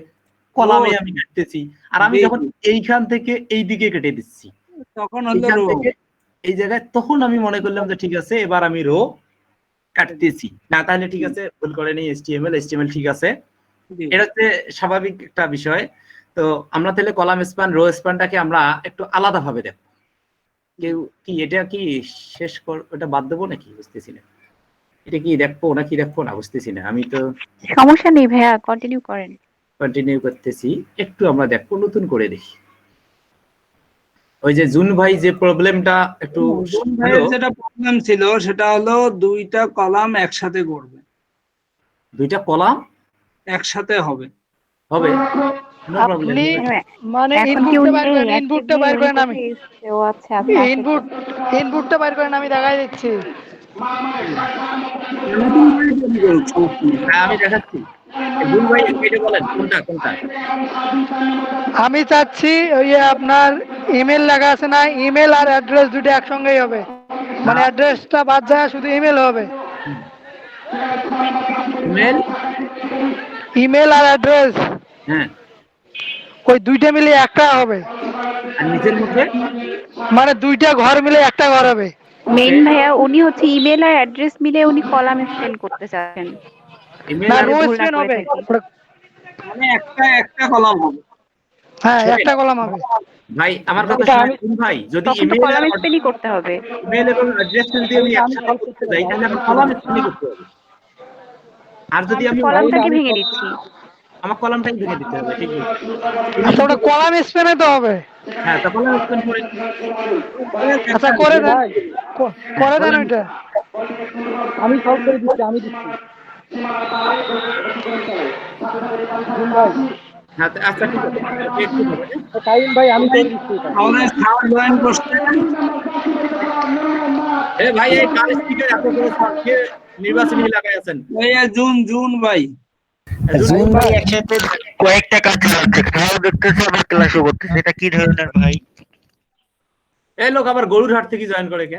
কলামে আমি কাটতেছি, আর আমি যখন এইখান থেকে এই দিকে কেটে দিচ্ছি তখন হলো রো এই জায়গায়, তখন আমি মনে করলাম যে ঠিক আছে এবার আমি রো কাটতেছি। না তাহলে ঠিক আছে, ভুল করেনি, HTML ঠিক আছে। এটা হচ্ছে স্বাভাবিক একটা বিষয়। তো আমরা তাহলে কলাম স্প্যান রো স্প্যানটাকে আমরা একটু আলাদা ভাবে দেখব। কেউ কি এটা কি শেষ ওটা বাদ দেবো নাকি বুঝতেছি না, এটা কি দেখবো নাকি দেখবো না বুঝতেছি না। আমি তো সমস্যা নেই ভাইয়া, কন্টিনিউ করেন। কন্টিনিউ করতেছি, একটু আমরা দেখবো নতুন করে দেখি। ওই যে জুন ভাই যে প্রবলেমটা একটু, জুন ভাইয়ের যেটা প্রবলেম ছিল সেটা হলো দুইটা কলাম একসাথে করবে, দুইটা কলাম একসাথে হবে। আপনি মানে ইনপুটটা বাইর করেন, আমি ইনপুটটা বাইর করেন, আমি দেখাই দিচ্ছি। আমি দেখাচ্ছি, জুন ভাই এটা বলেন কোনটা কোনটা। আমি চাচ্ছি ওই আপনার ইমেল লেখা আছে না, ইমেল আর অ্যাড্রেস দুটো একসঙ্গেই হবে, মানে অ্যাড্রেসটা বাদ যায় শুধু ইমেল হবে। ইমেল আর অ্যাড্রেস হ্যাঁ, ওই দুইটা মিলে একটা হবে। আর নিচের মধ্যে মানে দুইটা ঘর মিলে একটা ঘর হবে। মেইন ভাইয়া উনি হচ্ছে ইমেল আর অ্যাড্রেস মিলে উনি কলাম স্পেন করতে চাচ্ছেন। না, রো স্পেন হবে, মানে একটা কলাম হবে। হ্যাঁ, একটা কলাম হবে। ভাই আমার কথা শুনুন ভাই, যদি ইমেল কলাম স্পেনই করতে হবে, ইমেল এবং অ্যাড্রেস যদি আমি একসাথে করতে যাই তাহলে আমি কলাম স্পেনই করতে হবে। আর যদি আমি কলামটাকে ভেঙে দিচ্ছি, আমার কলামটাই ভেঙে দিতে হবে, ঠিক আছে? আচ্ছা, ওটা কলাম স্পেনে তো হবে। হ্যাঁ, তো কলাম স্পেন করে আচ্ছা, করে দেন, করে দেন ওইটা। আমি সলভ করে দিচ্ছি, আমি দিচ্ছি ভাই। আচ্ছা ঠিক আছে, একটু টাইম ভাই আমি করে দিচ্ছি। আমাদের জয়েন করতে এ ভাই এই কার স্পিকার এত জোরে কে নির্বাচনী এলাকায় আছেন? এই জুন ভাই। জুন ভাই একসাথে কয়েকটা কাজ চালাচ্ছে, খাওয়া দেখতেছে আবার ক্লাসও করতেছে, এটা কি ধরনের ভাই? এই লোক আবার গরুর হাট থেকে জয়েন করে কে?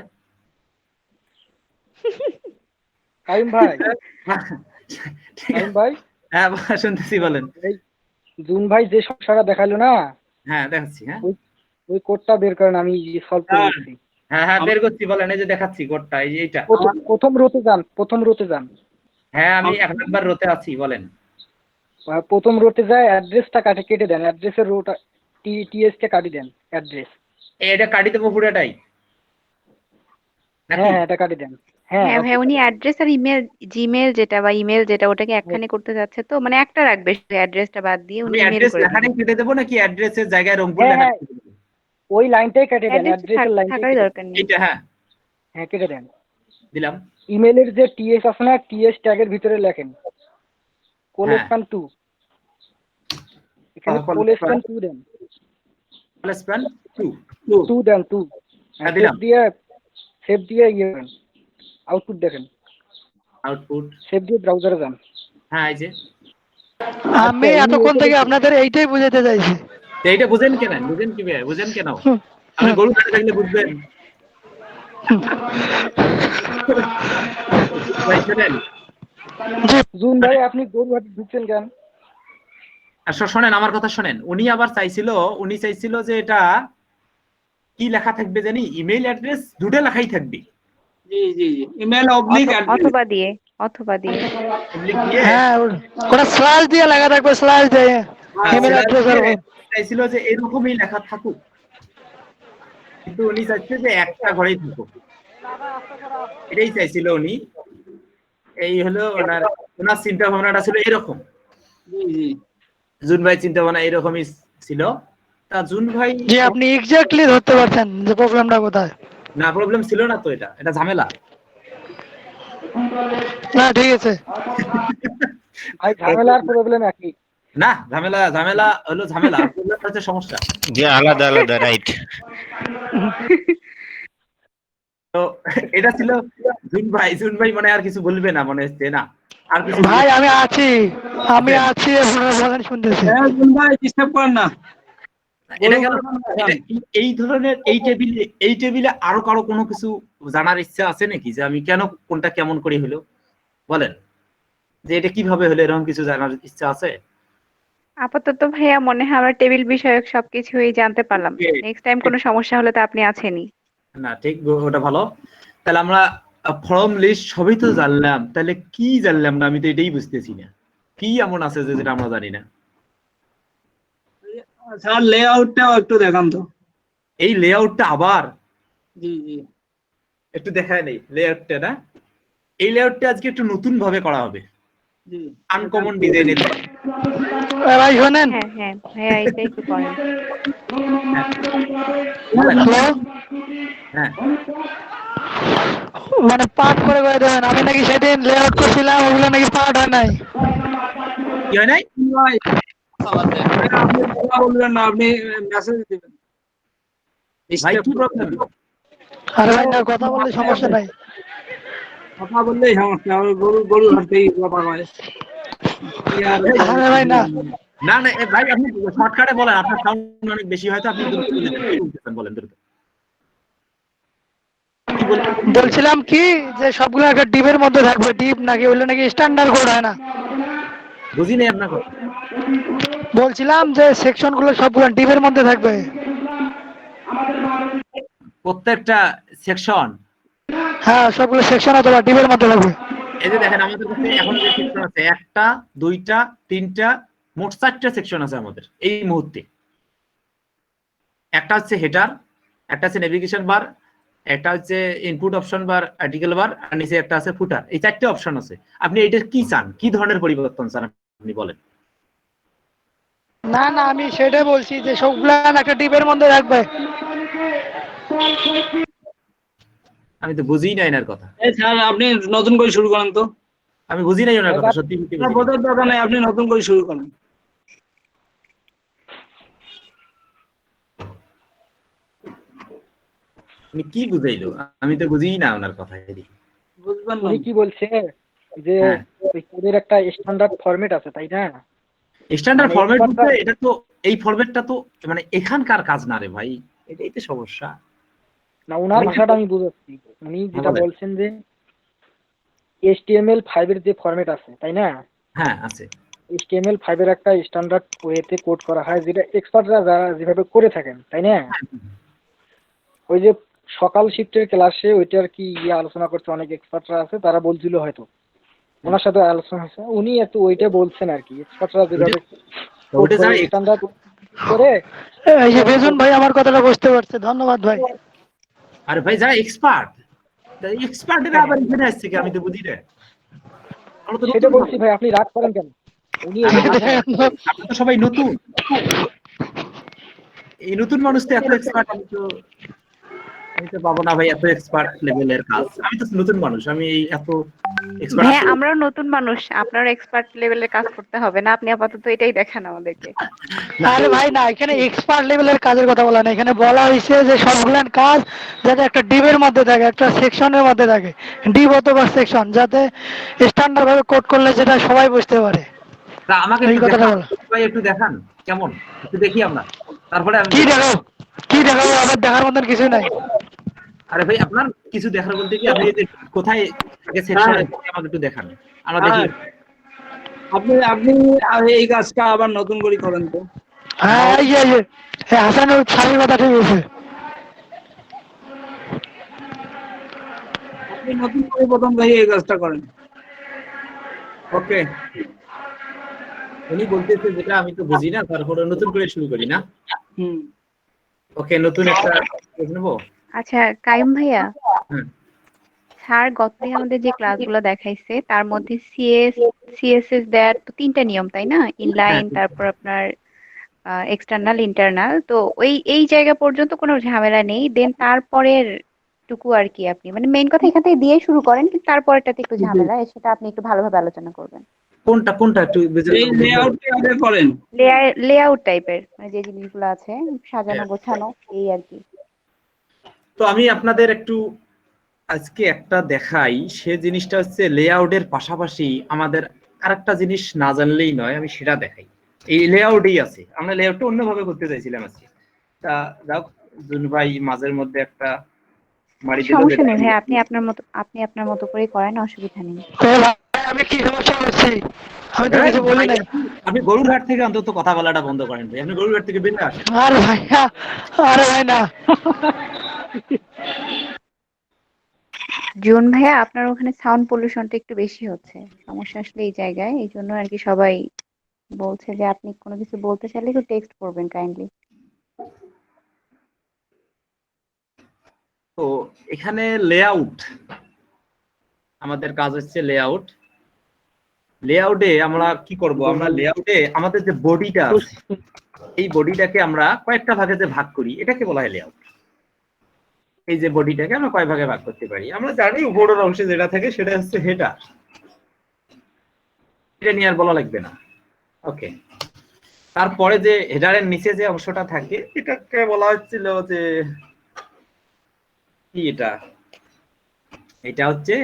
কাইম ভাই, কাইম ভাই, হ্যাঁ শুনতেছি, বলেন। এই জুন ভাই যে সমস্যাটা দেখালো না, হ্যাঁ দেখাচ্ছি। হ্যাঁ ওই কোডটা বের করেন, আমি সলভ করে দিচ্ছি। হ্যাঁ বের করছি, বলেন। এই যে দেখাচ্ছি কোডটা, এই যে এইটা। প্রথম রোতে যান। হ্যাঁ আমি 1 নাম্বার রোতে আছি, বলেন। প্রথম রোতে যায় অ্যাড্রেসটা কেটে দেন, অ্যাড্রেসের রোটা টিএস কে কাটি দেন, অ্যাড্রেস। এটা কাটি দেবো পুরোটাই? হ্যাঁ এটা কাটি দেন। হ্যাঁ ভাই, উনি অ্যাড্রেস আর জিমেল যেটা বা ইমেল যেটা ওটাকে একখানে করতে যাচ্ছে, তো মানে একটা রাখবে, অ্যাড্রেসটা বাদ দিয়ে উনি আমি ইমেল অ্যাড্রেস করে লেখাটাই কেটে দেবো নাকি অ্যাড্রেসের জায়গায় রংপুর লেখা? ওই লাইনটাই কেটে দেন, অ্যাড্রেস অ্যাড্রেসের লাইনটাই থাকারই দরকার নেই। এইটা? হ্যাঁ কেটে দেন, দিলাম। ইমেলের যে টিএস আছে না, টিএস ট্যাগের ভিতরে লেখেন কোলেস্পান 2, এখানে কোলেস্পান 2 দেন, কোলেস্পান 2 দেন, 2 সেভ দিয়ে আউটপুট দেখেন, আউটপুট সেভ দিয়ে ব্রাউজারে যান। হ্যাঁ এই যে আমি এতক্ষণ থেকে আপনাদের এইটাই বুঝাতে চাইছি। এইটা বুঝেন কেন? বুঝেন কেন? আপনি গরু কাটে থাকলে বুঝবেন। ভাই শুনেন, জুন ভাই আপনি গরু হাটে ঢুকছেন কেন? শোনেন আমার কথা শোনেন। উনি চাইছিল যে এটা কি লেখা থাকবে জানি, ইমেল অ্যাড্রেস দুটো লেখাই থাকবে। জি ইমেল অবলিক অথবা দিয়ে হ্যাঁ ওটা স্ল্যাশ দিয়ে লেখা থাকবে, স্ল্যাশ দিয়ে ইমেল অ্যাড্রেস আর চাইছিল যে এরকমই লেখা থাকুক, কিন্তু উনি চাইছে যে একটা ঘরেই থাকুক, এটাই চাইছিল উনি। এই হলো ওনার চিন্তা ভাবনাটা ছিল এরকম। জুন ভাই চিন্তা ভাবনা এরকমই ছিল। তা জুন ভাই জি আপনি এক্স্যাক্টলি ধরতে পারছেন যে প্রবলেমটা কোথায়। না প্রবলেম ছিল না তো, এটা ঝামেলা না। ঠিক আছে ভাই, ঝামেলা আর প্রবলেম একই না। ঝামেলা হলো ঝামেলা, প্রবলেম হচ্ছে সমস্যা। যে আলাদা রাইট। তো এটা ছিল জুন ভাই মনে আর কিছু বলবে না মনে হচ্ছে, না আর কিছু ভাই আমি আছি বলেন শুনতেছি। হ্যাঁ জুন ভাই ডিস্টার্ব করেন না। এটা গেল। এই ধরনের এই টেবিলে আরো কারো কোনো কিছু জানার ইচ্ছা আছে নাকি, যে আমি কেন কোনটা কেমন করে হলো, বলেন। যে এটা কিভাবে হলো, এরকম কিছু জানার ইচ্ছা আছে? আপাতত ভাইয়া মনে হয় আমরা টেবিল বিষয়ক সবকিছুই জানতে পারলাম। নেক্সট টাইম কোনো সমস্যা হলে তো আপনি আছেনই। না ঠিক, ওটা ভালো। তাহলে আমরা ফর্ম লিস্ট সবই তো জানলাম, তাহলে কি জানলাম না? আমি তো এটাই বুঝতেছি না, কি এমন আছে যেটা আমরা জানি না। স্যার লেআউটটাও একটু দেখান তো। এই লেআউটটা আবার জি একটু দেখায় নেই লেআউটটা, না? এই লেআউটটা আজকে একটু নতুন ভাবে করা হবে, আনকমন ডিজাইনের। ভাই শুনেন, হ্যাঁ ভাইয়া এটা একটু করেন। হ্যাঁ মানে পার্ট করে দেবেন। আমি নাকি সেদিন লেআউট করছিলাম, ওগুলো নাকি পার্ট হয় নাই। কি হয় নাই? আপনি বলবেন না, আপনি মেসেজ দিবেন। ভাই কি প্রবলেম? আরে ভাই না, কথা বললে সমস্যা নাই। কথা বললেই সমস্যা, গরু হাঁটতেই কথা হয়। আরে ভাই না না ভাই আপনি শর্টকাটে বলেন, আপনার সাউন্ড অনেক বেশি, হয়তো আপনি দ্রুত বলেন দ্রুত। বলছিলাম কি যে সবগুলো একটা ডিপের মধ্যে থাকবে। ডিপ নাকি ওগুলো নাকি স্ট্যান্ডার্ড কোড হয় না। বুঝি নাই আপনার কথা। বলছিলাম যে সেকশন গুলো সবগুলো ডিপের মধ্যে থাকবে, প্রত্যেকটা সেকশন। হ্যাঁ সবগুলো সেকশন অথবা ডিপের মধ্যে থাকবে। এই যে দেখেন আমাদের কাছে এখন যে সেকশন আছে, 1টা 2টা 3টা, মোট 4টা সেকশন আছে আমাদের এই মুহূর্তে। একটা হচ্ছে হেডার, একটা হচ্ছে নেভিগেশন বার, একটা হচ্ছে ইনপুট অপশন বার, আর্টিকেল বার, আর নিচে একটা আছে ফুটার। এই 4টে অপশন আছে। আপনি এটা কি চান, কি ধরনের পরিবর্তন চান আপনি বলেন? না আমি সেটাই বলছি যে সবগুলো একটা ডিপের মধ্যে থাকবে। আমি তো বুঝি নাই এর কথা। স্যার আপনি নতুন করে শুরু করেন তো। আমি বুঝি নাই ওনার কথা, সত্যি বোঝার দরকার নাই, আপনি নতুন করে শুরু করেন। উনি কি বুঝাইলো? আমি তো বুঝিই না ওনার কথা। বুঝবেন না। উনি কি বলছে যে হ্যাঁ। ওই কোডের একটা স্ট্যান্ডার্ড ফরম্যাট আছে, তাই না? স্ট্যান্ডার্ড মানে ফরম্যাট বলতে expertরা- এটা তো, এই ফরম্যাটটা তো মানে এখানকার কাজ না রে ভাই, এটাই তো সমস্যা। না, ওনার ভাষাটা আমি বুঝাচ্ছি। উনি যেটা বলেন। বলছেন যে HTML5 এর যে ফরম্যাট আছে, তাই না? হ্যাঁ আছে। HTML5 এর একটা স্ট্যান্ডার্ড ওয়েতে কোড করা হয়, যেটা এক্সপার্টরা যারা যেভাবে করে থাকেন, তাই না? ওই যে সকাল শিফটের ক্লাসে ওইটার কি আলোচনা করতে অনেক এক্সপার্টরা আছে, তারা বলছিল হয়তো, ওনার সাথে আলোচনা হয়েছে, উনি একটু ওইটা বলছেন আর কি, এক্সপার্টরা যেভাবে ওটা যারা স্ট্যান্ডার্ড করে। এই যে বেজন ভাই আমার কথাটা বুঝতে পারছে, ধন্যবাদ ভাই। আরে ভাই যারা এক্সপার্ট, এক্সপার্টের আবার এখানে আসছে কি? আমি তো বুঝি না। আমরা তো সেটা নতুন বলছি ভাই, আপনি রাগ করেন কেন? উনি আমরা তো সবাই নতুন, এই নতুন মানুষ তো এত এক্সপার্ট, আমি তো পাবো না ভাই এত এক্সপার্ট লেভেলের কাজ। আমি তো নতুন মানুষ, আমি এই এত এক্সপার্ট। হ্যাঁ, আমরাও নতুন মানুষ, আপনার এক্সপার্ট লেভেলের কাজ করতে হবে না, আপনি আপাতত এটাই দেখান আমাদেরকে। আরে ভাই না, এখানে এক্সপার্ট লেভেলের কাজের কথা বলা না, এখানে বলা হয়েছে যে সবগুলান কাজ যাতে একটা ডিবের মধ্যে থাকে, একটা সেকশনের মধ্যে থাকে, ডিব অথবা সেকশন, যাতে স্ট্যান্ডার্ড ভাবে কোড করলে যেটা সবাই বুঝতে পারে। তা আমাকে এই একটু কথাটা দেখান বলো। ভাই, একটু দেখান কেমন, একটু দেখি আমরা, তারপরে আমি কি দেখাবো? কি দেখাবো? আবার দেখার মতন কিছু নাই। আরে ভাই আপনার কিছু দেখার বলতে কি, আপনি এই যে কোথায় আগে সেকশনে আমাকে একটু দেখান, আমরা দেখি। আপনি আপনি এই কাজটা আবার নতুন করে করেন তো। হ্যাঁ, এই যে হাসানুর স্বামীর কথা ঠিক আছে। আপনি নতুন করে প্রথম ভাই এই কাজটা করেন। ওকে, উনি বলতেছে যেটা আমি তো বুঝি না, তারপরে নতুন করে শুরু করি না। ওকে, নতুন একটা নেব। আচ্ছা কাইম ভাইয়া, হুম। স্যার গতদিন আমাদের যে ক্লাসগুলো দেখাইছে তার মধ্যে সিএসএস দেওয়ার তো 3টা নিয়ম, তাই না? ইনলাইন, তারপর আপনার এক্সটার্নাল, ইন্টারনাল। তো এই জায়গা পর্যন্ত কোনো ঝামেলা নেই, দেন তারপরের টুকু আর কি আপনি মানে মেইন কথা এখান থেকে দিয়ে শুরু করেন, কিন্তু তারপরেরটাতে একটু ঝামেলা, সেটা আপনি একটু ভালোভাবে আলোচনা করবেন। কোনটা একটু এই লেআউটটা আগে করেন। লেআউট টাইপের মানে যে জিনিসগুলো আছে সাজানো গোছানো, এই আর কি। তো আমি আপনাদের একটু আজকে একটা দেখাই, সে জিনিসটা হচ্ছে লেআউটের পাশাপাশি আমাদের আরেকটা জিনিস না জানলেই নয়, আমি সেটা দেখাই। এই লেআউটেই আছে, আমরা লেআউটটা অন্যভাবে করতে চাইছিলাম আজকে। তা যাও, জুন ভাই মাঝের মধ্যে একটা মারি দিল। সমস্যা নেই ভাই, আপনি আপনার মতো করেই করেন, অসুবিধা নেই। আমি কি সমস্যা করছি? আমি তো কিছু বলি নাই। আপনি গরুরহাট থেকে অন্তত কথা বলাটা বন্ধ করেন ভাই, আপনি গরুরহাট থেকে বেরিয়ে আসেন। আরে ভাই, আরে ভাই না। জুন ভাইয়া, আপনার ওখানে সাউন্ড পলিউশনটা একটু বেশি হচ্ছে, সমস্যা আসলে এই জায়গায়, এই জন্য আর কি সবাই বলছে যে আপনি কোনো কিছু বলতে চাইলে একটু টেক্সট করবেন কাইন্ডলি। তো এখানে লেআউট, আমাদের কাজ হচ্ছে লেআউট। লেআউটে আমরা কি করব? আমরা লেআউটে আমাদের যে বডিটা আছে, এই বডিটাকে আমরা কয়েকটা ভাগে যে ভাগ করি, এটাকে বলা হয় লেআউট। এই যে বডিটাকে আমরা কয় ভাগে ভাগ করতে পারি? আমরা জানি উপরের অংশে যেটা থাকে সেটা হচ্ছে হেডার, এটা নিয়ে আর বলা লাগবে না। ওকে, তারপরে যে হেডারের নিচে যে অংশটা থাকে এটাকে বলা হচ্ছিল যে কি, এটা হচ্ছে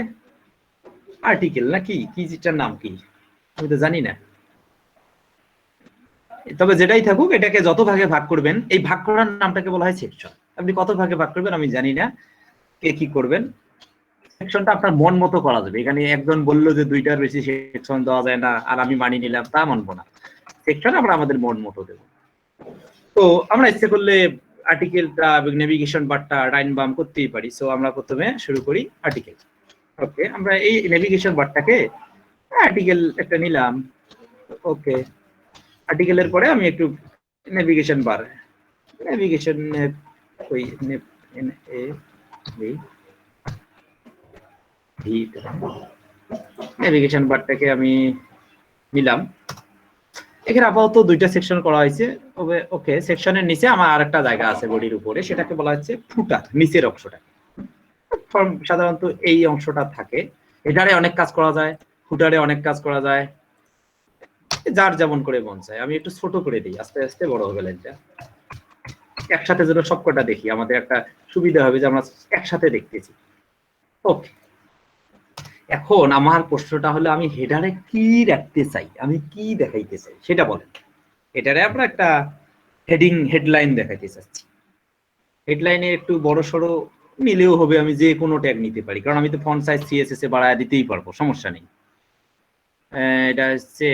আর্টিকেল নাকি কি, যেটার নাম কি আমি তো জানি না। তবে যেটাই থাকুক, এটাকে যত ভাগে ভাগ করবেন, এই ভাগ করার নামটাকে বলা হয় সেকশন। আপনি কত ভাগে ভাগ করবেন আমি জানি না, কে কি করবেন। সেকশনটা আপনার মন মতো করা যাবে। এখানে একজন বললো যে 2টার বেশি সেকশন দেওয়া যায় না, আর আমি মানি নিলাম, তা মানবো না। সেকশন আমরা আমাদের মন মতো দেবো। তো আমরা ইচ্ছে করলে আর্টিকেলটা নেভিগেশন বারটা ডাইন বাম করতেই পারি। সো আমরা প্রথমে শুরু করি আর্টিকেল। ওকে, আমরা এই নেভিগেশন বারটাকে আর্টিকেল একটা নিলাম। ওকে, আর্টিকেলের পরে আমি একটু নেভিগেশন বার, নেভিগেশন ওই নেভিগেশন বারটাকে আমি নিলাম। এখানে আপাতত 2টা সেকশন করা হয়েছে। ওকে, সেকশনের নিচে আমার আরেকটা জায়গা আছে বডির উপরে, সেটাকে বলা হচ্ছে ফুটার, নিচের অংশটা। সাধারণত এই অংশটা থাকে। হেডারে অনেক কাজ করা যায়, ফুটারে অনেক কাজ করা যায়, যার যেমন করে মন চায়। আমি একটু ছোট করে দিই, আস্তে আস্তে বড় হবে লাইনটা। একসাথে যেন সবকটা দেখি, আমাদের একটা সুবিধা হবে যে আমরা একসাথে দেখতেছি। ওকে, এখন আমার প্রশ্নটা হলো আমি হেডারে কি রাখতে চাই, আমি কি দেখাইতে চাই সেটা বলেন। হেডারে আমরা একটা হেডলাইন দেখাইতে চাচ্ছি। হেডলাইনে একটু বড় সড়ো নিলেও হবে, আমি যে কোনো ট্যাগ নিতে পারি, কারণ আমি তো ফন্ট সাইজ সিএসএস এ বাড়ায় দিতেই পারবো, সমস্যা নেই। এটা হচ্ছে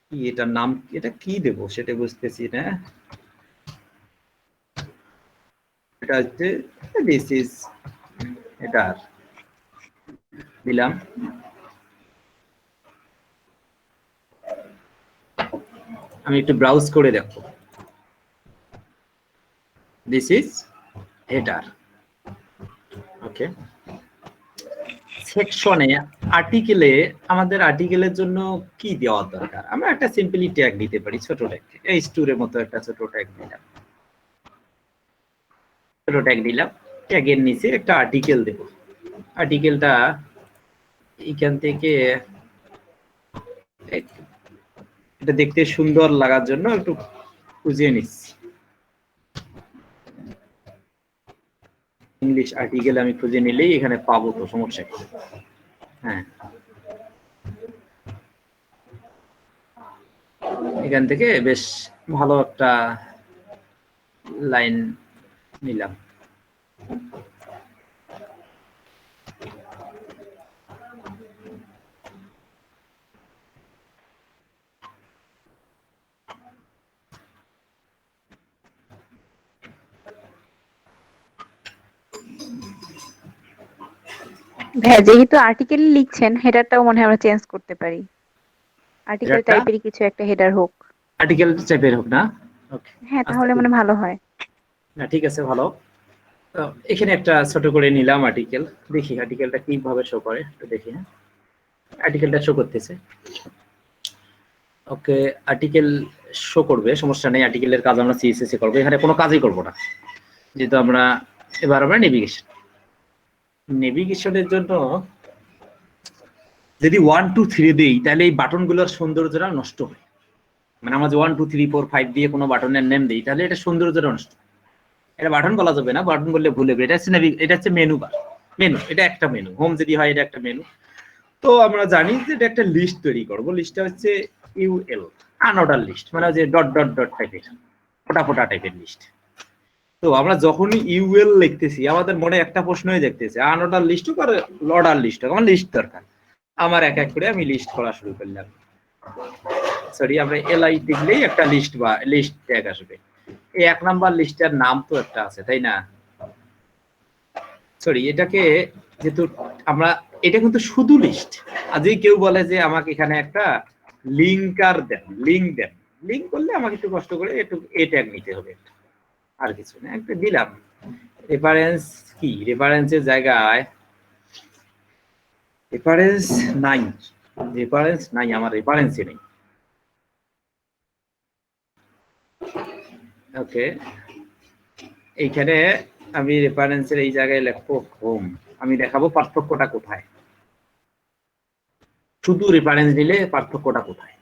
কি, এটার নাম এটা কি দেব সেটা বুঝতেছি না। এটা হচ্ছে দিস ইজ হেডার দিলাম। আমি একটু ব্রাউজ করে দেখো, দিস ইজ হেডার। ওকে, সেকশনে আর্টিকেলে আমাদের আর্টিকেলের জন্য কি দেওয়া দরকার, আমরা একটা সিম্পলি ট্যাগ দিতে পারি, ছোট ট্যাগ, এই স্টোরের মতো একটা ছোট ট্যাগ দিলাম, ছোট ট্যাগ দিলাম। ট্যাগের নিচে একটা আর্টিকেল দেব। আর্টিকেলটা এখান থেকে এটা দেখতে সুন্দর লাগার জন্য একটু খুঁজে নিচ্ছি, ইংলিশ আর্টিকেল আমি খুঁজে নিলেই এখানে পাবো, তো সমস্যা কি? হ্যাঁ, এখান থেকে বেশ ভালো একটা লাইন নিলাম। ভাইয়া যেহেতু আর্টিকেল লিখছেন, হেডারটাও মনে হয় আমরা চেঞ্জ করতে পারি, আর্টিকেল হেডারটা টাইপেরই কিছু একটা হেডার হোক। আর্টিকেল টাইপের হোক না? ওকে, হ্যাঁ, তাহলে মনে হয় ভালো হয়। না ঠিক আছে, ভালো। তো এখানে একটা ছোট করে নিলাম আর্টিকেল, দেখি আর্টিকেলটা কিভাবে শো করে একটু দেখি। হ্যাঁ, আর্টিকেলটা শো করতেছে। ওকে, আর্টিকেল শো করবে, সমস্যা নেই। আর্টিকেলের কাজ আমরা সিএসএস এ করবো, এখানে কোনো কাজই করবো না, যেহেতু আমরা এবার আমরা নেভিগেশনের জন্য যদি 1 2 3 দেই, তাহলে এই বাটনগুলোর সৌন্দর্যটা নষ্ট হয়। মানে আমরা যে 1 2 3 4 5 দিয়ে কোনো বাটনের নেম দিই, তাহলে এটা সৌন্দর্যটা নষ্ট। এটা বাটন বলা যাবে না, বাটন বললে ভুলে যাবে। এটা হচ্ছে মেনু বার, মেনু, এটা একটা মেনু। হোম যদি হয় এটা একটা মেনু। তো আমরা জানি যে এটা একটা লিস্ট তৈরি করব। লিস্টটা হচ্ছে ইউএল, আনঅর্ডার লিস্ট, মানে যে ডট ডট ডট টাইপের, ফোটা ফোটা টাইপের লিস্ট। তো আমরা যখনই ইউএল লিখতেছি, আমাদের মনে একটা প্রশ্নই দেখতেছে, আনঅর্ডার লিস্ট হোক আর অর্ডার লিস্ট হোক, আমার লিস্ট দরকার। আমার এক এক করে আমি লিস্ট করা শুরু করলাম। সরি, আমরা এলআই লিখলেই একটা লিস্ট বা লিস্ট ট্যাগ আসবে। এই 1 নাম্বার লিস্টের নাম তো একটা আছে, তাই না? সরি, এটাকে যেহেতু আমরা, এটা কিন্তু শুধু লিস্ট। আজই কেউ বলে যে আমাকে এখানে একটা লিঙ্কার দেন, লিঙ্ক দেন, লিঙ্ক করলে আমাকে একটু কষ্ট করে একটু এ ট্যাগ নিতে হবে, আর কিছু না। একটা দিলাম রেফারেন্স। কি রেফারেন্সের জায়গায় রেফারেন্স নাই, রেফারেন্স নাই, আমার রেফারেন্সই নেই। ওকে, এইখানে আমি রেফারেন্সের এই জায়গায় লিখবো হোম। আমি দেখাবো পার্থক্যটা কোথায়, শুধু রেফারেন্স নিলে পার্থক্যটা কোথায়।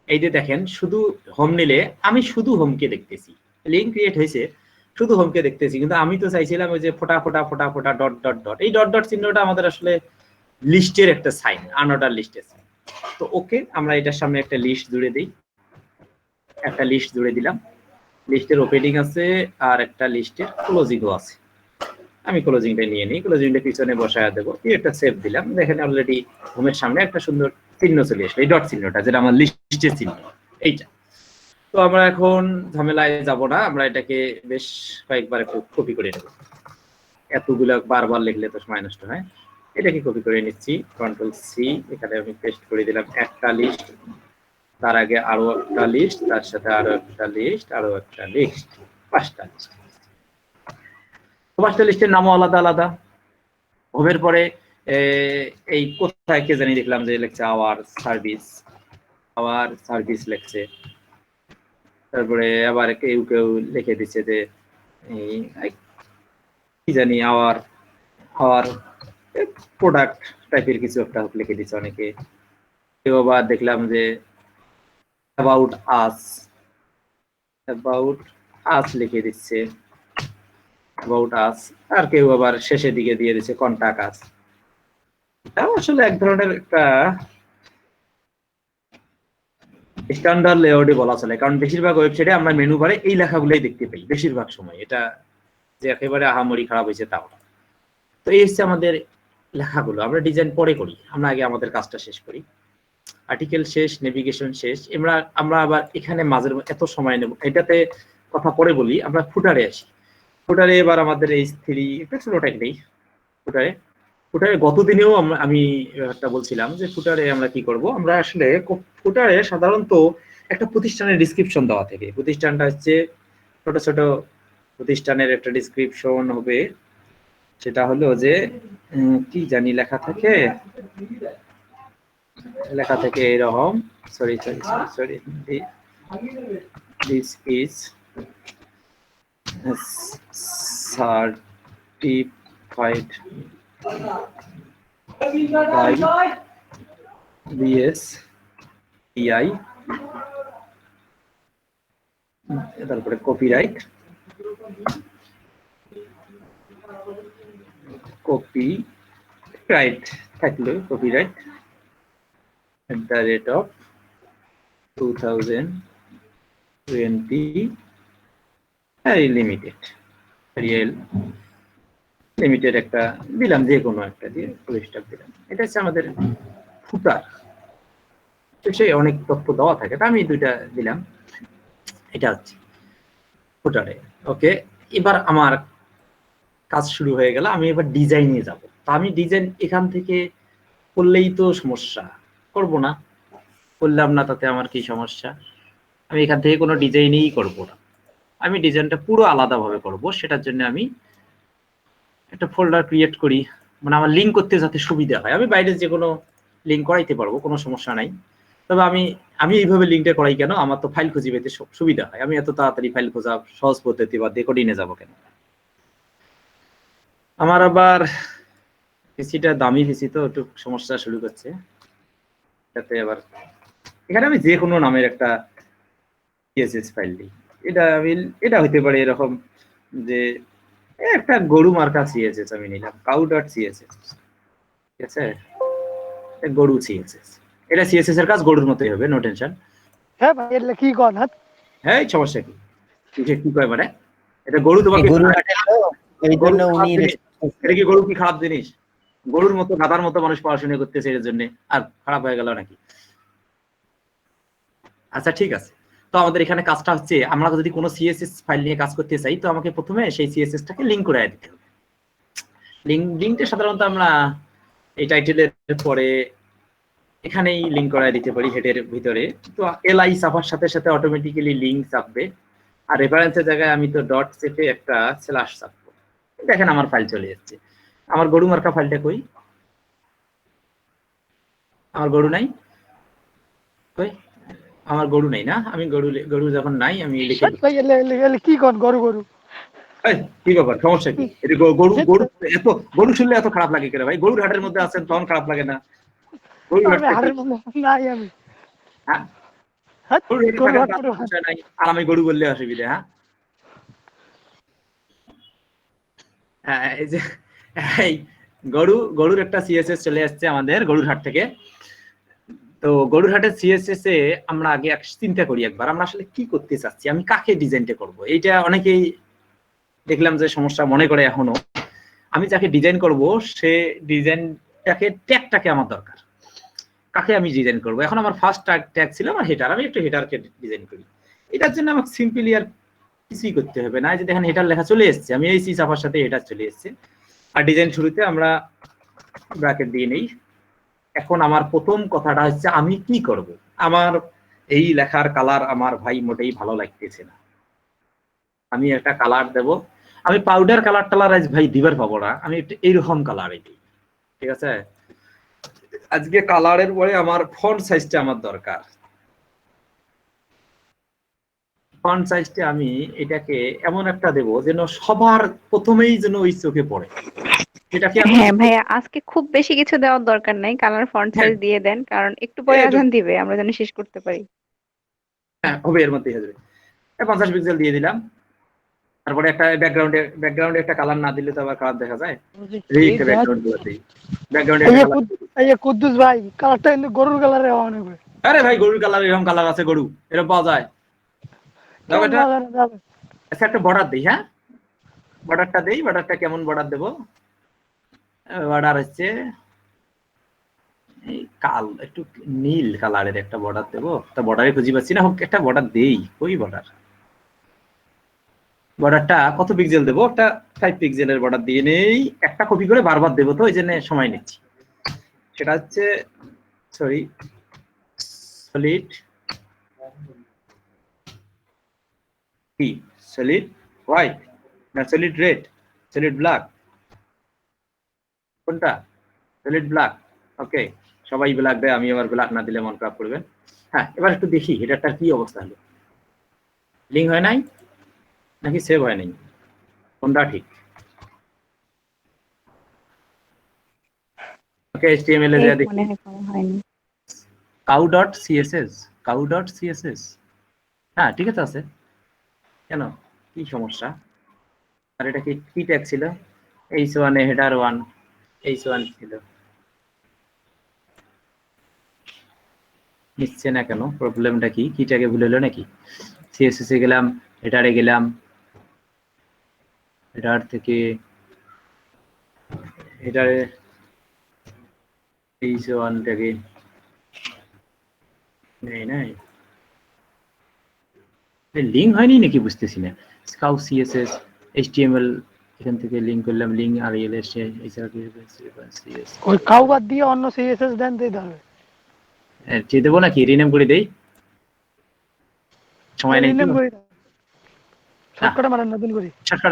এই যে দেখেন, শুধু হোম নিলে আমি শুধু হোমকে দেখতেছি, লিঙ্ক ক্রিয়েট হয়েছে, শুধু হোমকে দেখতেছি। কিন্তু আমি তো চাইছিলাম ওই যে ফোটা ফোটা ফোটা ফোটা ডট ডট ডট, এই ডট ডট চিহ্নটা আমাদের আসলে লিস্টের একটা সাইন, আনঅর্ডার লিস্টের সাইন। তো ওকে, আমরা এটার সামনে একটা লিস্ট জুড়ে দিই, একটা লিস্ট জুড়ে দিলাম। লিস্টের ওপেনিং আছে আর একটা লিস্টের ক্লোজিংও আছে। আমি ক্লোজিংটা নিয়ে নিই, ক্লোজিংটা পিছনে বসায় দেবো, একটা সেভ দিলাম। দেখেন অলরেডি হোমের সামনে একটা সুন্দর চিহ্ন চলে আসলো, এই ডট চিহ্নটা, যেটা আমার লিস্টের চিহ্ন, এইটা। তো আমরা এখন ঝামেলায় যাব না, আমরা এটাকে বেশ কয়েকবার একটু কপি করে নেব। এতগুলো বারবার লিখলে তো সময় নষ্ট হয়। এটাকে কপি করে নিচ্ছি, কন্ট্রোল সি, এখানে আমি পেস্ট করে দিলাম একটা লিস্ট, তার আগে আরো একটা লিস্ট, তার সাথে আরো একটা লিস্ট, আরো একটা লিস্ট, 5টা লিস্ট। 5টা লিস্টের নামও আলাদা আলাদা। হোমের পরে এই কোথায় কে জানি দেখলাম যে লিখছে আওয়ার সার্ভিস লিখছে। তারপরে আবার কেউ কেউ লিখে দিচ্ছে যে কি জানি আওয়ার প্রোডাক্ট টাইপের কিছু একটা লিখে দিচ্ছে অনেকে। কেউ আবার দেখলাম যে অ্যাবাউট আস, অ্যাবাউট আস লিখে দিচ্ছে, অ্যাবাউট আস। আর কেউ আবার শেষের দিকে দিয়ে দিচ্ছে কন্টাক্ট আস। এটা আসলে এক ধরনের একটা স্ট্যান্ডার্ড লেআউটে বলা চলে, কারণ বেশিরভাগ ওয়েবসাইটে আমরা মেনু বারে এই লেখাগুলোই দেখতে পাই বেশিরভাগ সময়। এটা যে একেবারে আহামরি খারাপ হয়েছে তাও না। তো এই হচ্ছে আমাদের লেখাগুলো। আমরা ডিজাইন পরে করি, আমরা আগে আমাদের কাজটা শেষ করি। আর্টিকেল শেষ, নেভিগেশন শেষ। আমরা আবার এখানে মাঝের এত সময় নেব, এটাতে কথা পরে বলি। আমরা ফুটারে আসি। ফুটারে এবার আমাদের H3 একটা ছোটটাই নেই। ফুটারে গতদিনেও আমি একটা বলছিলাম যে ফুটারে আমরা কি করব। আমরা আসলে ফুটারে সাধারণত একটা প্রতিষ্ঠানের ডিসক্রিপশন দেওয়া থাকে। প্রতিষ্ঠানটা হচ্ছে ছোট ছোট প্রতিষ্ঠানের একটা ডিসক্রিপশন হবে। সেটা হলো যে কি জানি লেখা থাকে এরকম, sorry this is certified by BSEI, তারপরে কপিরাইট থাকলো, কপিরাইট @2020 লিমিটেড একটা দিলাম, যে কোনো একটা দিয়ে পুলিশটা দিলাম। এটা হচ্ছে আমাদের ফুটার। সেই অনেক তথ্য দেওয়া থাকে, তা আমি দুইটা দিলাম। এটা হচ্ছে ফুটারে। ওকে, এবার আমার কাজ শুরু হয়ে গেল। আমি এবার ডিজাইনে যাব। তা আমি ডিজাইন এখান থেকে করলেই তো সমস্যা, করব না, করলাম না, তাতে আমার কি সমস্যা? আমি এখান থেকে কোনো ডিজাইনই করব না, আমি ডিজাইনটা পুরো আলাদাভাবে করব। সেটার জন্য আমি একটা ফোল্ডার ক্রিয়েট করি, মানে আমার লিঙ্ক করতে যাতে সুবিধা হয়। আমি বাইরে যে কোনো লিঙ্ক করাইতে পারবো, কোনো সমস্যা নাই। তবে আমি এইভাবে লিঙ্কটা করাই কেন, আমার তো ফাইল খুঁজে পেতে সুবিধা হয়। আমি এত তাড়াতাড়ি ফাইল খোঁজা সহজ পদ্ধতি বা ডেকোডিনে যাবো কেন? আমার আবার পিসিটা দামি পিসি, তো একটু সমস্যা শুরু করছে। যাতে আবার এখানে আমি যে কোনো নামের একটা CSS ফাইল দিই। এটা হইতে পারে এরকম যে একটা গরু মার্কা CSS আমি নিলাম, cow.css, ঠিক আছে? গরু CSS, এটা CSS এর কাজ গরুর মতোই হবে, নো টেনশন। হ্যাঁ ভাই, এর কি কোন? হ্যাঁ, সমস্যা কি? কি কয় মানে এটা গরু তোমাকে গরু হাটের লোক, এই জন্য উনি এটা কি গরু কি খারাপ জিনিস? গরুর মতো গাধার মতো মানুষ পড়াশোনা করতেছে, এর জন্য আর খারাপ হয়ে গেল নাকি? আচ্ছা ঠিক আছে। তো আমাদের এখানে কাজটা হচ্ছে, আমরা যদি কোনো CSS ফাইল নিয়ে কাজ করতে চাই, তো আমাকে প্রথমে সেই CSS টাকে লিংক করে দিতে হবে। লিংকটা সাধারণত আমরা এই টাইটেলের পরে এখানেই লিংক করায় দিতে পারি, হেডের ভিতরে। তো li চাপার সাথে সাথে অটোমেটিক্যালি লিংক চাপবে। আর রেফারেন্সের জায়গায় আমি তো ডট চেপে একটা স্ল্যাশ চাপবো। দেখেন আমার ফাইল চলে যাচ্ছে। আমার গরু মার্কা ফাইলটা কই? আমার গরু নাই, কই? আমার গরু নাই না? আমি গরু যখন নাই আমি লিখে ভাই কি কোন গরু? কি ব্যাপার, সমস্যা কি? এটা গরু শুনলে এত খারাপ লাগে কেন ভাই? গরুর হাটের মধ্যে আছেন তখন খারাপ লাগে না? গরুর হাটের মধ্যে নাই আমি। হ্যাঁ, আর আমি গরু বললে অসুবিধা? হ্যাঁ, এই যে এই গরুর একটা CSS চলে আসছে আমাদের গরুর হাট থেকে। তো গরুর হাটের CSS এ আমরা আগে চিন্তা করি একবার, আমরা আসলে কি করতে চাচ্ছি, আমি কাকে ডিজাইনটা করব। এইটা অনেকেই দেখলাম যে সমস্যা মনে করে এখনো। আমি যাকে ডিজাইন করব সে ডিজাইনটাকে ট্যাগটাকে আমার দরকার, কাকে আমি ডিজাইন করব। এখন আমার ফার্স্ট ট্যাগ ছিল আমার হেডার, আমি একটু হেডারকে ডিজাইন করি। এটার জন্য আমাকে সিম্পলি আর কিছুই করতে হবে না। যে দেখেন হেডার লেখা চলে এসেছে, আমি এই সি চাপার সাথে হেডার চলে এসেছে। আর ডিজাইন শুরুতে আমরা ব্র্যাকেট দিয়ে নেই। এখন আমার প্রথম কথাটা হচ্ছে আমি কি করব। আমার এই লেখার কালার আমার ভাই মোটেই ভালো লাগতেছে না, আমি একটা কালার দেব। আমি পাউডার কালার টালার আজ ভাই দিবার পাবো না, আমি একটু এইরকম কালার দিই, ঠিক আছে? আজকে কালারের পরে আমার ফন্ট সাইজটা আমার দরকার। ফন্ট সাইজটা আমি এটাকে এমন একটা দেব যেন সবার প্রথমেই যেন ওই চোখে পড়ে। হ্যাঁ ভাইয়া, আজকে খুব বেশি কিছু দেওয়ার দরকার নাই, কালার ফন্ট সাইজ দিয়ে দেন, কারণ একটু পরে আজান দিবে, আমরা যেন শেষ করতে পারি। হ্যাঁ হবে, এর মধ্যেই হবে। 50 পিক্সেল দিয়ে দিলাম। তারপরে একটা ব্যাকগ্রাউন্ডে একটা কালার না দিলে তো আবার কালার দেখা যায়। এই একটা ব্যাকগ্রাউন্ড দিয়ে দিই। ব্যাকগ্রাউন্ডে একটা কালার। এই যে কুদ্দুস ভাই কালারটা কিন্তু গরুর কালারে হওয়া নেবে। আরে ভাই গরুর কালার, এরকম কালার আছে গরু, এরকম পাওয়া যায়। দাও এটা। আচ্ছা একটা বর্ডার দেই, হ্যাঁ বর্ডারটা দেই। বর্ডারটা কেমন বর্ডার দেব? বর্ডার হচ্ছে এই একটু নীল কালারের একটা বর্ডার দেবো। একটা বর্ডারে খুঁজে পাচ্ছি না, হোক একটা বর্ডার দেই। ওই বর্ডারটা কত পিক্সেল দেবো? একটা 5 পিক্সেলের বর্ডার দিয়ে নেই। একটা কপি করে বারবার দেবো, তো এই জন্য সময় নিচ্ছি। সেটা হচ্ছে সলিড কি, সলিড হোয়াইট না সলিড রেড, সলিড ব্ল্যাক, কোনটা? Solid black. ওকে, সবাই ব্ল্যাক দেয়, আমি আবার ব্ল্যাক না দিলে মন খারাপ করবে। হ্যাঁ, এবার একটু দেখি হেডারটার কি অবস্থা হলো। লিঙ্ক হয় নাই নাকি সেভ হয় নাই, কোনটা ঠিক? ওকে, HTML এ যা দেখি cow.css হ্যাঁ ঠিক আছে। কেন, কি সমস্যা? আর এটা কি ট্যাগ ছিল? h1 এ হেডার 1 h1 ছিল, নিচ্ছে না কেন? প্রবলেমটা কি? কি ট্যাগে ভুল হলো নাকি? CSS এ গেলাম, হেডারে গেলাম, হেডার থেকে হেডারে h1 ট্যাগে নাই লিঙ্ক হয়নি নাকি বুঝতেছি না। স্কাউ CSS HTML এখান থেকে লিংক করলাম, লিঙ্ক আর এলএস ওই কাউ বাদ দিয়ে অন্য সিএসএস দেন দিতে হবে। যে দেবো নাকি রিনেম করে দেই, সময় নেই। রিনেম করে দাও, শর্টকাটে মারেন, নতুন করে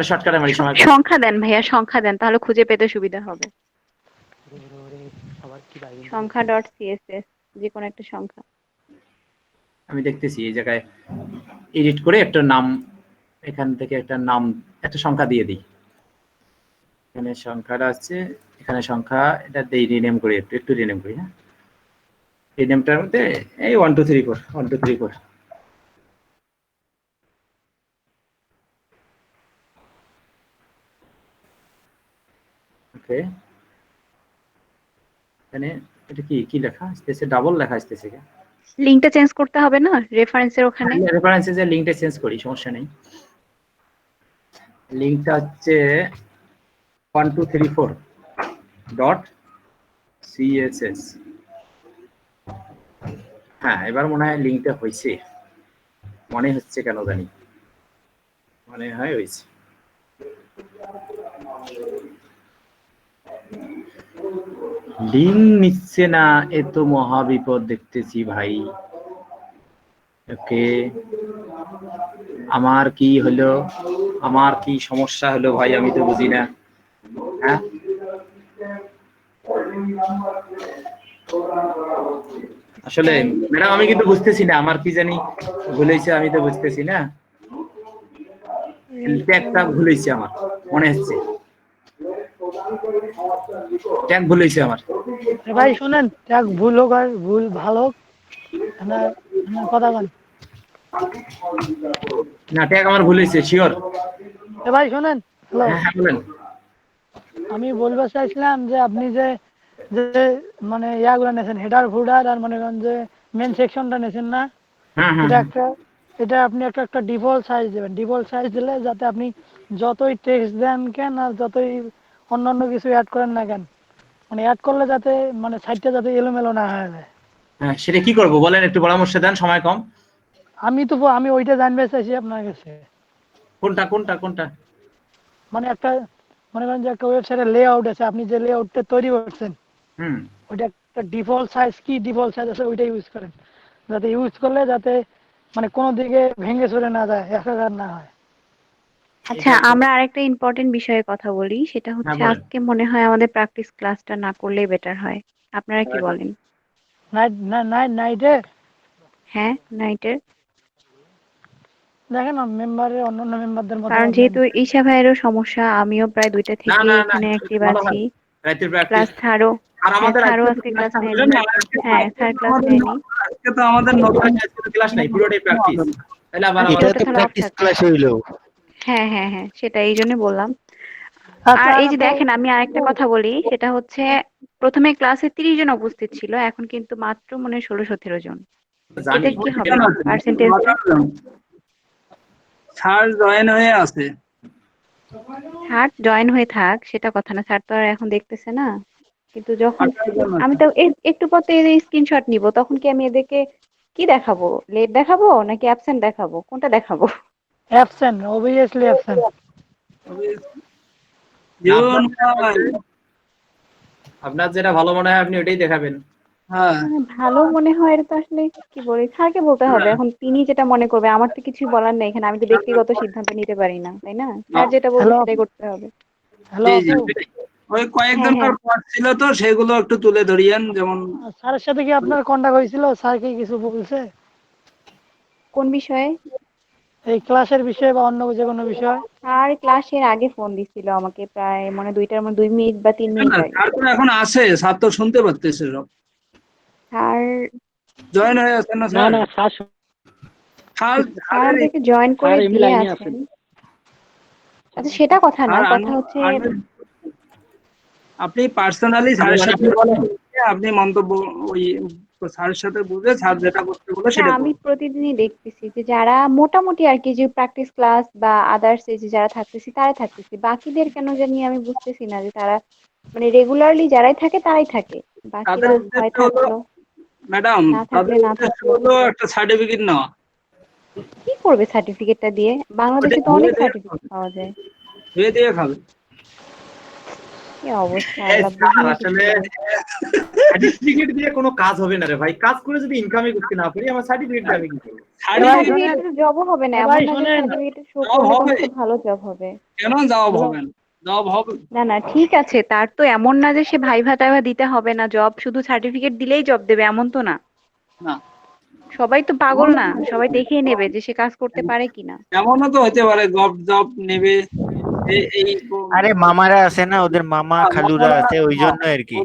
শর্টকাটে মারি সময়। সংখ্যা দেন ভাইয়া, সংখ্যা দেন, তাহলে খুঁজে পেতে সুবিধা হবে। সংখ্যা .css যে কোনো একটা সংখ্যা। আমি দেখতেছি এই জায়গায় এডিট করে একটা নাম, এখান থেকে একটা নাম, একটা সংখ্যা দিয়ে দিই। এখানে সংখ্যাটা আছে, এখানে সংখ্যা, এটা দেই রিনেম করে, একটু রিনেম করি। হ্যাঁ, রিনেমটার মধ্যে এই 1 2 3 4 1 2 3 4। ওকে, এখানে এটা কি লেখা আসতেছে? ডাবল লেখা আসতেছে। লিংকটা চেঞ্জ করতে হবে না রেফারেন্সের ওখানে? রেফারেন্সে যে লিংকটা চেঞ্জ করি, সমস্যা নেই। লিংকটা হচ্ছে 1234.css। হ্যাঁ, এবার মনে হয় লিংকটা হয়েছে, মনে হচ্ছে, কেন জানি মনে হয় হয়েছে। লিঙ্ক নিচ্ছে না, এ তো মহাবিপদ দেখতেছি ভাই। ওকে, আমার কি হলো? আমার কি সমস্যা হলো ভাই? আমি তো বুঝি না। হ্যাঁ, আসলে ম্যাডাম আমি কিন্তু বুঝতেছি না, আমার কি জানি ভুল হয়েছে, আমি তো বুঝতেছি না। ট্যাগটা ভুল হয়েছে আমার মনে হচ্ছে, ট্যাগ ভুল হয়েছে আমার। ভাই শুনেন, ট্যাগ ভুল হোক আর ভুল ভালো হোক, কথা বল না, ট্যাগ আমার ভুল হয়েছে শিওর। ভাই শুনেন, হ্যাঁ বলেন। আমি বলতে চাইছিলাম যে আপনি যে মানে ইয়াগুলো নেছেন, হেডার ফুডার আর মনে করেন যে মেন সেকশনটা নেছেন না, এটা আপনি একটা ডিফল্ট সাইজ দেবেন। ডিফল্ট সাইজ দিলে যাতে আপনি যতই টেক্সট দেন কেন আর যতই অন্যান্য কিছু অ্যাড করেন না কেন, মানে অ্যাড করলে যাতে মানে সাইডটা যাতে এলোমেলো না হয়ে যায়। হ্যাঁ, সেটা কি করব বলেন, একটু পরামর্শ দেন, সময় কম। আমি ওইটা জানতে চাইছি আপনার কাছে। কোনটা? মানে একটা মনে করেন যে একটা ওয়েবসাইটের লেআউট আছে, আপনি যে লেআউটটা তৈরি করছেন ওইটা একটা ডিফল্ট সাইজ, কি ডিফল্ট সাইজ আছে ওইটা ইউজ করেন, যাতে ইউজ করলে যাতে মানে কোনো দিকে ভেঙে চলে না যায়, একাকার না হয়। আচ্ছা, আমরা আরেকটা ইম্পর্টেন্ট বিষয়ে কথা বলি, সেটা হচ্ছে আজকে মনে হয় আমাদের প্র্যাকটিস ক্লাসটা না করলেই বেটার হয়। আপনারা কি বলেন? নাইটে? হ্যাঁ, নাইটের। দেখেন মেম্বারের অন্যান্য মেম্বারদের মতো, কারণ যেহেতু ঈশা ভাইয়েরও সমস্যা, আমিও প্রায় 2টা থেকে এখানে অ্যাক্টিভ আছি। প্লাস স্যারও আজকে ক্লাস নেয়নি। হ্যাঁ, স্যার ক্লাস নেয়নি। আজকে তো আমাদের নতুন ক্লাস নাই, পুরোটাই প্র্যাকটিস। তাহলে আবার আচ্ছা, এটা ওটা তো তাহলে অফ প্র্যাকটিস থাকবে। ক্লাস হইলো। হ্যাঁ হ্যাঁ হ্যাঁ, সেটা এই জন্য বললাম। আচ্ছা আর আর এই যে একটা দেখেন, আমি আরেকটা কথা বলি, সেটা হচ্ছে প্রথমে ক্লাসে 30 জন উপস্থিত ছিল, এখন কিন্তু মাত্র মনে হয় 16-17 জন। জানি এটা কি হবে পার্সেন্টেজটা? স্যার জয়েন হয়ে আছে। স্যার জয়েন হয়ে থাক, সেটা কথা না, স্যার তো আর এখন দেখতেছে না। কিন্তু যখন 18 জন আমি আছে। তো একটু পর তো এদের স্ক্রিনশট নিব, তখন কি আমি এদেরকে কি দেখাবো? লেট দেখাবো নাকি অ্যাবসেন্ট দেখাবো? কোনটা দেখাবো? Absent, obviously absent. জীবন আপনার যেটা ভালো মনে হয় আপনি ওটাই দেখাবেন। হ্যাঁ মানে ভালো মনে হয়, এটা তো আসলে কি বলি, স্যারকে বলতে হবে। এখন তিনি যেটা মনে করবে, আমার তো কিছুই বলার নেই এখানে, আমি তো ব্যক্তিগত সিদ্ধান্ত নিতে পারি না, তাই না? স্যার যেটা বলবে হ্যালো সেটাই করতে হবে। হ্যালো জি আপু, ওই হ্যাঁ কয়েকজনের হ্যাঁ। পদ ছিল তো সেগুলো একটু তুলে ধরিয়েন, যেমন স্যারের সাথে কি আপনার কন্টাক্ট হয়েছিল? স্যার কি কিছু বলছে কোন বিষয়ে? এই ক্লাসের বিষয়ে বা অন্য যে কোনো বিষয়? স্যার ক্লাসের আগে ফোন দিছিল আমাকে, প্রায় মনে 2 মিনিট বা 3 মিনিট না আগে। স্যার তো এখন আছে, স্যার তো শুনতে পারতেছে সব। স্যার জয়েন হয়ে আছে না না স্যার? না স্যার, স্যার স্যার আমাদেরকে জয়েন করে স্যার এমনি দিয়ে লাইনে আছেন। আছেন। আচ্ছা, সেটা কথা না, আর কথা হচ্ছে আপনি পার্সোনালি স্যারের সাথে আপনি মন্তব্য ওই স্যারের সাথে বুঝে স্যার যেটা করতে বলে না, সেটা আমি করুন। প্রতিদিনই দেখতেছি যে যারা মোটামুটি আর কি, যে প্র্যাকটিস ক্লাস বা আদার্স যে যারা থাকতেছি তারাই থাকতেছি, বাকিদের কেন জানি আমি বুঝতেছি না যে তারা মানে রেগুলারলি যারাই থাকে তারাই থাকে, তাদের বাকিরা হয় উদ্দেশ্য হলো থাকলো, ম্যাডাম, না থাকলে তাদের না উদ্দেশ্য থাকলো। হলো একটা সার্টিফিকেট নেওয়া। কি করবে সার্টিফিকেটটা দিয়ে? ওটা বাংলাদেশে তো ধুয়ে অনেক দিয়ে সার্টিফিকেট পাওয়া যায়। ধুয়ে দিয়ে খাবে। কি অবস্থা, এই আল্লাহ স্যার বুঝিয়ে কিছু আসলে দেয়। সার্টিফিকেট দিয়ে কোনো কাজ হবে না রে ভাই। কাজ করে যদি ইনকামই করতে না পারি, আমার সার্টিফিকেট দিয়ে আমি কি করবো? ভাই সার্টিফিকেট শোনেন, জবও হবে না, ভাই এমন না যে শোনেন, সার্টিফিকেট শো জব করলে হবে, তোমাকে ভালো জব হবে। কেন জব হ্যালো হবে না? জব হবে। না না, ঠিক আছে, তার তো এমন না যে সে ভাইভা টাইভা দিতে হবে না, জব শুধু সার্টিফিকেট দিলেই জব দেবে এমন তো না। না, সবাই তো পাগল এমনও না, তো সবাই দেখেই নেবে যে সে কাজ করতে পারে কিনা। এমনও তো হতে পারে জব জব নেবে এই আরে মামারা আছে না, ওদের মামা খালুরা আছে, ওই জন্য আর কি।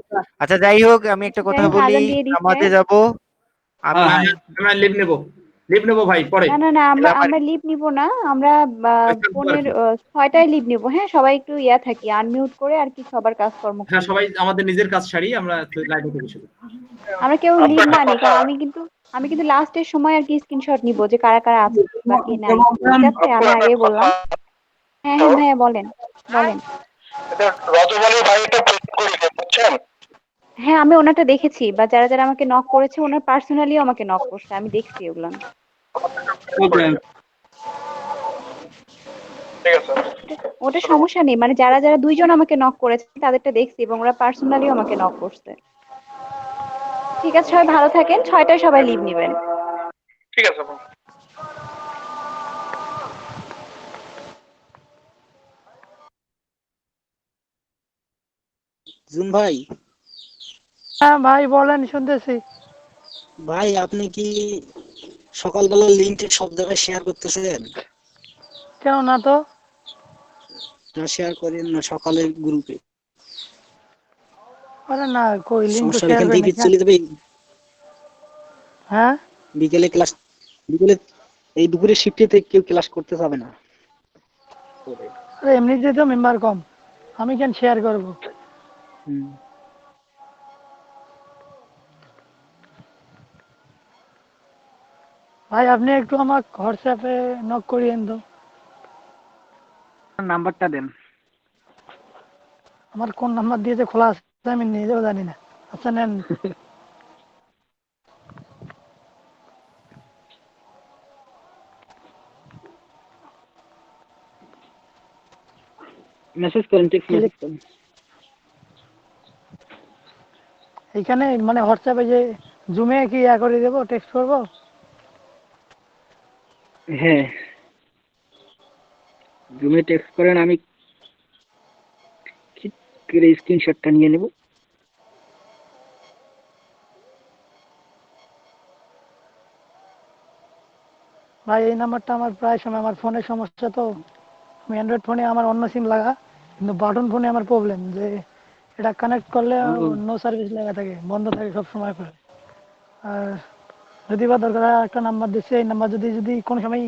আচ্ছা যাই হোক, আমি একটা আচ্ছা যাই কথা হোক, বলি, আজান দিয়ে দিচ্ছে। নামাজে যাব হ্যাঁ আমি। হ্যাঁ আমরা লিভ নেবো ভাই পরে। না না না, তাহলে আমরা আমার আমরা লিভ নিব না, আমরা আর কি। 6টায় লিভ নিব। হ্যাঁ, সবাই একটু ইয়া থাকি, আনমিউট করে আর কি সবার কাজকর্ম হ্যাঁ, করি। সবাই আমাদের নিজের কাজ সারি, আমরা লাইভে থেকে শুরু। আমরা কেউ লিভ আপনার না একটা নিই, কথা, কারণ আমি কিন্তু লাস্টের সময় আর কি স্ক্রিনশট নিব যে কারা কারা আছে বাকি নাই। যেমন ঠিক আছে, আপু আমি একটা আগেই কথা, বললাম। হ্যাঁ হ্যাঁ ভাইয়া, বলেন বলেন। এটা রজব আলী ভাইটা প্রশ্ন করেছে, বুঝছেন? হ্যাঁ, আমি ওনারটা দেখেছি, বা যারা যারা আমাকে নক করেছে ওনার পার্সোনালিও আমাকে নক করছে, আমি দেখছি ওগুলো। ওকে ঠিক আছে। ওটা সমস্যা নেই, মানে যারা যারা 2 জন আমাকে নক করেছে তাদেরটা দেখছি, এবং ওরা পার্সোনালিও আমাকে নক করছে। ঠিক আছে, সবাই ভালো থাকেন, 6টায় সবাই লিভ নেবেন। ঠিক আছে আপু। জুন ভাই, হ্যাঁ ভাই বলেন, শুনতেছি। ভাই আপনি কি সকালবেলা লিঙ্ক সব জায়গায় শেয়ার করতেছেন? কেন না তো? না শেয়ার করেন না সকালের গ্রুপে? আরে না, কই লিঙ্ক তো সমস্যা শেয়ার এখান করি থেকে না কেন? চলে যাবে হ্যাঁ, বিকেলে ক্লাস, বিকেলে এই দুপুরে শিফটে কেউ ক্লাস করতে যাবে না। আরে এমনিতে তো মেম্বার কম, আমি কেন শেয়ার করব? হুম। ভাই আপনি একটু আমার হোয়াটসঅ্যাপে নক করিয়েন তো। নাম্বারটা দেন। আমার কোন নাম্বার দিয়েছে খোলা আছে আমি নিজেও জানি না। আচ্ছা নেন। মেসেজ করেন, টেক্সট মেসেজ করেন। এইখানে মানে হোয়াটসঅ্যাপে যে জুমে কি ইয়া করে দেবো, টেক্সট করবো? হ্যাঁ, জুমে টেক্সট করেন, আমি স্ক্রিনশটটা নিয়ে নেব। ভাই এই নাম্বারটা আমার প্রায় সময়, আমার ফোনের সমস্যা তো, আমি অ্যান্ড্রয়েড ফোনে আমার অন্য সিম লাগা, কিন্তু বাটন ফোনে আমার প্রবলেম যে এটা কানেক্ট করলে নো সার্ভিস লেখা থাকে, বন্ধ থাকে সব সময় করে। আর যদি বা দরকার হয় একটা নাম্বার দিচ্ছে, এই নাম্বার যদি যদি কোনো সময়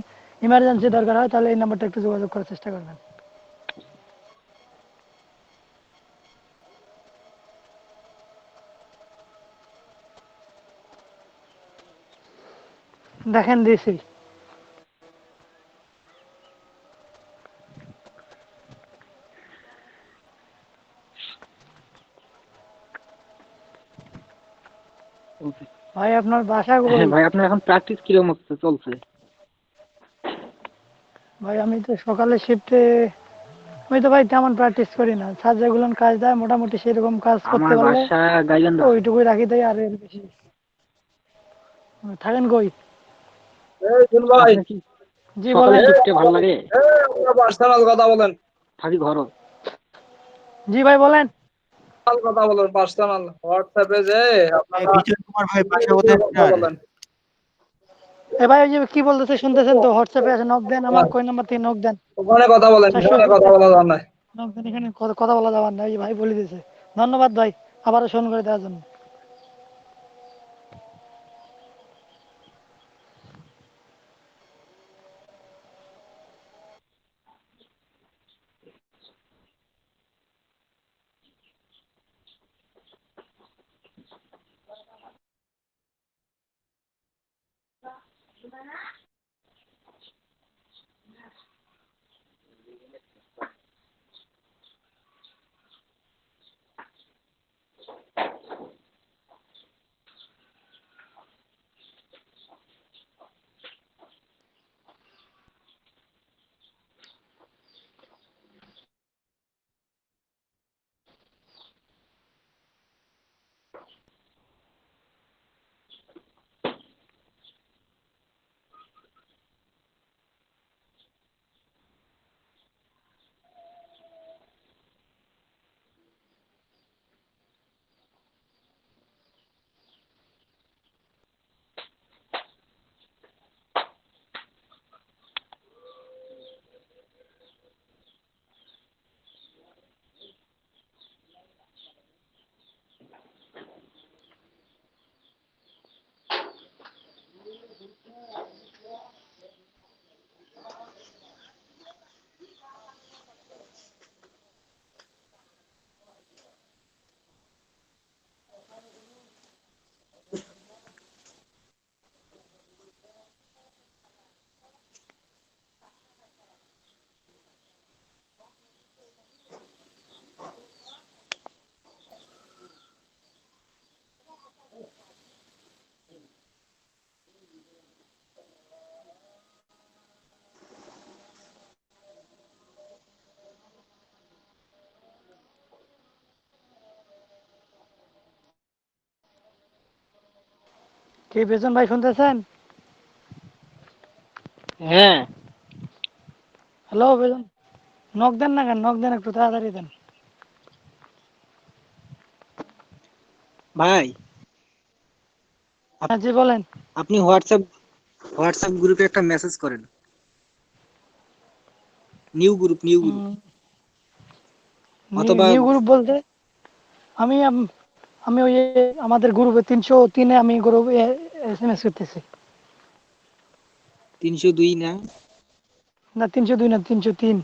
ইমার্জেন্সি দরকার হয় তাহলে এই নাম্বারটা একটু যোগাযোগ করার চেষ্টা করবেন। দেখেন দিছি। ভাই আপনার বাসা হ্যাঁ কই? ভাই, আপনার এখন প্র্যাকটিস কিরকম চলছে? ভাই আমি তো সকালে শিফটে, আমি তো ভাই তেমন প্র্যাকটিস করি না, স্যার যেগুলো কাজ দেয় মোটামুটি সেরকম কাজ করতে আমার পারলে বাসা গাইবান্ধা। ওইটুকুই রাখি দেয়, আর এর বেশি। থাকেন কই? এই শুন ভাই, আপনার কি জি সকালে বলেন। শিফটে ভালো লাগে? আপনারা পার্সোনাল কথা বলেন, থাকি ঘরও। জি ভাই বলেন। কথা বলেন পার্সোনাল হোয়াটসঅ্যাপে যে আপনারা বিজন কুমার ভাই বাসা কোথায় কথা আপনার? বলেন। এ ভাই ওই যে কি বলতেছে শুনতেছেন তো? হোয়াটসঅ্যাপে আছে, নক দেন, আমার হ্যাঁ, কই নাম্বার থেকে নক দেন। ওখানে কথা বলেন, 400 এখানে কথা বলা যাবে না। নক দেন, এখানে কথা বলা যাবে না, এই যে ভাই বলে দিয়েছে। ধন্যবাদ ভাই আবারও ফোন করে দেওয়ার জন্য। কি বেজন ভাই শুনতেছেন? হ্যাঁ হ্যালো বেজন, নক দেন না কেন? নক দেন, একটু তাড়াতাড়ি দেন। ভাই হ্যাঁ জি বলেন। আপনি হোয়াটসঅ্যাপ গ্রুপে একটা মেসেজ করেন, নিউ গ্রুপ অথবা নিউ গ্রুপ বলতে আমি আমি ওই আমাদের গ্রুপে 303-এ আমি গ্রুপে SMS করতেছি। 302 না? না 302 না, 303।